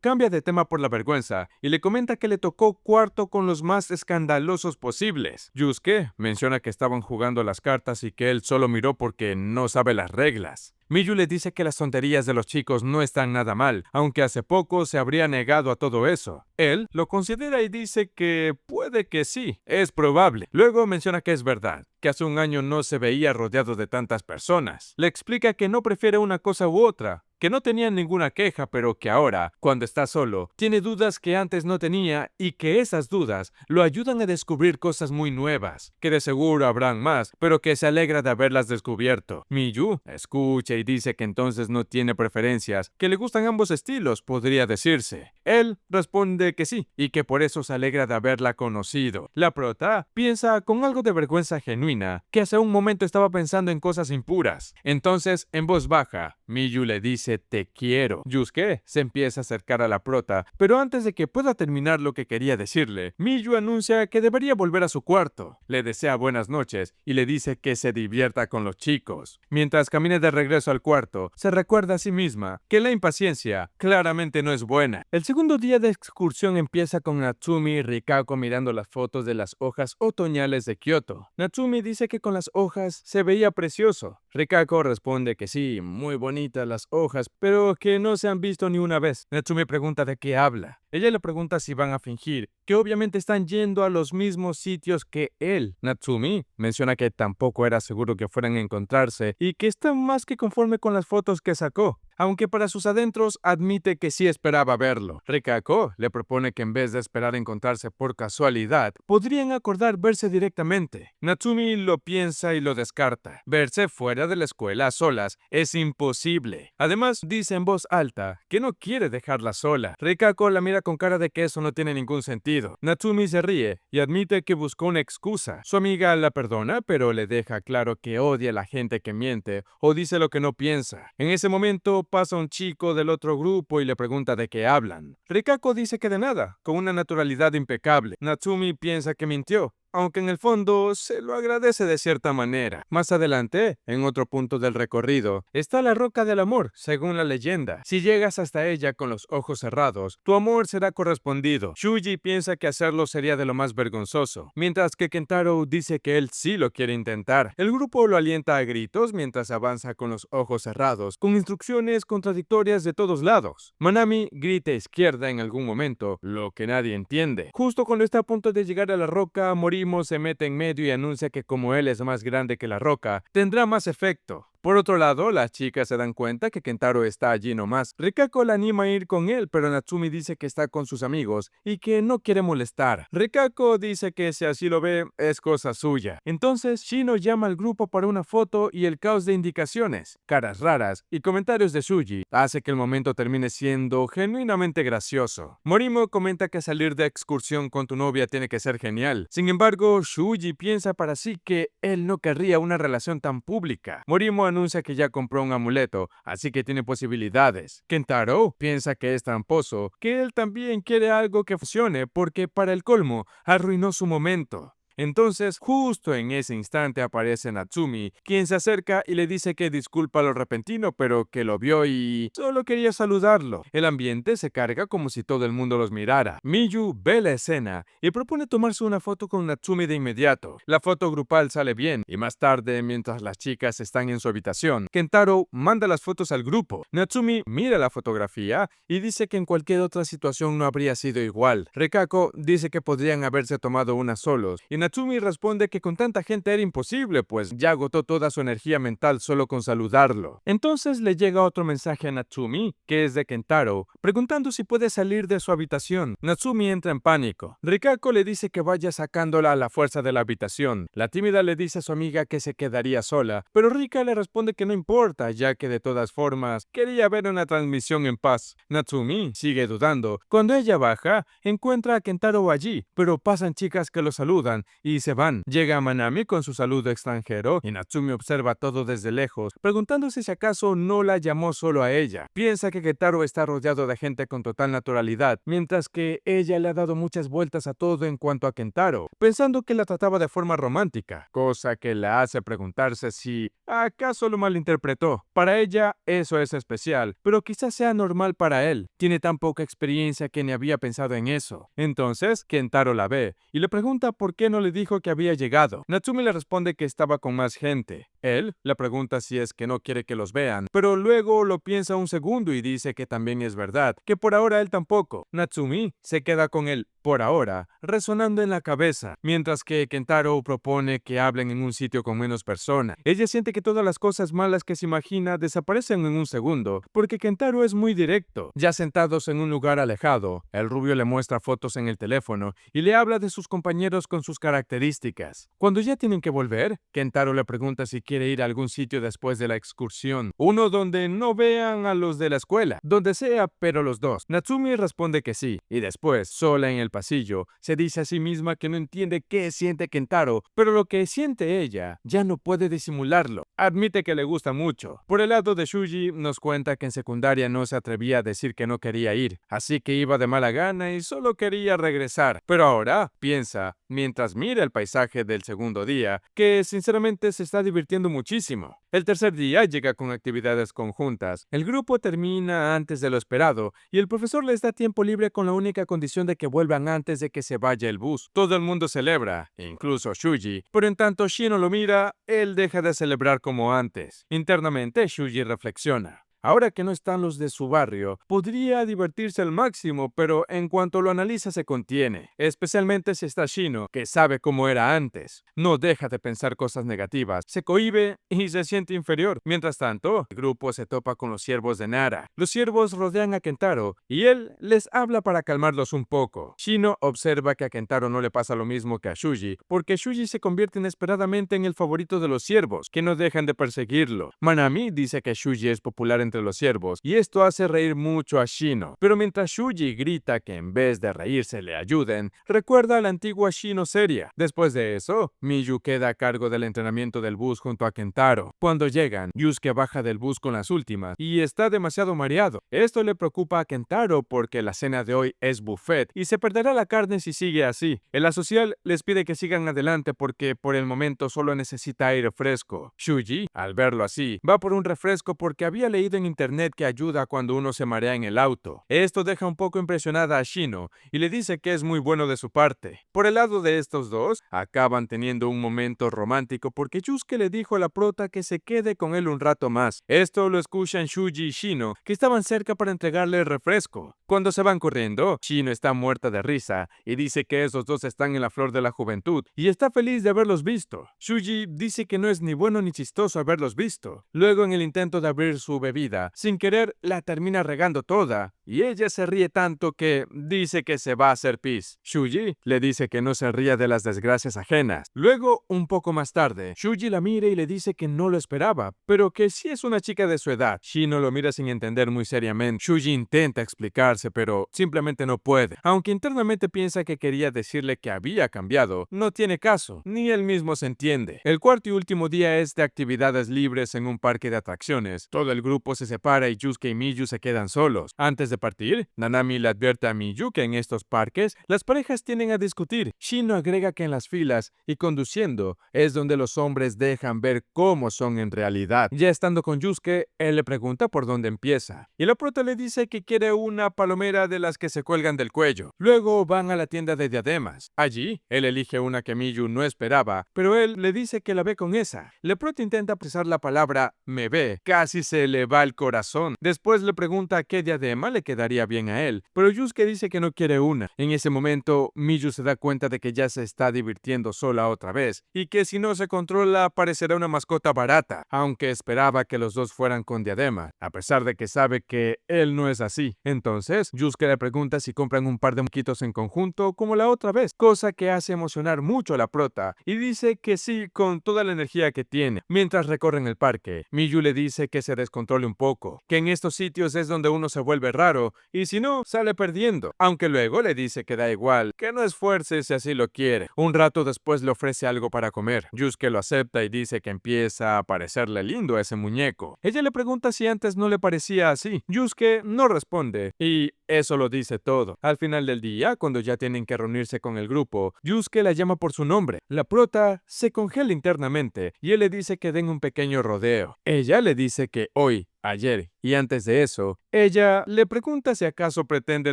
cambia de tema por la vergüenza, y le comenta que le tocó cuarto con los más escandalosos posibles. Yusuke menciona que estaban jugando las cartas y que él solo miró porque no sabe las reglas. Miyu le dice que las tonterías de los chicos no están nada mal, aunque hace poco se habría negado a todo eso. Él lo considera y dice que puede que sí, es probable. Luego menciona que es verdad, que hace un año no se veía rodeado de tantas personas. Le explica que no prefiere una cosa u otra, que no tenía ninguna queja, pero que ahora, cuando está solo, tiene dudas que antes no tenía y que esas dudas lo ayudan a descubrir cosas muy nuevas, que de seguro habrán más, pero que se alegra de haberlas descubierto. Miyu escucha y dice que entonces no tiene preferencias, que le gustan ambos estilos, podría decirse. Él responde que sí, y que por eso se alegra de haberla conocido. La prota piensa con algo de vergüenza genuina, que hace un momento estaba pensando en cosas impuras. Entonces, en voz baja, Miyu le dice te quiero. Yusuke se empieza a acercar a la prota, pero antes de que pueda terminar lo que quería decirle, Miyu anuncia que debería volver a su cuarto. Le desea buenas noches y le dice que se divierta con los chicos. Mientras camina de regreso al cuarto, se recuerda a sí misma que la impaciencia claramente no es buena. El segundo día de excursión empieza con Natsumi y Rikako mirando las fotos de las hojas otoñales de Kioto. Natsumi dice que con las hojas se veía precioso. Rikako responde que sí, muy bonitas las hojas, pero que no se han visto ni una vez. Natsumi pregunta de qué habla. Ella le pregunta si van a fingir, que obviamente están yendo a los mismos sitios que él. Natsumi menciona que tampoco era seguro que fueran a encontrarse y que está más que conforme con las fotos que sacó, aunque para sus adentros admite que sí esperaba verlo. Rikako le propone que en vez de esperar encontrarse por casualidad, podrían acordar verse directamente. Natsumi lo piensa y lo descarta. Verse fuera de la escuela a solas es imposible. Además, dice en voz alta que no quiere dejarla sola. Rikako la mira con cara de que eso no tiene ningún sentido. Natsumi se ríe y admite que buscó una excusa. Su amiga la perdona, pero le deja claro que odia a la gente que miente o dice lo que no piensa. En ese momento pasa un chico del otro grupo y le pregunta de qué hablan. Rikako dice que de nada, con una naturalidad impecable. Natsumi piensa que mintió, aunque en el fondo se lo agradece de cierta manera. Más adelante, en otro punto del recorrido, está la Roca del Amor, según la leyenda. Si llegas hasta ella con los ojos cerrados, tu amor será correspondido. Shuji piensa que hacerlo sería de lo más vergonzoso, mientras que Kentaro dice que él sí lo quiere intentar. El grupo lo alienta a gritos mientras avanza con los ojos cerrados, con instrucciones contradictorias de todos lados. Manami grita izquierda en algún momento, lo que nadie entiende. Justo cuando está a punto de llegar a la roca, Morimo se mete en medio y anuncia que como él es más grande que la roca, tendrá más efecto. Por otro lado, las chicas se dan cuenta que Kentaro está allí nomás. Rikako la anima a ir con él, pero Natsumi dice que está con sus amigos y que no quiere molestar. Rikako dice que si así lo ve, es cosa suya. Entonces, Shino llama al grupo para una foto y el caos de indicaciones, caras raras y comentarios de Shuji hace que el momento termine siendo genuinamente gracioso. Morimo comenta que salir de excursión con tu novia tiene que ser genial. Sin embargo, Shuji piensa para sí que él no querría una relación tan pública. Morimo anuncia que ya compró un amuleto, así que tiene posibilidades. Kentaro piensa que es tramposo, que él también quiere algo que funcione porque para el colmo arruinó su momento. Entonces, justo en ese instante aparece Natsumi, quien se acerca y le dice que disculpa lo repentino, pero que lo vio y solo quería saludarlo. El ambiente se carga como si todo el mundo los mirara. Miyu ve la escena y propone tomarse una foto con Natsumi de inmediato. La foto grupal sale bien y más tarde, mientras las chicas están en su habitación, Kentaro manda las fotos al grupo. Natsumi mira la fotografía y dice que en cualquier otra situación no habría sido igual. Rikako dice que podrían haberse tomado una solos y Natsumi responde que con tanta gente era imposible, pues ya agotó toda su energía mental solo con saludarlo. Entonces le llega otro mensaje a Natsumi, que es de Kentaro, preguntando si puede salir de su habitación. Natsumi entra en pánico. Rikako le dice que vaya sacándola a la fuerza de la habitación. La tímida le dice a su amiga que se quedaría sola, pero Rika le responde que no importa, ya que de todas formas quería ver una transmisión en paz. Natsumi sigue dudando. Cuando ella baja, encuentra a Kentaro allí, pero pasan chicas que lo saludan y se van. Llega Manami con su saludo extranjero y Natsumi observa todo desde lejos, preguntándose si acaso no la llamó solo a ella. Piensa que Kentaro está rodeado de gente con total naturalidad, mientras que ella le ha dado muchas vueltas a todo en cuanto a Kentaro, pensando que la trataba de forma romántica, cosa que la hace preguntarse si acaso lo malinterpretó. Para ella eso es especial, pero quizás sea normal para él. Tiene tan poca experiencia que ni había pensado en eso. Entonces Kentaro la ve y le pregunta por qué no le dijo que había llegado. Natsumi le responde que estaba con más gente. Él le pregunta si es que no quiere que los vean, pero luego lo piensa un segundo y dice que también es verdad, que por ahora él tampoco. Natsumi se queda con él por ahora, resonando en la cabeza, mientras que Kentaro propone que hablen en un sitio con menos personas. Ella siente que todas las cosas malas que se imagina desaparecen en un segundo, porque Kentaro es muy directo. Ya sentados en un lugar alejado, el rubio le muestra fotos en el teléfono y le habla de sus compañeros con sus características. Cuando ya tienen que volver, Kentaro le pregunta si quiere ir a algún sitio después de la excursión, uno donde no vean a los de la escuela, donde sea, pero los dos. Natsumi responde que sí, y después, sola en el pasillo, se dice a sí misma que no entiende qué siente Kentaro, pero lo que siente ella ya no puede disimularlo. Admite que le gusta mucho. Por el lado de Shuji, nos cuenta que en secundaria no se atrevía a decir que no quería ir, así que iba de mala gana y solo quería regresar. Pero ahora, piensa, mientras mira el paisaje del segundo día, que sinceramente se está divirtiendo muchísimo. El tercer día llega con actividades conjuntas. El grupo termina antes de lo esperado y el profesor les da tiempo libre con la única condición de que vuelvan saludan antes de que se vaya el bus. Todo el mundo celebra, incluso Shuji, pero en tanto Shino lo mira, él deja de celebrar como antes. Internamente, Shuji reflexiona. Ahora que no están los de su barrio, podría divertirse al máximo, pero en cuanto lo analiza se contiene, especialmente si está Shino, que sabe cómo era antes. No deja de pensar cosas negativas, se cohíbe y se siente inferior. Mientras tanto, el grupo se topa con los siervos de Nara. Los siervos rodean a Kentaro y él les habla para calmarlos un poco. Shino observa que a Kentaro no le pasa lo mismo que a Shuji, porque Shuji se convierte inesperadamente en el favorito de los siervos, que no dejan de perseguirlo. Manami dice que Shuji es popular entre los siervos, y esto hace reír mucho a Shino. Pero mientras Shuji grita que en vez de reírse le ayuden, recuerda a la antigua Shino seria. Después de eso, Miyu queda a cargo del entrenamiento del bus junto a Kentaro. Cuando llegan, Yusuke baja del bus con las últimas, y está demasiado mareado. Esto le preocupa a Kentaro porque la cena de hoy es buffet, y se perderá la carne si sigue así. El asocial les pide que sigan adelante porque por el momento solo necesita aire fresco. Shuji, al verlo así, va por un refresco porque había leído en internet que ayuda cuando uno se marea en el auto. Esto deja un poco impresionada a Shino y le dice que es muy bueno de su parte. Por el lado de estos dos, acaban teniendo un momento romántico porque Yusuke le dijo a la prota que se quede con él un rato más. Esto lo escuchan Shuji y Shino, que estaban cerca para entregarle el refresco. Cuando se van corriendo, Shino está muerta de risa y dice que esos dos están en la flor de la juventud y está feliz de haberlos visto. Shuji dice que no es ni bueno ni chistoso haberlos visto. Luego, en el intento de abrir su bebida, sin querer la termina regando toda y ella se ríe tanto que dice que se va a hacer pis. Shuji le dice que no se ría de las desgracias ajenas. Luego, un poco más tarde, Shuji la mira y le dice que no lo esperaba, pero que sí es una chica de su edad. Shino lo mira sin entender muy seriamente. Shuji intenta explicarse, pero simplemente no puede. Aunque internamente piensa que quería decirle que había cambiado, no tiene caso, ni él mismo se entiende. El cuarto y último día es de actividades libres en un parque de atracciones. Todo el grupo se separa y Yusuke y Miyu se quedan solos. Antes de partir, Nanami le advierte a Miyu que en estos parques las parejas tienden a discutir. Shino agrega que en las filas y conduciendo es donde los hombres dejan ver cómo son en realidad. Ya estando con Yusuke, él le pregunta por dónde empieza y la prota le dice que quiere una palomera de las que se cuelgan del cuello. Luego van a la tienda de diademas. Allí, él elige una que Miyu no esperaba, pero él le dice que la ve con esa. La prota intenta expresar la palabra me ve, casi se le va el corazón. Después le pregunta qué diadema le quedaría bien a él, pero Yusuke dice que no quiere una. En ese momento, Miyu se da cuenta de que ya se está divirtiendo sola otra vez, y que si no se controla parecerá una mascota barata, aunque esperaba que los dos fueran con diadema, a pesar de que sabe que él no es así. Entonces, Yusuke le pregunta si compran un par de muñequitos en conjunto como la otra vez, cosa que hace emocionar mucho a la prota, y dice que sí con toda la energía que tiene. Mientras recorren el parque, Miyu le dice que se descontrole un poco, que en estos sitios es donde uno se vuelve raro, y si no, sale perdiendo. Aunque luego le dice que da igual, que no esfuerce si así lo quiere. Un rato después le ofrece algo para comer. Yusuke lo acepta y dice que empieza a parecerle lindo ese muñeco. Ella le pregunta si antes no le parecía así. Yusuke no responde, y eso lo dice todo. Al final del día, cuando ya tienen que reunirse con el grupo, Yusuke la llama por su nombre. La prota se congela internamente y él le dice que den un pequeño rodeo. Ella le dice que hoy, ayer y antes de eso, ella le pregunta si acaso pretende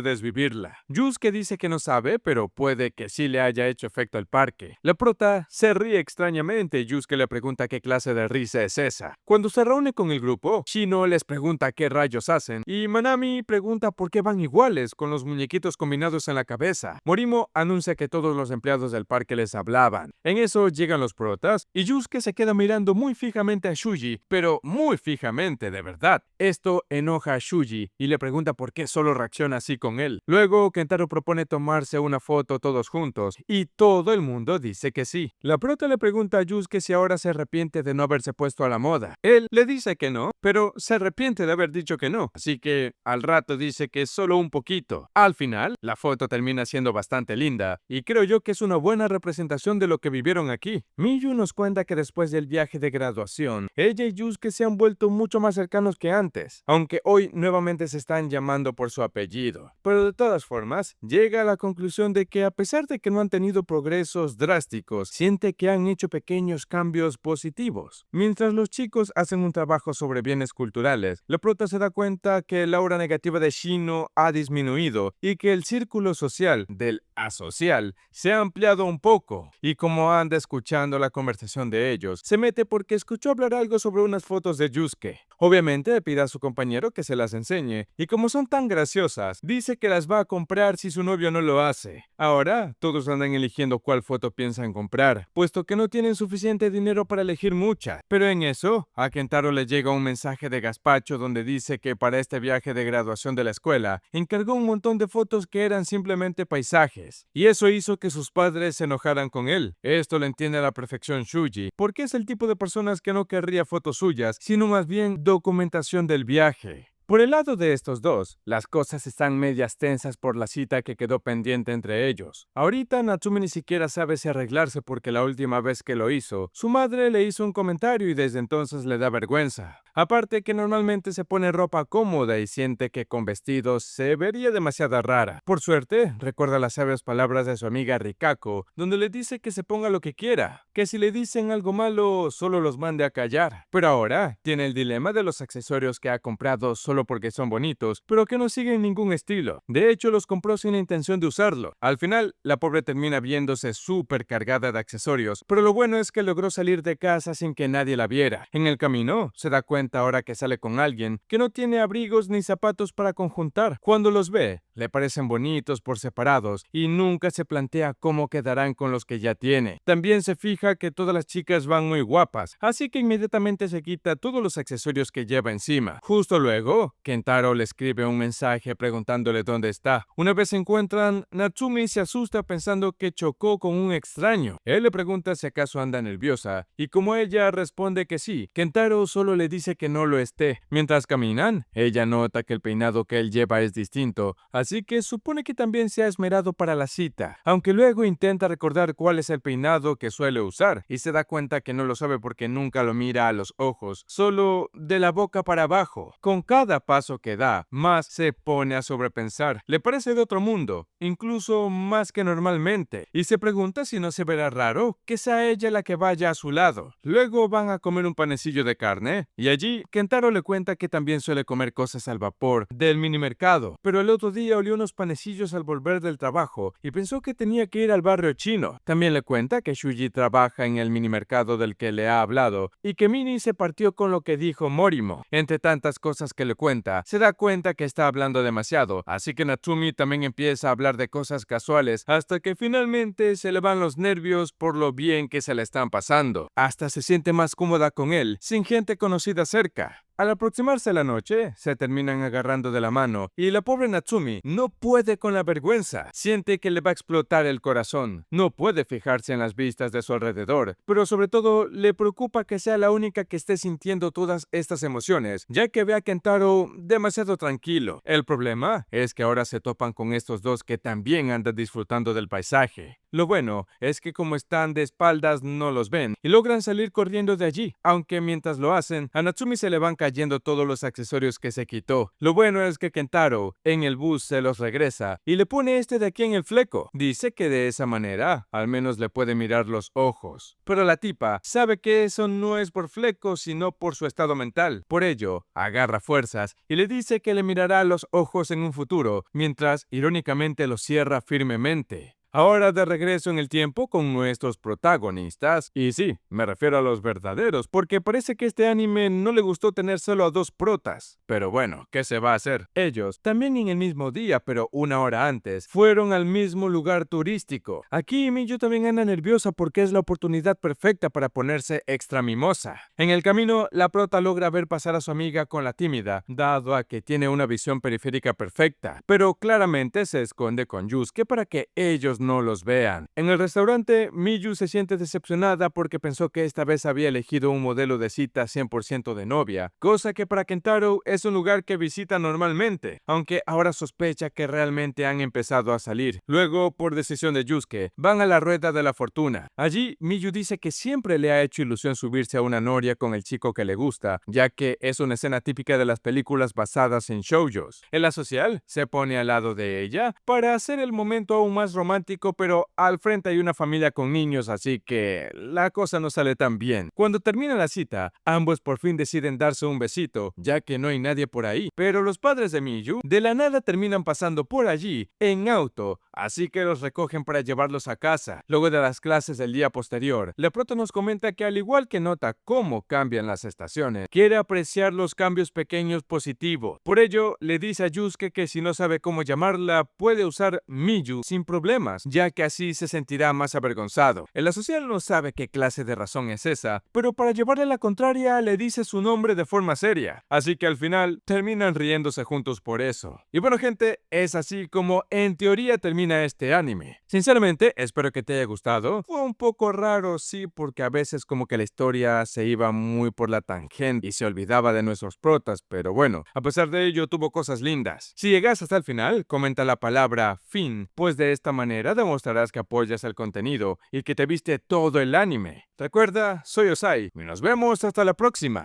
desvivirla. Yusuke dice que no sabe, pero puede que sí le haya hecho efecto al parque. La prota se ríe extrañamente y Yusuke le pregunta qué clase de risa es esa. Cuando se reúne con el grupo, Shino les pregunta qué rayos hacen y Manami pregunta por qué van iguales con los muñequitos combinados en la cabeza. Morimo anuncia que todos los empleados del parque les hablaban. En eso llegan los protas y Yusuke se queda mirando muy fijamente a Shuji, pero muy fijamente de verdad. Esto enoja a Shuji y le pregunta por qué solo reacciona así con él. Luego Kentaro propone tomarse una foto todos juntos y todo el mundo dice que sí. La prota le pregunta a Yusuke si ahora se arrepiente de no haberse puesto a la moda. Él le dice que no, pero se arrepiente de haber dicho que no, así que al rato dice que solo un poquito. Al final, la foto termina siendo bastante linda y creo yo que es una buena representación de lo que vivieron aquí. Miyu nos cuenta que después del viaje de graduación, ella y Yusuke se han vuelto mucho más cercanos menos que antes, aunque hoy nuevamente se están llamando por su apellido. Pero de todas formas, llega a la conclusión de que a pesar de que no han tenido progresos drásticos, siente que han hecho pequeños cambios positivos. Mientras los chicos hacen un trabajo sobre bienes culturales, la prota se da cuenta que el aura negativa de Shino ha disminuido y que el círculo social del asocial se ha ampliado un poco. Y como anda escuchando la conversación de ellos, se mete porque escuchó hablar algo sobre unas fotos de Yusuke. Obviamente le pide a su compañero que se las enseñe, y como son tan graciosas, dice que las va a comprar si su novio no lo hace. Ahora, todos andan eligiendo cuál foto piensan comprar, puesto que no tienen suficiente dinero para elegir muchas. Pero en eso, a Kentaro le llega un mensaje de Gazpacho donde dice que para este viaje de graduación de la escuela, encargó un montón de fotos que eran simplemente paisajes, y eso hizo que sus padres se enojaran con él. Esto lo entiende a la perfección Shuji, porque es el tipo de personas que no querría fotos suyas, sino más bien documentación del viaje. Por el lado de estos dos, las cosas están medias tensas por la cita que quedó pendiente entre ellos. Ahorita Natsumi ni siquiera sabe si arreglarse porque la última vez que lo hizo, su madre le hizo un comentario y desde entonces le da vergüenza. Aparte que normalmente se pone ropa cómoda y siente que con vestidos se vería demasiado rara. Por suerte, recuerda las sabias palabras de su amiga Rikako, donde le dice que se ponga lo que quiera, que si le dicen algo malo, solo los mande a callar. Pero ahora tiene el dilema de los accesorios que ha comprado solo porque son bonitos, pero que no siguen ningún estilo. De hecho, los compró sin la intención de usarlo. Al final, la pobre termina viéndose súper cargada de accesorios, pero lo bueno es que logró salir de casa sin que nadie la viera. En el camino, se da cuenta ahora que sale con alguien que no tiene abrigos ni zapatos para conjuntar. Cuando los ve, le parecen bonitos por separados y nunca se plantea cómo quedarán con los que ya tiene. También se fija que todas las chicas van muy guapas, así que inmediatamente se quita todos los accesorios que lleva encima. Justo luego, Kentaro le escribe un mensaje preguntándole dónde está. Una vez se encuentran, Natsumi se asusta pensando que chocó con un extraño. Él le pregunta si acaso anda nerviosa, y como ella responde que sí, Kentaro solo le dice que no lo esté. Mientras caminan, ella nota que el peinado que él lleva es distinto, así que supone que también se ha esmerado para la cita, aunque luego intenta recordar cuál es el peinado que suele usar, y se da cuenta que no lo sabe porque nunca lo mira a los ojos, solo de la boca para abajo. Con cada paso que da, más se pone a sobrepensar. Le parece de otro mundo, incluso más que normalmente, y se pregunta si no se verá raro que sea ella la que vaya a su lado. Luego van a comer un panecillo de carne, y allí Kentaro le cuenta que también suele comer cosas al vapor del minimercado, pero el otro día olió unos panecillos al volver del trabajo y pensó que tenía que ir al barrio chino. También le cuenta que Shuji trabaja en el minimercado del que le ha hablado y que Mini se partió con lo que dijo Morimo. Entre tantas cosas que le cuenta, se da cuenta que está hablando demasiado, así que Natsumi también empieza a hablar de cosas casuales hasta que finalmente se le van los nervios por lo bien que se le están pasando. Hasta se siente más cómoda con él, sin gente conocida cerca. Al aproximarse la noche, se terminan agarrando de la mano y la pobre Natsumi no puede con la vergüenza. Siente que le va a explotar el corazón. No puede fijarse en las vistas de su alrededor, pero sobre todo le preocupa que sea la única que esté sintiendo todas estas emociones, ya que ve a Kentaro demasiado tranquilo. El problema es que ahora se topan con estos dos que también andan disfrutando del paisaje. Lo bueno es que como están de espaldas no los ven y logran salir corriendo de allí, aunque mientras lo hacen, a Natsumi se le van cayendo todos los accesorios que se quitó. Lo bueno es que Kentaro en el bus se los regresa y le pone este de aquí en el fleco. Dice que de esa manera al menos le puede mirar los ojos. Pero la tipa sabe que eso no es por fleco sino por su estado mental. Por ello, agarra fuerzas y le dice que le mirará los ojos en un futuro, mientras irónicamente los cierra firmemente. Ahora de regreso en el tiempo con nuestros protagonistas, y sí, me refiero a los verdaderos, porque parece que este anime no le gustó tener solo a dos protas. Pero bueno, ¿qué se va a hacer? Ellos, también en el mismo día, pero una hora antes, fueron al mismo lugar turístico. Aquí Miyu también anda nerviosa porque es la oportunidad perfecta para ponerse extra mimosa. En el camino, la prota logra ver pasar a su amiga con la tímida, dado a que tiene una visión periférica perfecta, pero claramente se esconde con Yusuke para que ellos no los vean. En el restaurante, Miyu se siente decepcionada porque pensó que esta vez había elegido un modelo de cita 100% de novia, cosa que para Kentaro es un lugar que visita normalmente, aunque ahora sospecha que realmente han empezado a salir. Luego, por decisión de Yusuke, van a la rueda de la fortuna. Allí, Miyu dice que siempre le ha hecho ilusión subirse a una noria con el chico que le gusta, ya que es una escena típica de las películas basadas en shoujos. En la social, se pone al lado de ella para hacer el momento aún más romántico, pero al frente hay una familia con niños, así que la cosa no sale tan bien. Cuando termina la cita, ambos por fin deciden darse un besito, ya que no hay nadie por ahí, pero los padres de Miyu de la nada terminan pasando por allí en auto, así que los recogen para llevarlos a casa. Luego de las clases del día posterior, la prota nos comenta que al igual que nota cómo cambian las estaciones, quiere apreciar los cambios pequeños positivos. Por ello, le dice a Yusuke que si no sabe cómo llamarla, puede usar Miyu sin problemas, ya que así se sentirá más avergonzado. El asociado no sabe qué clase de razón es esa, pero para llevarle la contraria le dice su nombre de forma seria, así que al final terminan riéndose juntos por eso. Y bueno gente, es así como en teoría termina este anime. Sinceramente, espero que te haya gustado. Fue un poco raro, sí, porque a veces como que la historia se iba muy por la tangente y se olvidaba de nuestros protas, pero bueno, a pesar de ello tuvo cosas lindas. Si llegas hasta el final, comenta la palabra fin, pues de esta manera demostrarás que apoyas el contenido y que te viste todo el anime. Recuerda, soy Osai y nos vemos hasta la próxima.